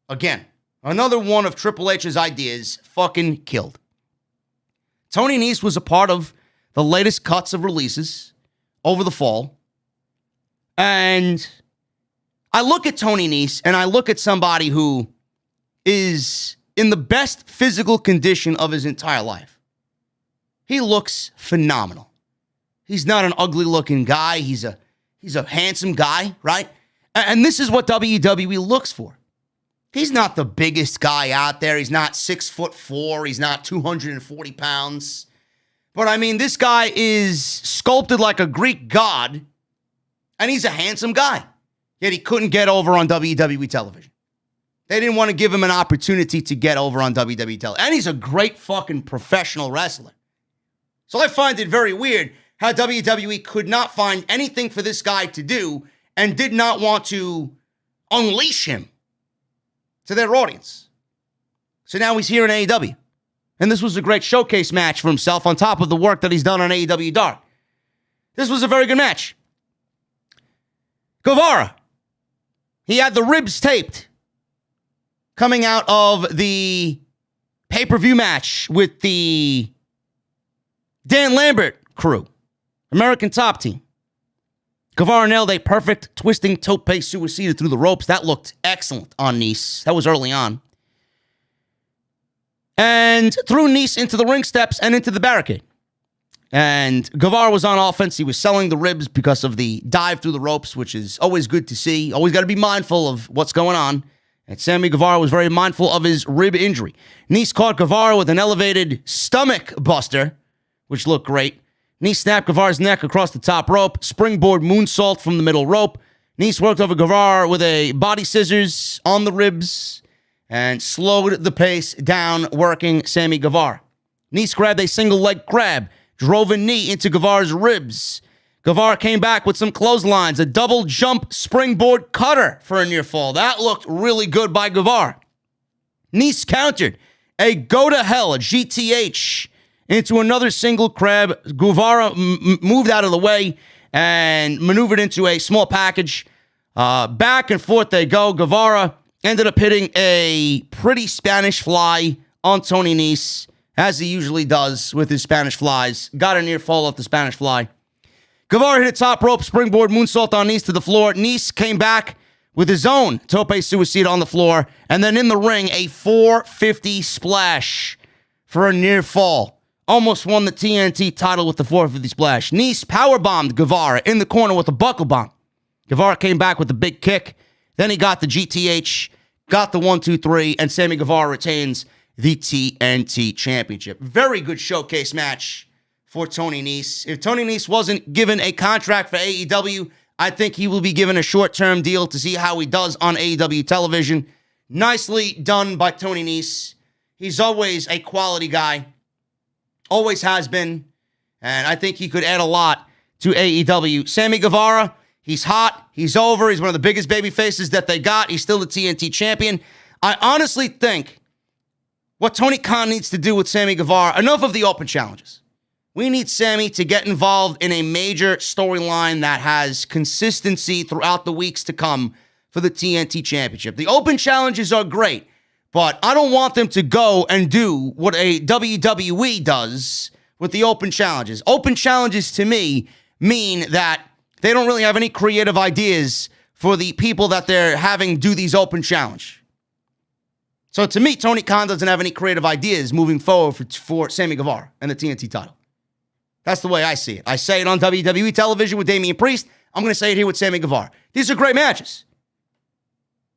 Speaker 1: Again, another one of Triple H's ideas fucking killed. Tony Nese was a part of the latest cuts of releases over the fall. And I look at Tony Nese and I look at somebody who is in the best physical condition of his entire life. He looks phenomenal. He's not an ugly-looking guy. He's a handsome guy, right? And this is what WWE looks for. He's not the biggest guy out there. He's not 6'4". He's not 240 pounds. But I mean, this guy is sculpted like a Greek god, and he's a handsome guy. Yet he couldn't get over on WWE television. They didn't want to give him an opportunity to get over on WWE television. And he's a great fucking professional wrestler. So I find it very weird how WWE could not find anything for this guy to do and did not want to unleash him to their audience. So now he's here in AEW. And this was a great showcase match for himself on top of the work that he's done on AEW Dark. This was a very good match. Guevara. He had the ribs taped coming out of the pay-per-view match with the Dan Lambert crew, American Top Team. Guevara nailed a perfect twisting tope suicida through the ropes. That looked excellent on Nese. That was early on. And threw Nese into the ring steps and into the barricade. And Guevara was on offense. He was selling the ribs because of the dive through the ropes, which is always good to see. Always got to be mindful of what's going on. And Sammy Guevara was very mindful of his rib injury. Nese caught Guevara with an elevated stomach buster, which looked great. Nese snapped Guevara's neck across the top rope. Springboard moonsault from the middle rope. Nese worked over Guevara with a body scissors on the ribs and slowed the pace down, working Sammy Guevara. Nese grabbed a single leg grab, drove a knee into Guevara's ribs. Guevara came back with some clotheslines, a double jump springboard cutter for a near fall. That looked really good by Guevara. Nese countered a go to hell, a GTH, into another single crab. Guevara moved out of the way and maneuvered into a small package. Back and forth they go. Guevara ended up hitting a pretty Spanish fly on Tony Nese, as he usually does with his Spanish flies. Got a near fall off the Spanish fly. Guevara hit a top rope springboard moonsault on Nese to the floor. Nese came back with his own tope suicida on the floor. And then in the ring, a 450 splash for a near fall. Almost won the TNT title with the 450 splash. Nese powerbombed Guevara in the corner with a buckle bomb. Guevara came back with a big kick. Then he got the GTH, got the 1-2-3, and Sammy Guevara retains the TNT Championship. Very good showcase match for Tony Nese. If Tony Nese wasn't given a contract for AEW, I think he will be given a short-term deal to see how he does on AEW television. Nicely done by Tony Nese. He's always a quality guy. Always has been. And I think he could add a lot to AEW. Sammy Guevara, he's hot. He's over. He's one of the biggest baby faces that they got. He's still the TNT champion. I honestly think what Tony Khan needs to do with Sammy Guevara, enough of the open challenges. We need Sammy to get involved in a major storyline that has consistency throughout the weeks to come for the TNT Championship. The open challenges are great, but I don't want them to go and do what a WWE does with the open challenges. Open challenges to me mean that they don't really have any creative ideas for the people that they're having do these open challenge. So to me, Tony Khan doesn't have any creative ideas moving forward for Sammy Guevara and the TNT title. That's the way I see it. I say it on WWE television with Damian Priest. I'm going to say it here with Sammy Guevara. These are great matches.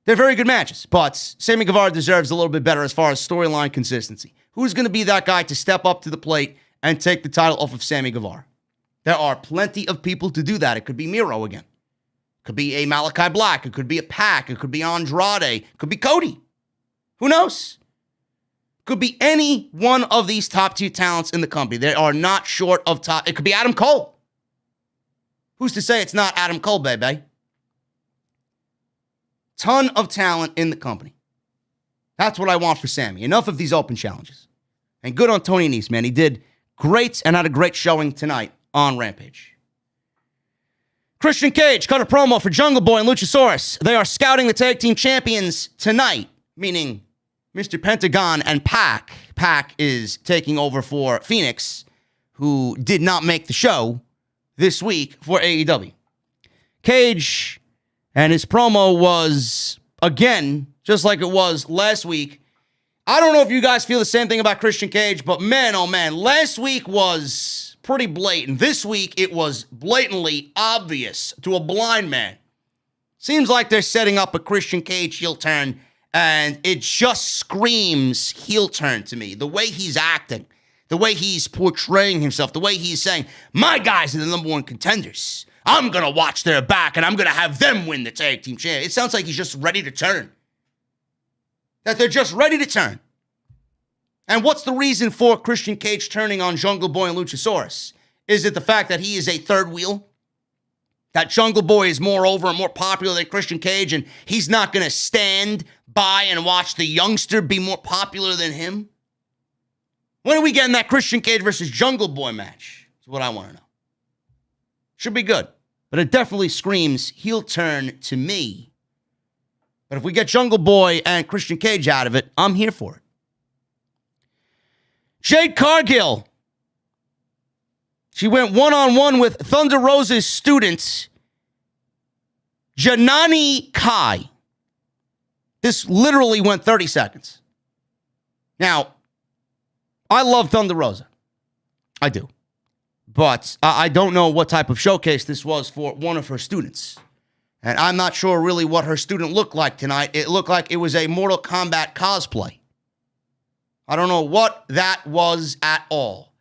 Speaker 1: They're very good matches, but Sammy Guevara deserves a little bit better as far as storyline consistency. Who's going to be that guy to step up to the plate and take the title off of Sammy Guevara? There are plenty of people to do that. It could be Miro again. It could be a Malachi Black. It could be a PAC. It could be Andrade. It could be Cody. Who knows? Could be any one of these top-tier talents in the company. They are not short of top. It could be Adam Cole. Who's to say it's not Adam Cole, baby? Ton of talent in the company. That's what I want for Sammy. Enough of these open challenges. And good on Tony Nese, man. He did great and had a great showing tonight on Rampage. Christian Cage cut a promo for Jungle Boy and Luchasaurus. They are scouting the tag team champions tonight, meaning Mr. Pentagon and PAC. PAC is taking over for Phoenix, who did not make the show this week for AEW. Cage and his promo was, again, just like it was last week. I don't know if you guys feel the same thing about Christian Cage, but man, oh man, last week was pretty blatant. This week, it was blatantly obvious to a blind man. Seems like they're setting up a Christian Cage heel turn, and it just screams heel turn to me. The way he's acting, the way he's portraying himself, the way he's saying, my guys are the number one contenders. I'm going to watch their back, and I'm going to have them win the tag team championship. It sounds like he's just ready to turn. that they're just ready to turn. And what's the reason for Christian Cage turning on Jungle Boy and Luchasaurus? Is it the fact that he is a third wheel? That Jungle Boy is more over and more popular than Christian Cage, and he's not going to stand by and watch the youngster be more popular than him? When are we getting that Christian Cage versus Jungle Boy match? That's what I want to know. Should be good. But it definitely screams heel turn to me. But if we get Jungle Boy and Christian Cage out of it, I'm here for it. Jade Cargill. She went one-on-one with Thunder Rosa's student, Janai Kai. This literally went 30 seconds. Now, I love Thunder Rosa. I do. But I don't know what type of showcase this was for one of her students. And I'm not sure really what her student looked like tonight. It looked like it was a Mortal Kombat cosplay. I don't know what that was at all.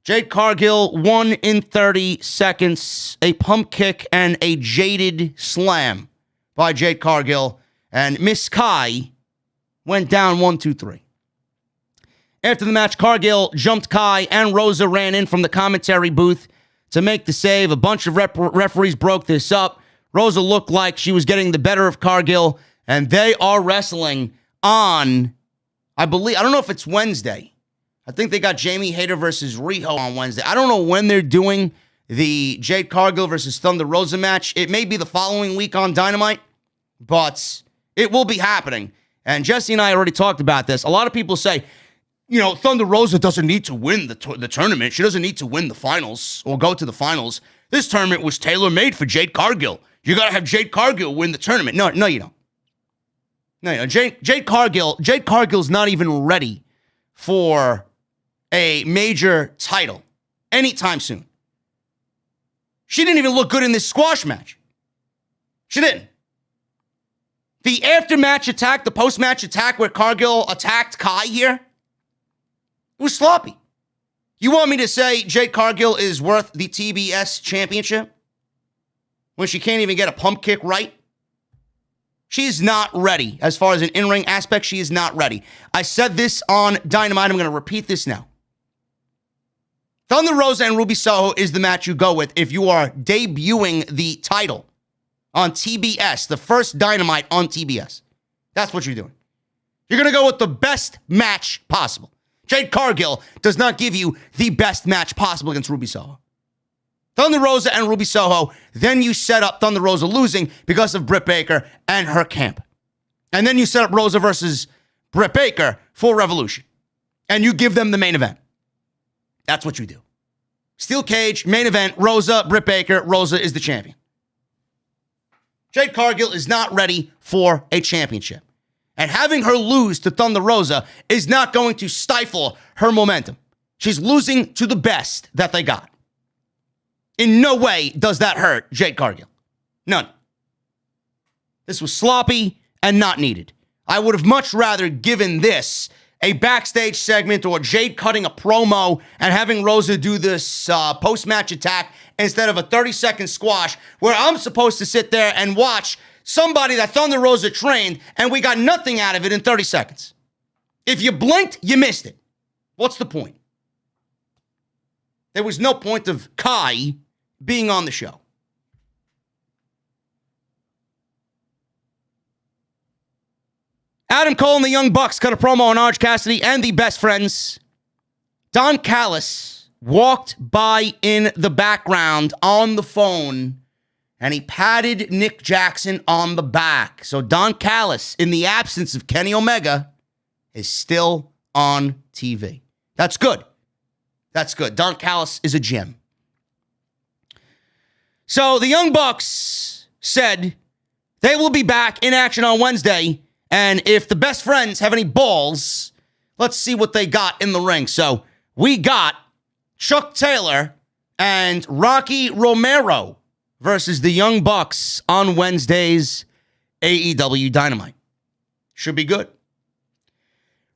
Speaker 1: Jade Cargill won in 30 seconds. A pump kick and a jaded slam by Jade Cargill. And Miss Kai went down 1, 2, 3. After the match, Cargill jumped Kai and Rosa ran in from the commentary booth to make the save. A bunch of referees broke this up. Rosa looked like she was getting the better of Cargill, and they are wrestling on, I don't know if it's Wednesday. I think they got Jamie Hayter versus Riho on Wednesday. I don't know when they're doing the Jade Cargill versus Thunder Rosa match. It may be the following week on Dynamite, but it will be happening. And Jesse and I already talked about this. A lot of people say, you know, Thunder Rosa doesn't need to win the tournament. She doesn't need to win the finals or go to the finals. This tournament was tailor-made for Jade Cargill. You got to have Jade Cargill win the tournament. No, you don't. No, you don't. Jade Cargill's not even ready for a major title anytime soon. She didn't even look good in this squash match. She didn't. The after-match attack, the post-match attack where Cargill attacked Kai here, it was sloppy. You want me to say Jade Cargill is worth the TBS championship when she can't even get a pump kick right? She's not ready. As far as an in-ring aspect, she is not ready. I said this on Dynamite. I'm going to repeat this now. Thunder Rosa and Ruby Soho is the match you go with if you are debuting the title on TBS, the first Dynamite on TBS. That's what you're doing. You're going to go with the best match possible. Jade Cargill does not give you the best match possible against Ruby Soho. Thunder Rosa and Ruby Soho, then you set up Thunder Rosa losing because of Britt Baker and her camp. And then you set up Rosa versus Britt Baker for Revolution. And you give them the main event. That's what you do. Steel cage, main event, Rosa, Britt Baker, Rosa is the champion. Jade Cargill is not ready for a championship. And having her lose to Thunder Rosa is not going to stifle her momentum. She's losing to the best that they got. In no way does that hurt Jade Cargill. None. This was sloppy and not needed. I would have much rather given this a backstage segment or Jade cutting a promo and having Rosa do this post-match attack instead of a 30-second squash where I'm supposed to sit there and watch somebody that Thunder Rosa trained, and we got nothing out of it in 30 seconds. If you blinked, you missed it. What's the point? There was no point of Kai being on the show. Adam Cole and the Young Bucks cut a promo on Orange Cassidy and the Best Friends. Don Callis walked by in the background on the phone, and he patted Nick Jackson on the back. So Don Callis, in the absence of Kenny Omega, is still on TV. That's good. That's good. Don Callis is a gem. So the Young Bucks said they will be back in action on Wednesday, and if the Best Friends have any balls, let's see what they got in the ring. So we got Chuck Taylor and Rocky Romero versus the Young Bucks on Wednesday's AEW Dynamite. Should be good.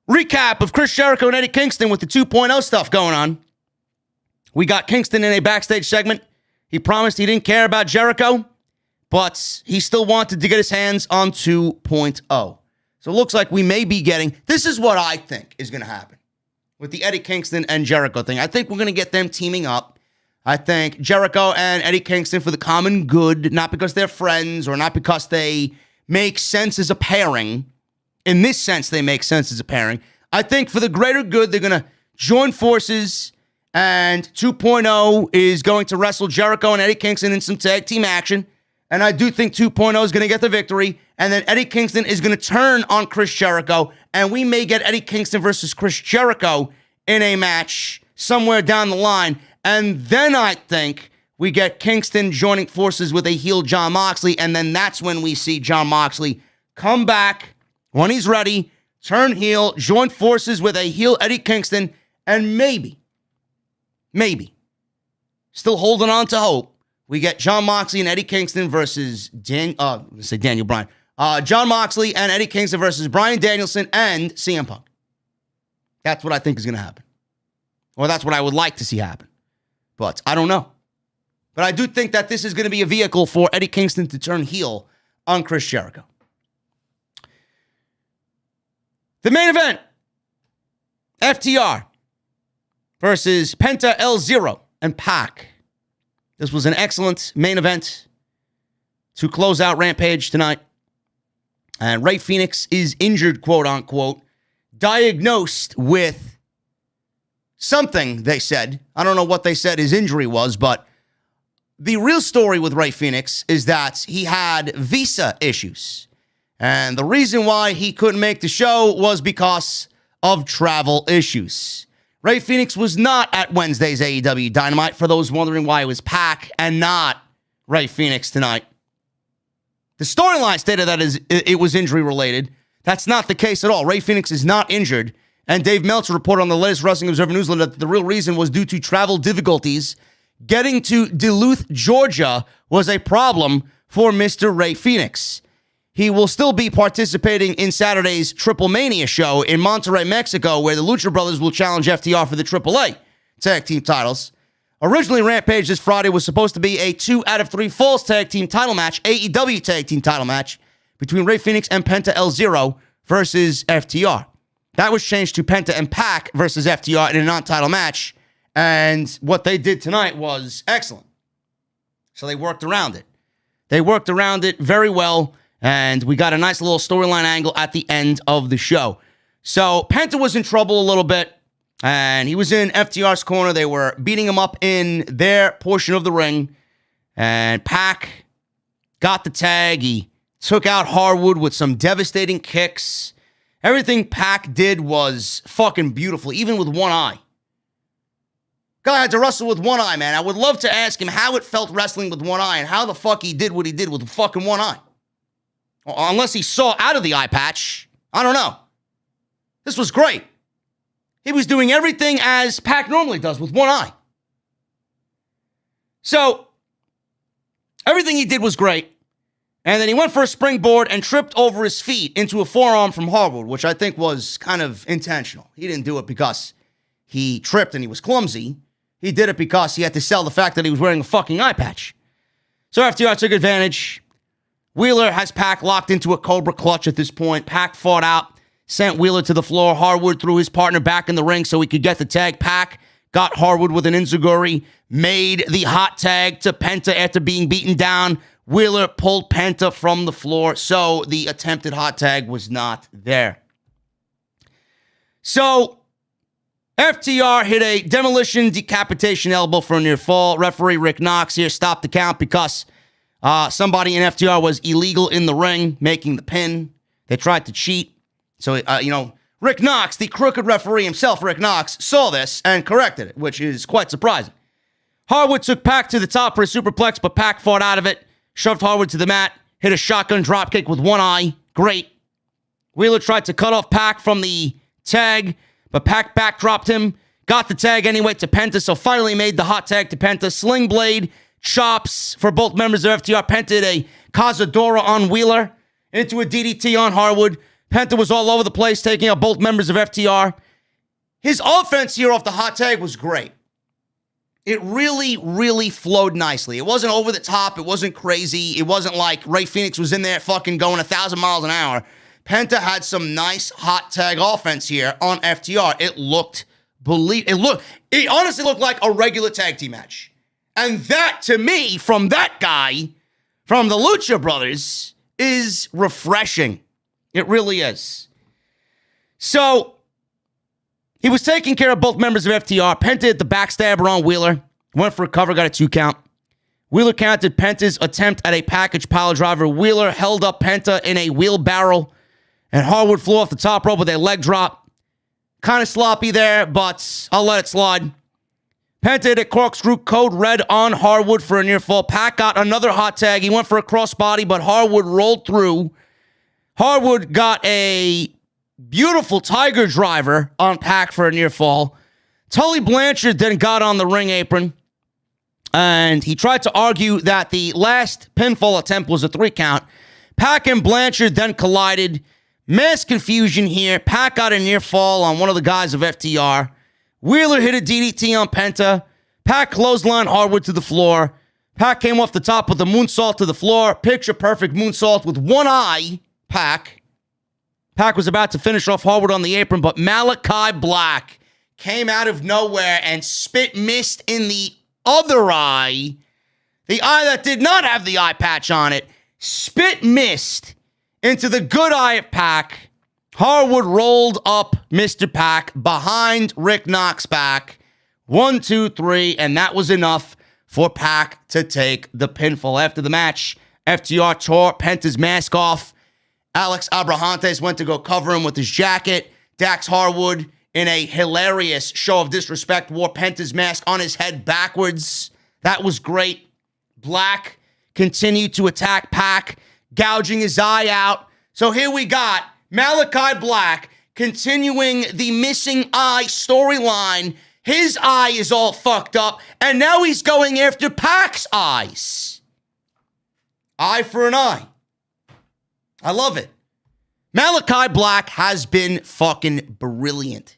Speaker 1: Recap of Chris Jericho and Eddie Kingston with the 2.0 stuff going on. We got Kingston in a backstage segment. He promised he didn't care about Jericho, but he still wanted to get his hands on 2.0. So it looks like we may be getting, this is what I think is going to happen with the Eddie Kingston and Jericho thing. I think we're going to get them teaming up. I think Jericho and Eddie Kingston for the common good, not because they're friends or not because they make sense as a pairing. In this sense, they make sense as a pairing. I think for the greater good, they're going to join forces, and 2.0 is going to wrestle Jericho and Eddie Kingston in some tag team action. And I do think 2.0 is going to get the victory. And then Eddie Kingston is going to turn on Chris Jericho. And we may get Eddie Kingston versus Chris Jericho in a match somewhere down the line. And then I think we get Kingston joining forces with a heel Jon Moxley. And then that's when we see Jon Moxley come back when he's ready, turn heel, join forces with a heel Eddie Kingston. And maybe, still holding on to hope, we get Jon Moxley and Eddie Kingston versus Daniel Bryan. Jon Moxley and Eddie Kingston versus Bryan Danielson and CM Punk. That's what I think is going to happen. Or that's what I would like to see happen. But I don't know. But I do think that this is going to be a vehicle for Eddie Kingston to turn heel on Chris Jericho. The main event, FTR versus Penta El Zero and PAC. This was an excellent main event to close out Rampage tonight. And Rey Fenix is injured, quote unquote, diagnosed with something, they said. I don't know what they said his injury was, but the real story with Rey Fenix is that he had visa issues. And the reason why he couldn't make the show was because of travel issues. Rey Fenix was not at Wednesday's AEW Dynamite, for those wondering why it was PAC and not Rey Fenix tonight. The storyline stated that it was injury-related. That's not the case at all. Rey Fenix is not injured, and Dave Meltzer reported on the latest Wrestling Observer newsletter that the real reason was due to travel difficulties. Getting to Duluth, Georgia was a problem for Mr. Rey Fenix. He will still be participating in Saturday's Triple Mania show in Monterrey, Mexico, where the Lucha Brothers will challenge FTR for the AAA tag team titles. Originally, Rampage this Friday was supposed to be a 2 out of 3 falls tag team title match, AEW tag team title match, between Rey Fenix and Penta El Zero versus FTR. That was changed to Penta and PAC versus FTR in a non-title match, and what they did tonight was excellent. So they worked around it. They worked around it very well. And we got a nice little storyline angle at the end of the show. So Penta was in trouble a little bit, and he was in FTR's corner. They were beating him up in their portion of the ring. And PAC got the tag. He took out Harwood with some devastating kicks. Everything PAC did was fucking beautiful, even with one eye. Guy had to wrestle with one eye, man. I would love to ask him how it felt wrestling with one eye and how the fuck he did what he did with fucking one eye. Unless he saw out of the eye patch. I don't know. This was great. He was doing everything as PAC normally does with one eye. So, everything he did was great. And then he went for a springboard and tripped over his feet into a forearm from Harwood, which I think was kind of intentional. He didn't do it because he tripped and he was clumsy. He did it because he had to sell the fact that he was wearing a fucking eye patch. So FTR took advantage. Wheeler has PAC locked into a Cobra clutch at this point. PAC fought out, sent Wheeler to the floor. Harwood threw his partner back in the ring so he could get the tag. PAC got Harwood with an enziguri, made the hot tag to Penta after being beaten down. Wheeler pulled Penta from the floor, so the attempted hot tag was not there. So, FTR hit a demolition decapitation elbow for a near fall. Referee Rick Knox here stopped the count because somebody in FTR was illegal in the ring, making the pin. They tried to cheat. So, Rick Knox, the crooked referee himself, Rick Knox, saw this and corrected it, which is quite surprising. Harwood took PAC to the top for a superplex, but PAC fought out of it, shoved Harwood to the mat, hit a shotgun dropkick with one eye. Great. Wheeler tried to cut off PAC from the tag, but PAC backdropped him, got the tag anyway to Penta, so finally made the hot tag to Penta. Sling blade, chops for both members of FTR. Penta did a Cazadora on Wheeler into a DDT on Harwood. Penta was all over the place, taking out both members of FTR. His offense here off the hot tag was great. It really, really flowed nicely. It wasn't over the top. It wasn't crazy. It wasn't like Rey Fenix was in there fucking going 1,000 miles an hour. Penta had some nice hot tag offense here on FTR. It honestly looked like a regular tag team match. And that, to me, from that guy, from the Lucha Brothers, is refreshing. It really is. So, he was taking care of both members of FTR. Penta hit the backstabber on Wheeler. Went for a cover, got a 2 count. Wheeler countered Penta's attempt at a package pile driver. Wheeler held up Penta in a wheelbarrow, and Harwood flew off the top rope with a leg drop. Kind of sloppy there, but I'll let it slide. Penta hit a corkscrew code red on Harwood for a near fall. PAC got another hot tag. He went for a crossbody, but Harwood rolled through. Harwood got a beautiful tiger driver on PAC for a near fall. Tully Blanchard then got on the ring apron, and he tried to argue that the last pinfall attempt was a 3 count. PAC and Blanchard then collided. Mass confusion here. PAC got a near fall on one of the guys of FTR. Wheeler hit a DDT on Penta. PAC clotheslined Harwood to the floor. PAC came off the top with a moonsault to the floor. Picture perfect moonsault with one eye. PAC was about to finish off Harwood on the apron, but Malachi Black came out of nowhere and spit mist in the other eye. The eye that did not have the eye patch on it. Spit mist into the good eye of PAC. Harwood rolled up Mr. PAC behind Rick Knox's back. 1, 2, 3, and that was enough for PAC to take the pinfall. After the match, FTR tore Penta's mask off. Alex Abrahantes went to go cover him with his jacket. Dax Harwood, in a hilarious show of disrespect, wore Penta's mask on his head backwards. That was great. Black continued to attack PAC, gouging his eye out. So here we got Malachi Black continuing the missing eye storyline. His eye is all fucked up, and now he's going after PAC's eyes. Eye for an eye. I love it. Malachi Black has been fucking brilliant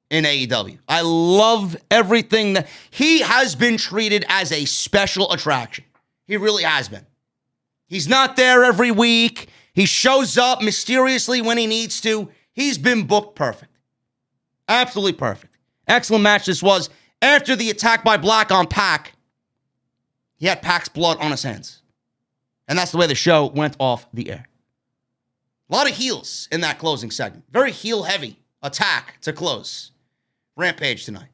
Speaker 1: in AEW. I love everything that he has been treated as a special attraction. He really has been. He's not there every week. He shows up mysteriously when he needs to. He's been booked perfect. Absolutely perfect. Excellent match this was. After the attack by Black on PAC, he had PAC's blood on his hands. And that's the way the show went off the air. A lot of heels in that closing segment. Very heel-heavy attack to close Rampage tonight.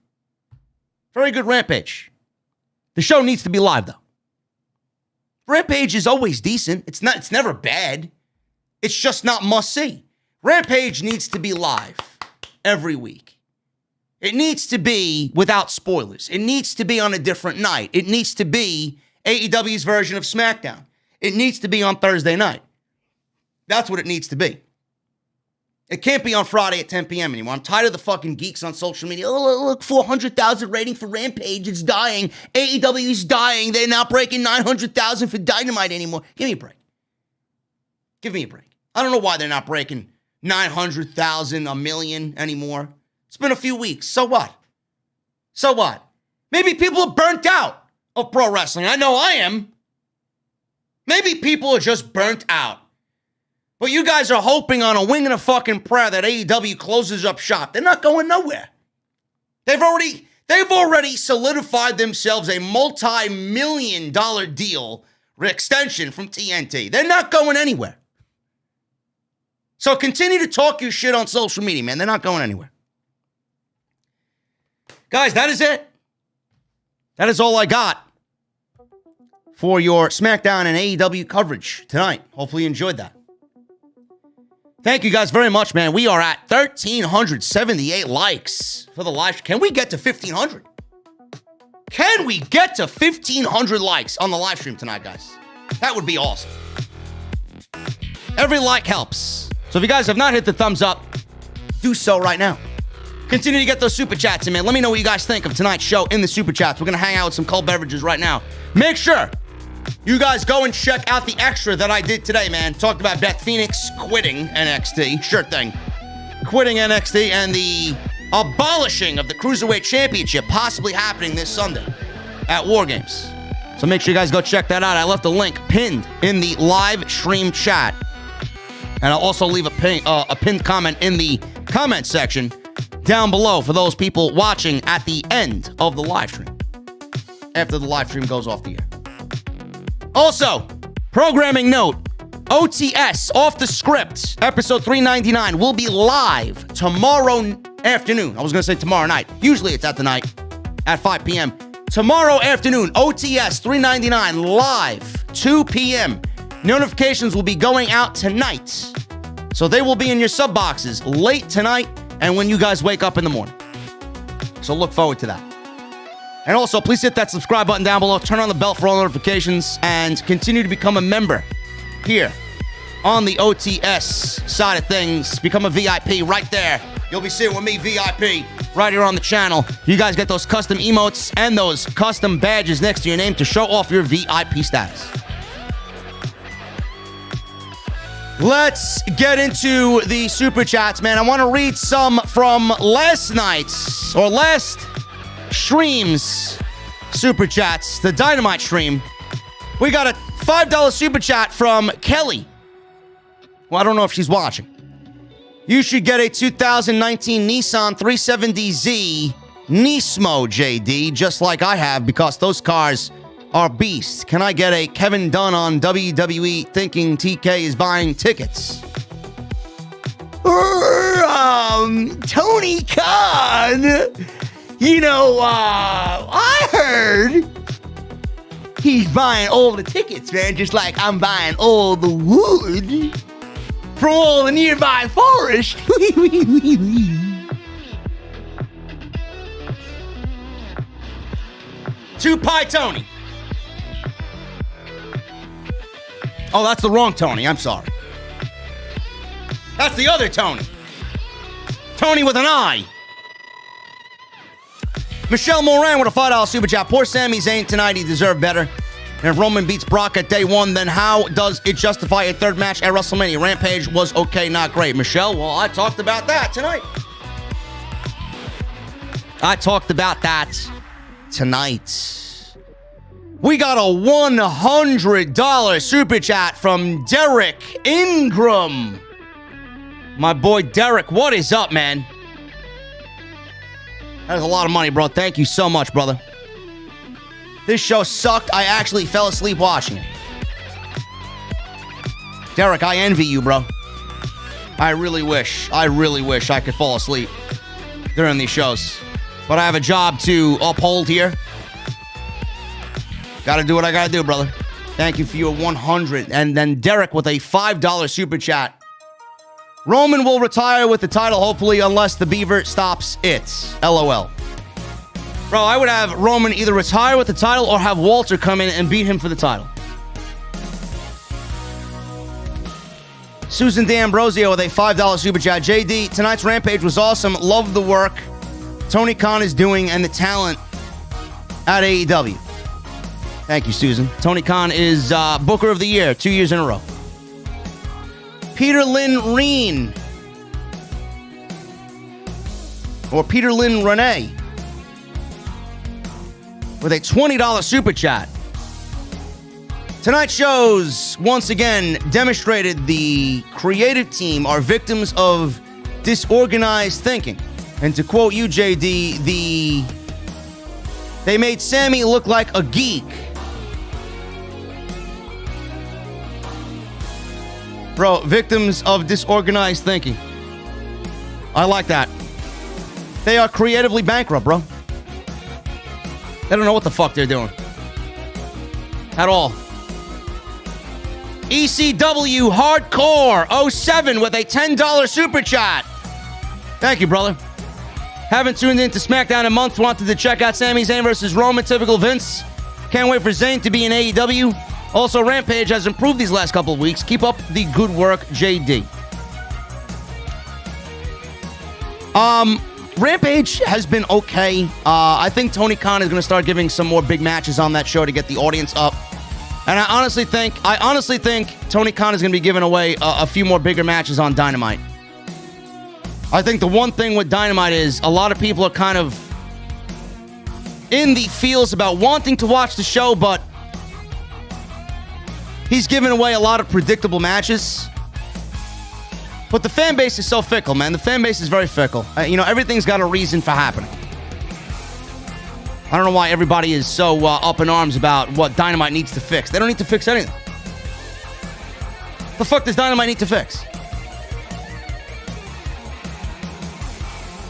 Speaker 1: Very good Rampage. The show needs to be live, though. Rampage is always decent. It's never bad. It's just not must-see. Rampage needs to be live every week. It needs to be without spoilers. It needs to be on a different night. It needs to be AEW's version of SmackDown. It needs to be on Thursday night. That's what it needs to be. It can't be on Friday at 10 p.m. anymore. I'm tired of the fucking geeks on social media. Oh, look, 400,000 rating for Rampage. It's dying. AEW's dying. They're not breaking 900,000 for Dynamite anymore. Give me a break. Give me a break. I don't know why they're not breaking 900,000, a million anymore. It's been a few weeks. So what? So what? Maybe people are burnt out of pro wrestling. I know I am. Maybe people are just burnt out. But you guys are hoping on a wing and a fucking prayer that AEW closes up shop. They're not going nowhere. They've already solidified themselves a multi-million-dollar deal extension from TNT. They're not going anywhere. So continue to talk your shit on social media, man. They're not going anywhere. Guys, that is it. That is all I got for your SmackDown and AEW coverage tonight. Hopefully you enjoyed that. Thank you guys very much, man. We are at 1,378 likes for the live. Can we get to 1,500? Can we get to 1,500 likes on the live stream tonight, guys? That would be awesome. Every like helps. So if you guys have not hit the thumbs up, do so right now. Continue to get those super chats in, man. Let me know what you guys think of tonight's show in the super chats. We're going to hang out with some cold beverages right now. Make sure you guys go and check out the extra that I did today, man. Talked about Beth Phoenix quitting NXT. Sure thing. Quitting NXT and the abolishing of the Cruiserweight Championship possibly happening this Sunday at War Games. So make sure you guys go check that out. I left a link pinned in the live stream chat And I'll also leave a pinned comment in the comment section down below for those people watching at the end of the live stream, after the live stream goes off the air. Also, programming note, OTS, Off the Script, episode 399, will be live tomorrow afternoon. I was going to say tomorrow night. Usually it's at the night at 5 p.m. Tomorrow afternoon, OTS 399, live, 2 p.m. Notifications will be going out tonight. So they will be in your sub boxes late tonight and when you guys wake up in the morning. So look forward to that. And also, please hit that subscribe button down below, turn on the bell for all notifications, and continue to become a member here on the OTS side of things. Become a VIP right there. You'll be sitting with me, VIP, right here on the channel. You guys get those custom emotes and those custom badges next to your name to show off your VIP status. Let's get into the super chats, man. I want to read some from last stream's super chats, the Dynamite stream. We got a $5 super chat from Kelly. Well, I don't know if she's watching. You should get a 2019 Nissan 370Z Nismo, JD, just like I have, because those cars are beasts. Can I get a Kevin Dunn on WWE thinking TK is buying tickets? Tony Khan, I heard he's buying all the tickets, man, just like I'm buying all the wood from all the nearby forest. To Pie Tony. Oh, that's the wrong Tony. I'm sorry. That's the other Tony. Tony with an I. Michelle Moran with a $5 super chat. Poor Sami Zayn tonight. He deserved better. And if Roman beats Brock at day one, then how does it justify a third match at WrestleMania? Rampage was okay, not great. Michelle, well, I talked about that tonight. We got a $100 super chat from Derek Ingram. My boy Derek, what is up, man? That is a lot of money, bro. Thank you so much, brother. This show sucked. I actually fell asleep watching it. Derek, I envy you, bro. I really wish I could fall asleep during these shows. But I have a job to uphold here. Gotta do what I gotta do, brother. Thank you for your 100. And then Derek with a $5 super chat. Roman will retire with the title, hopefully, unless the Beaver stops it. LOL. Bro, I would have Roman either retire with the title or have Walter come in and beat him for the title. Susan D'Ambrosio with a $5 super chat. JD, tonight's Rampage was awesome. Love the work Tony Khan is doing and the talent at AEW. Thank you, Susan. Tony Khan is Booker of the Year 2 years in a row. Peter Lynn Reen. Or Peter Lynn Renee. With a $20 super chat. Tonight's shows, once again, demonstrated the creative team are victims of disorganized thinking. And to quote you, JD, they made Sammy look like a geek. Bro, victims of disorganized thinking. I like that. They are creatively bankrupt, bro. They don't know what the fuck they're doing. At all. ECW Hardcore 07 with a $10 super chat. Thank you, brother. Haven't tuned into SmackDown in a month. Wanted to check out Sami Zayn versus Roman. Typical Vince. Can't wait for Zayn to be in AEW. Also, Rampage has improved these last couple of weeks. Keep up the good work, JD. Rampage has been okay. I think Tony Khan is going to start giving some more big matches on that show to get the audience up. And I honestly think Tony Khan is going to be giving away a few more bigger matches on Dynamite. I think the one thing with Dynamite is a lot of people are kind of in the feels about wanting to watch the show, but he's giving away a lot of predictable matches. But the fan base is so fickle, man. The fan base is very fickle. Everything's got a reason for happening. I don't know why everybody is so up in arms about what Dynamite needs to fix. They don't need to fix anything. The fuck does Dynamite need to fix?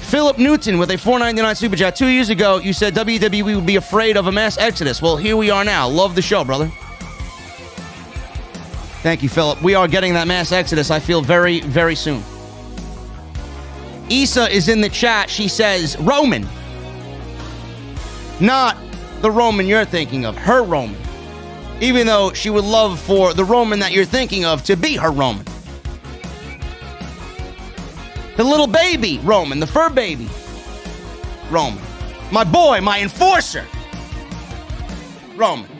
Speaker 1: Philip Newton with a $4.99 super chat. 2 years ago, you said WWE would be afraid of a mass exodus. Well, here we are now. Love the show, brother. Thank you, Philip. We are getting that mass exodus, I feel, very, very soon. Issa is in the chat. She says, Roman. Not the Roman you're thinking of, her Roman. Even though she would love for the Roman that you're thinking of to be her Roman. The little baby Roman, the fur baby Roman. My boy, my enforcer Roman.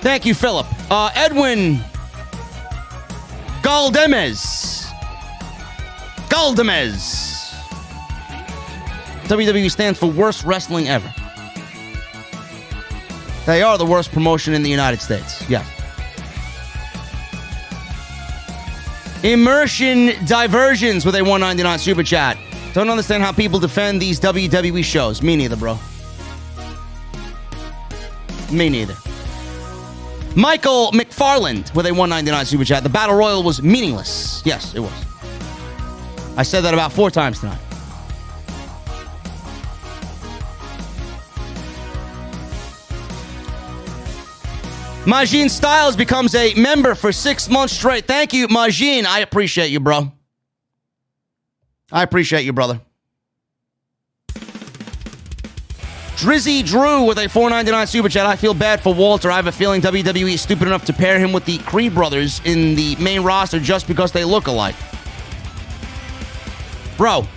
Speaker 1: Thank you, Philip. Edwin Galdemez. WWE stands for worst wrestling ever. They are the worst promotion in the United States. Yeah. Immersion Diversions with a $1.99 super chat. Don't understand how people defend these WWE shows. Me neither, bro. Me neither. Michael McFarland with a $1.99 super chat. The Battle Royal was meaningless. Yes, it was. I said that about 4 times tonight. Majin Styles becomes a member for 6 months straight. Thank you, Majin. I appreciate you, bro. I appreciate you, brother. Drizzy Drew with a $4.99 super chat. I feel bad for Walter. I have a feeling WWE is stupid enough to pair him with the Creed brothers in the main roster just because they look alike. Bro,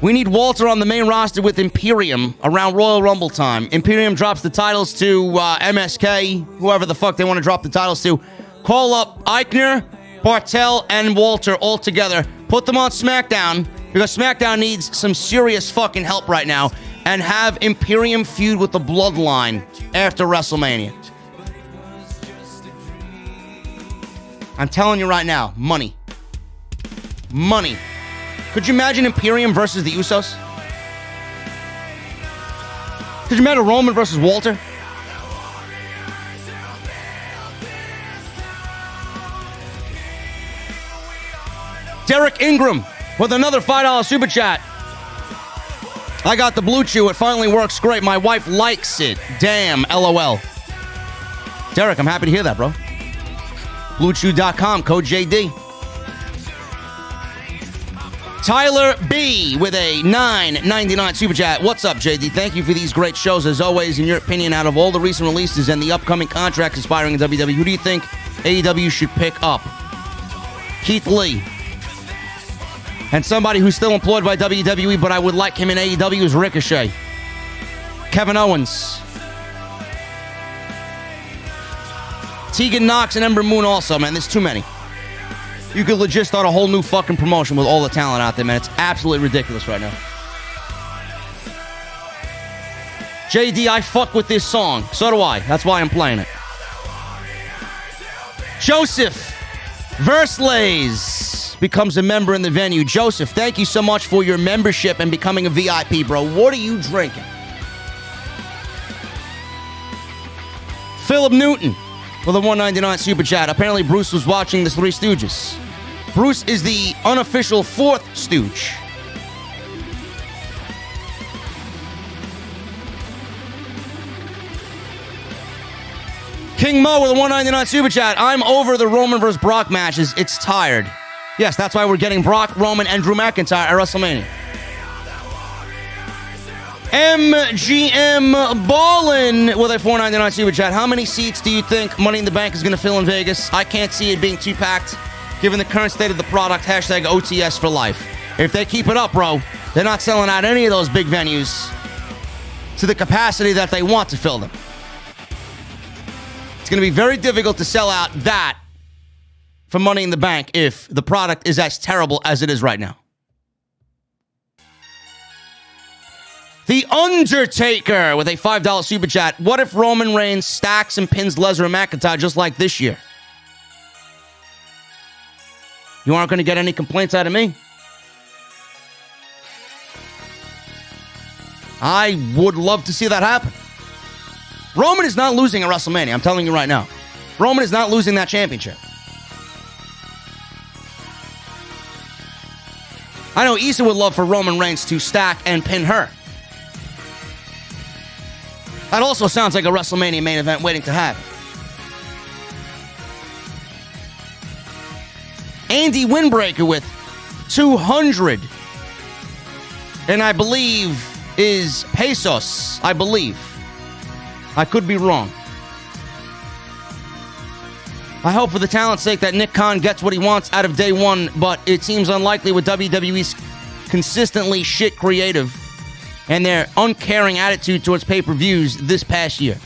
Speaker 1: we need Walter on the main roster with Imperium around Royal Rumble time. Imperium drops the titles to MSK, whoever the fuck they want to drop the titles to. Call up Eichner, Bartel, and Walter all together. Put them on SmackDown, because SmackDown needs some serious fucking help right now. And have Imperium feud with the Bloodline after WrestleMania. I'm telling you right now, money. Money. Could you imagine Imperium versus the Usos? Could you imagine Roman versus Walter? Derek Ingram with another $5 super chat. I got the Blue Chew. It finally works great. My wife likes it. Damn, LOL. Derek, I'm happy to hear that, bro. BlueChew.com, code JD. Tyler B with a $9.99 super chat. What's up, JD? Thank you for these great shows. As always, in your opinion, out of all the recent releases and the upcoming contracts expiring in WWE, who do you think AEW should pick up? Keith Lee. And somebody who's still employed by WWE, but I would like him in AEW, is Ricochet. Kevin Owens. Tegan Knox and Ember Moon also, man. There's too many. You could legit start a whole new fucking promotion with all the talent out there, man. It's absolutely ridiculous right now. JD, I fuck with this song. So do I. That's why I'm playing it. Joseph Verslays becomes a member in the venue. Joseph, thank you so much for your membership and becoming a VIP, bro. What are you drinking? Philip Newton with a $1.99 super chat. Apparently Bruce was watching the Three Stooges. Bruce is the unofficial 4th Stooge. King Mo with a $1.99 super chat. I'm over the Roman vs. Brock matches. It's tired. Yes, that's why we're getting Brock, Roman, and Drew McIntyre at WrestleMania. MGM Ballin with a $4.99 super chat. How many seats do you think Money in the Bank is going to fill in Vegas? I can't see it being too packed, given the current state of the product. Hashtag OTS for life. If they keep it up, bro, they're not selling out any of those big venues to the capacity that they want to fill them. It's going to be very difficult to sell out that for Money in the Bank if the product is as terrible as it is right now. The Undertaker with a $5 super chat. What if Roman Reigns stacks and pins Lesnar and McIntyre just like this year? You aren't going to get any complaints out of me? I would love to see that happen. Roman is not losing at WrestleMania. I'm telling you right now. Roman is not losing that championship. I know Issa would love for Roman Reigns to stack and pin her. That also sounds like a WrestleMania main event waiting to happen. Andy Windbreaker with 200. And I believe is pesos. I believe. I could be wrong. I hope for the talent's sake that Nick Khan gets what he wants out of day one, but it seems unlikely with WWE's consistently shit creative and their uncaring attitude towards pay-per-views this past year.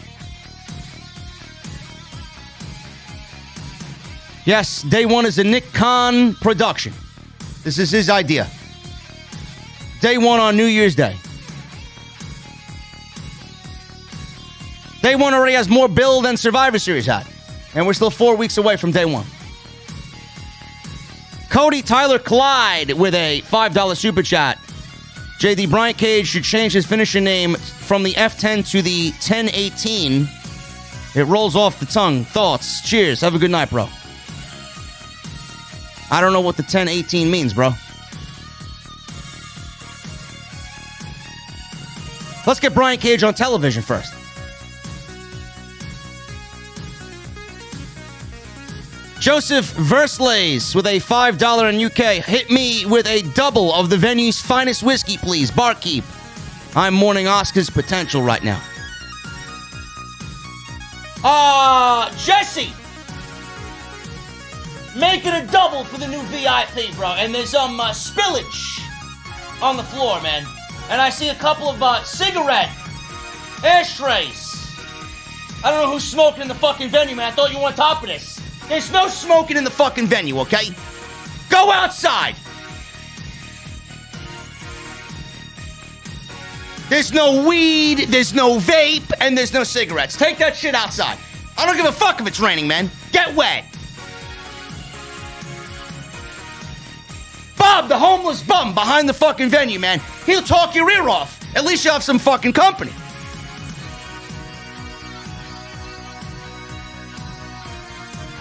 Speaker 1: Yes, day one is a Nick Khan production. This is his idea. Day one on New Year's Day. Day one already has more build than Survivor Series had. And we're still 4 weeks away from day one. Cody Tyler Clyde with a $5 super chat. JD, Brian Cage should change his finisher name from the F10 to the 1018. It rolls off the tongue. Thoughts? Cheers. Have a good night, bro. I don't know what the 1018 means, bro. Let's get Brian Cage on television first. Joseph Versleys with a $5 in UK. Hit me with a double of the venue's finest whiskey, please. Barkeep. I'm mourning Oscar's potential right now. Jesse. Make it a double for the new VIP, bro. And there's spillage on the floor, man. And I see a couple of cigarette ashtrays. I don't know who's smoking in the fucking venue, man. I thought you were on top of this. There's no smoking in the fucking venue, okay? Go outside. There's no weed, there's no vape, and there's no cigarettes. Take that shit outside. I don't give a fuck if it's raining, man. Get wet. Bob, the homeless bum behind the fucking venue, man. He'll talk your ear off. At least you have some fucking company.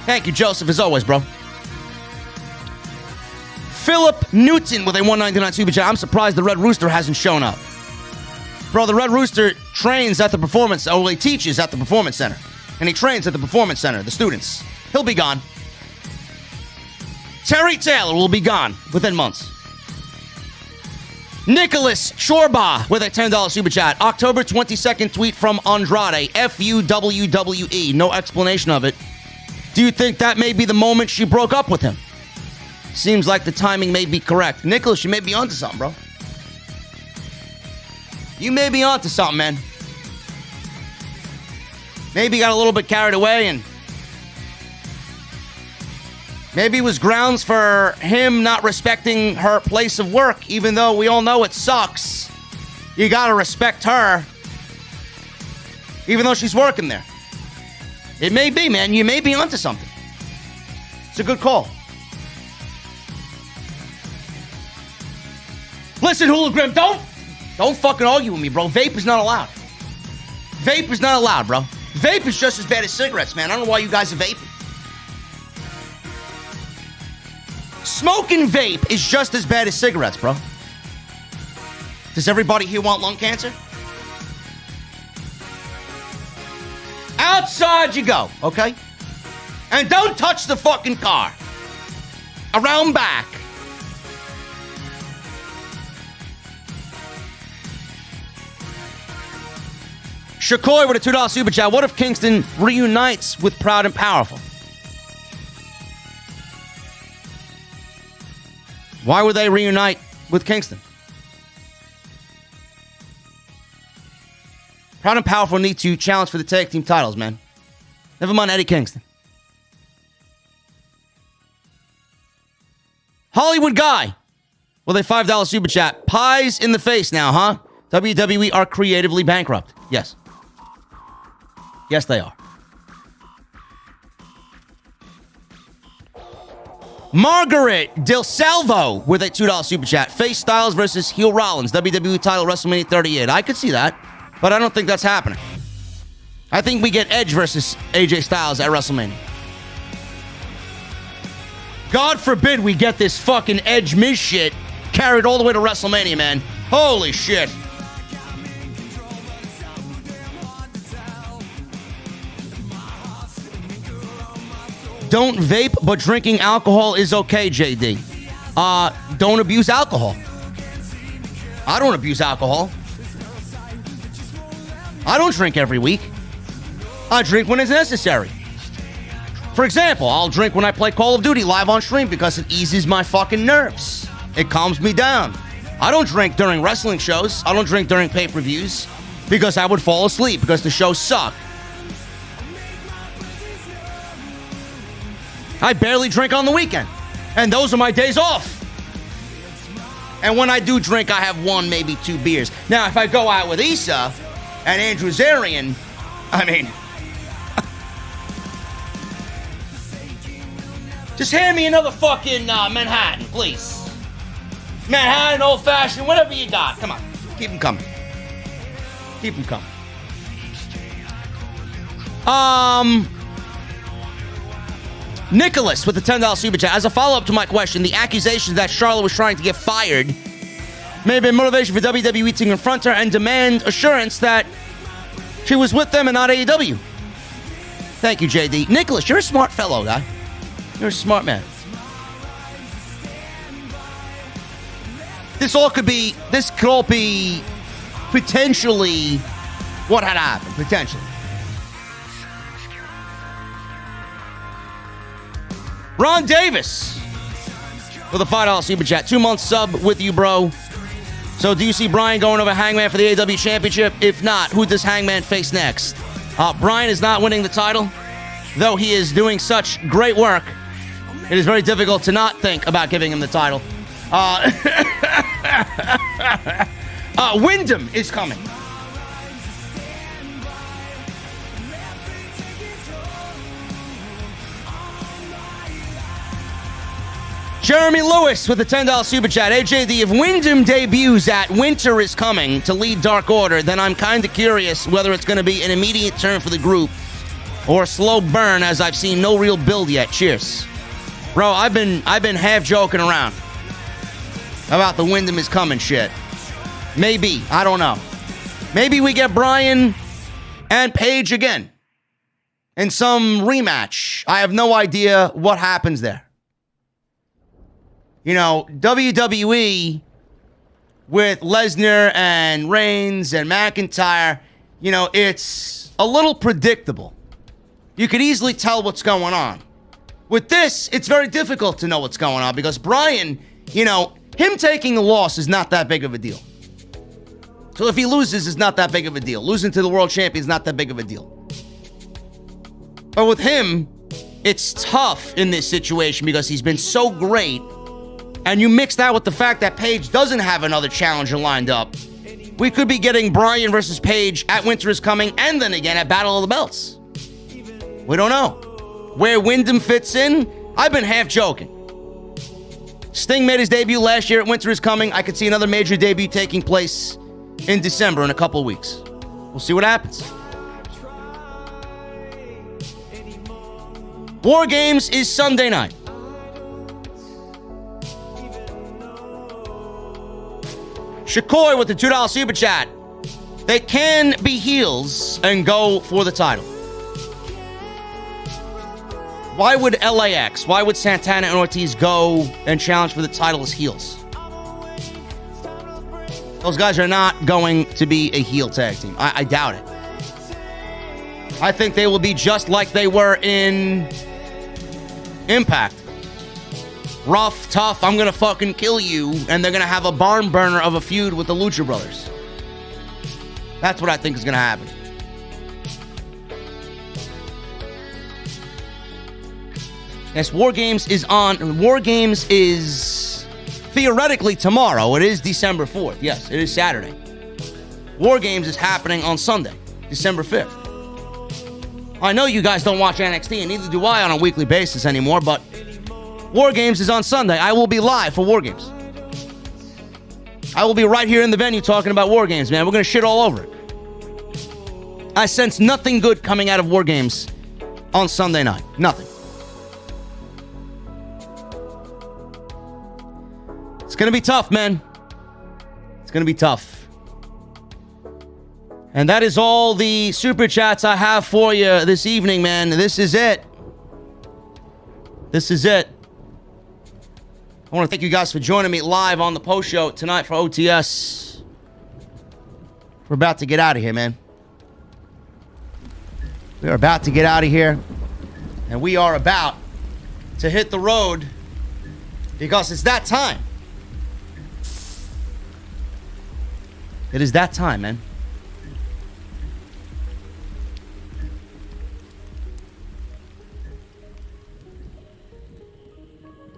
Speaker 1: Thank you, Joseph, as always, bro. Philip Newton with a $1.99 super chat. I'm surprised the Red Rooster hasn't shown up. Bro, the Red Rooster trains at the performance, or he teaches at the performance center. And he trains at the performance center, the students. He'll be gone. Terry Taylor will be gone within months. Nicholas Chorba with a $10 super chat. October 22nd tweet from Andrade. FUWWE. No explanation of it. Do you think that may be the moment she broke up with him? Seems like the timing may be correct. Nicholas, you may be onto something, bro. You may be onto something, man. Maybe got a little bit carried away and maybe it was grounds for him not respecting her place of work, even though we all know it sucks. You gotta respect her, even though she's working there. It may be, man. You may be onto something. It's a good call. Listen, Hooligan, don't fucking argue with me, bro. Vape is not allowed. Vape is not allowed, bro. Vape is just as bad as cigarettes, man. I don't know why you guys are vaping. Smoking vape is just as bad as cigarettes, bro. Does everybody here want lung cancer? Outside you go, okay? And don't touch the fucking car. Around back. Shakoy with a $2 super chat. What if Kingston reunites with Proud and Powerful? Why would they reunite with Kingston? Proud and Powerful need to challenge for the tag team titles, man. Never mind Eddie Kingston. Hollywood Guy with a $5 super chat. Pies in the face now, huh? WWE are creatively bankrupt. Yes. Yes, they are. Margaret Del Salvo with a $2 super chat. Face Styles versus Heel Rollins. WWE title WrestleMania 38. I could see that, but I don't think that's happening. I think we get Edge versus AJ Styles at WrestleMania. God forbid we get this fucking Edge Miz shit carried all the way to WrestleMania, man. Holy shit. Don't vape, but drinking alcohol is okay, JD. Don't abuse alcohol. I don't abuse alcohol. I don't drink every week. I drink when it's necessary. For example, I'll drink when I play Call of Duty live on stream because it eases my fucking nerves. It calms me down. I don't drink during wrestling shows. I don't drink during pay-per-views because I would fall asleep because the shows suck. I barely drink on the weekend, and those are my days off. And when I do drink, I have 1, maybe 2 beers. Now, if I go out with Issa and Andrew Zarian, I mean, just hand me another fucking Manhattan, please. Manhattan, old-fashioned, whatever you got. Come on, keep them coming. Keep them coming. Nicholas with the $10 super chat. As a follow-up to my question, the accusations that Charlotte was trying to get fired may have been motivation for WWE to confront her and demand assurance that she was with them and not AEW. Thank you, JD. Nicholas, you're a smart fellow, guy. You're a smart man. This could all be potentially what had happened. Potentially. Ron Davis with a $5 super chat. 2-month sub with you, bro. So do you see Bryan going over Hangman for the AEW Championship? If not, who does Hangman face next? Bryan is not winning the title. Though he is doing such great work, it is very difficult to not think about giving him the title. Wyndham is coming. Jeremy Lewis with a $10 super chat. AJD, if Wyndham debuts at Winter is Coming to lead Dark Order, then I'm kind of curious whether it's going to be an immediate turn for the group or a slow burn, as I've seen no real build yet. Cheers. Bro, I've been half joking around about the Wyndham is Coming shit. Maybe. I don't know. Maybe we get Bryan and Paige again in some rematch. I have no idea what happens there. You know, WWE with Lesnar and Reigns and McIntyre, you know, it's a little predictable. You could easily tell what's going on. With this, it's very difficult to know what's going on because Bryan, you know, him taking a loss is not that big of a deal. So if he loses, it's not that big of a deal. Losing to the world champion is not that big of a deal. But with him, it's tough in this situation because he's been so great. And you mix that with the fact that Paige doesn't have another challenger lined up. We could be getting Bryan versus Paige at Winter is Coming and then again at Battle of the Belts. We don't know. Where Wyndham fits in, I've been half joking. Sting made his debut last year at Winter is Coming. I could see another major debut taking place in December in a couple weeks. We'll see what happens. War Games is Sunday night. Shakoy with the $2 super chat. They can be heels and go for the title. Why would LAX, why would Santana and Ortiz go and challenge for the title as heels? Those guys are not going to be a heel tag team. I doubt it. I think they will be just like they were in Impact. Rough, tough, I'm gonna fucking kill you, and they're gonna have a barn burner of a feud with the Lucha Brothers. That's what I think is gonna happen. Yes, War Games is on. War Games is theoretically tomorrow. It is December 4th. Yes, it is Saturday. War Games is happening on Sunday, December 5th. I know you guys don't watch NXT, and neither do I on a weekly basis anymore, but War Games is on Sunday. I will be live for War Games. I will be right here in the venue talking about War Games, man. We're going to shit all over it. I sense nothing good coming out of War Games on Sunday night. Nothing. It's going to be tough, man. It's going to be tough. And that is all the super chats I have for you this evening, man. This is it. This is it. I want to thank you guys for joining me live on the post show tonight for OTS. We're about to get out of here, man. We are about to get out of here. And we are about to hit the road because it's that time. It is that time, man.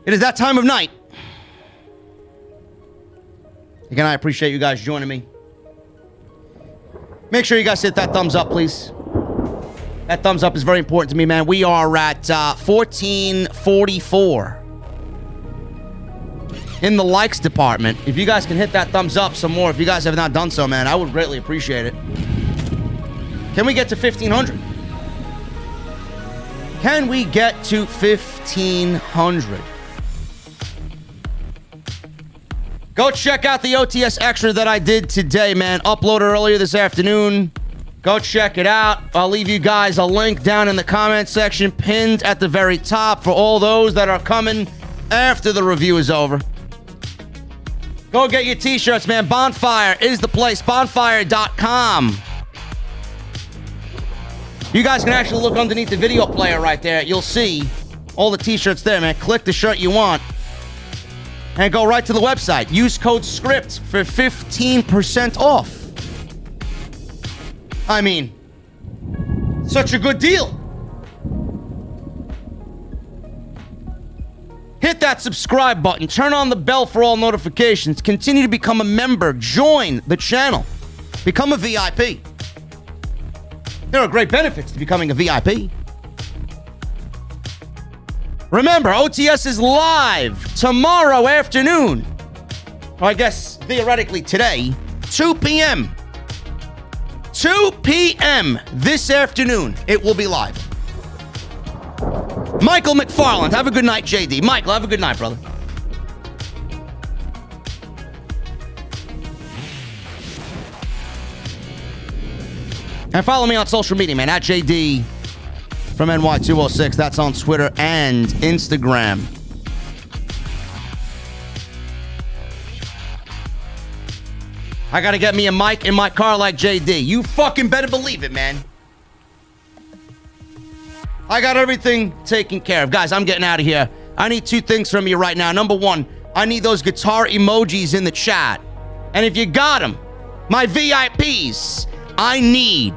Speaker 1: It is that time of night. Again, I appreciate you guys joining me. Make sure you guys hit that thumbs up, please. That thumbs up is very important to me, man. We are at 1444 in the likes department. If you guys can hit that thumbs up some more, if you guys have not done so, man, I would greatly appreciate it. Can we get to 1,500? Can we get to 1,500? Go check out the OTS Extra that I did today, man. Uploaded earlier this afternoon. Go check it out. I'll leave you guys a link down in the comment section, pinned at the very top for all those that are coming after the review is over. Go get your t-shirts, man. Bonfire is the place. Bonfire.com. You guys can actually look underneath the video player right there. You'll see all the t-shirts there, man. Click the shirt you want and go right to the website. Use code SCRIPT for 15% off. I mean, such a good deal. Hit that subscribe button. Turn on the bell for all notifications. Continue to become a member. Join the channel. Become a VIP. There are great benefits to becoming a VIP. Remember, OTS is live tomorrow afternoon. Or I guess, theoretically, today, 2 p.m. 2 p.m. this afternoon, it will be live. Michael McFarland, have a good night, JD. Michael, have a good night, brother. And follow me on social media, man, at JD from NY206. That's on Twitter and Instagram. I gotta get me a mic in my car like JD. You fucking better believe it, man. I got everything taken care of. Guys, I'm getting out of here. I need two things from you right now. Number one, I need those guitar emojis in the chat. And if you got them, my VIPs, I need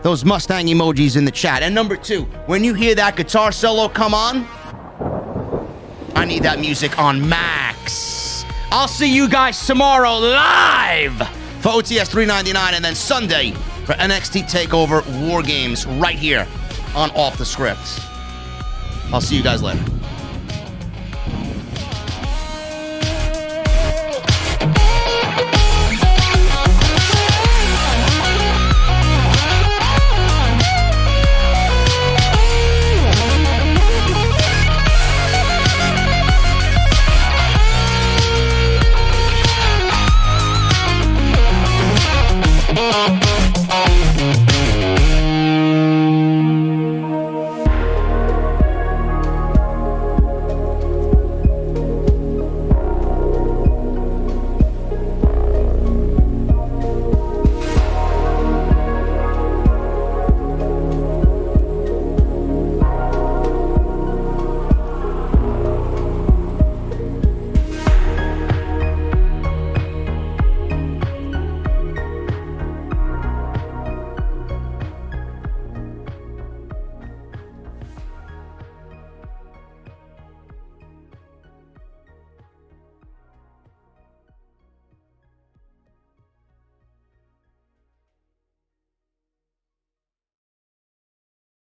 Speaker 1: those Mustang emojis in the chat. And number two, when you hear that guitar solo come on, I need that music on max. I'll see you guys tomorrow live for OTS 399 and then Sunday for NXT TakeOver War Games right here on Off the Script. I'll see you guys later.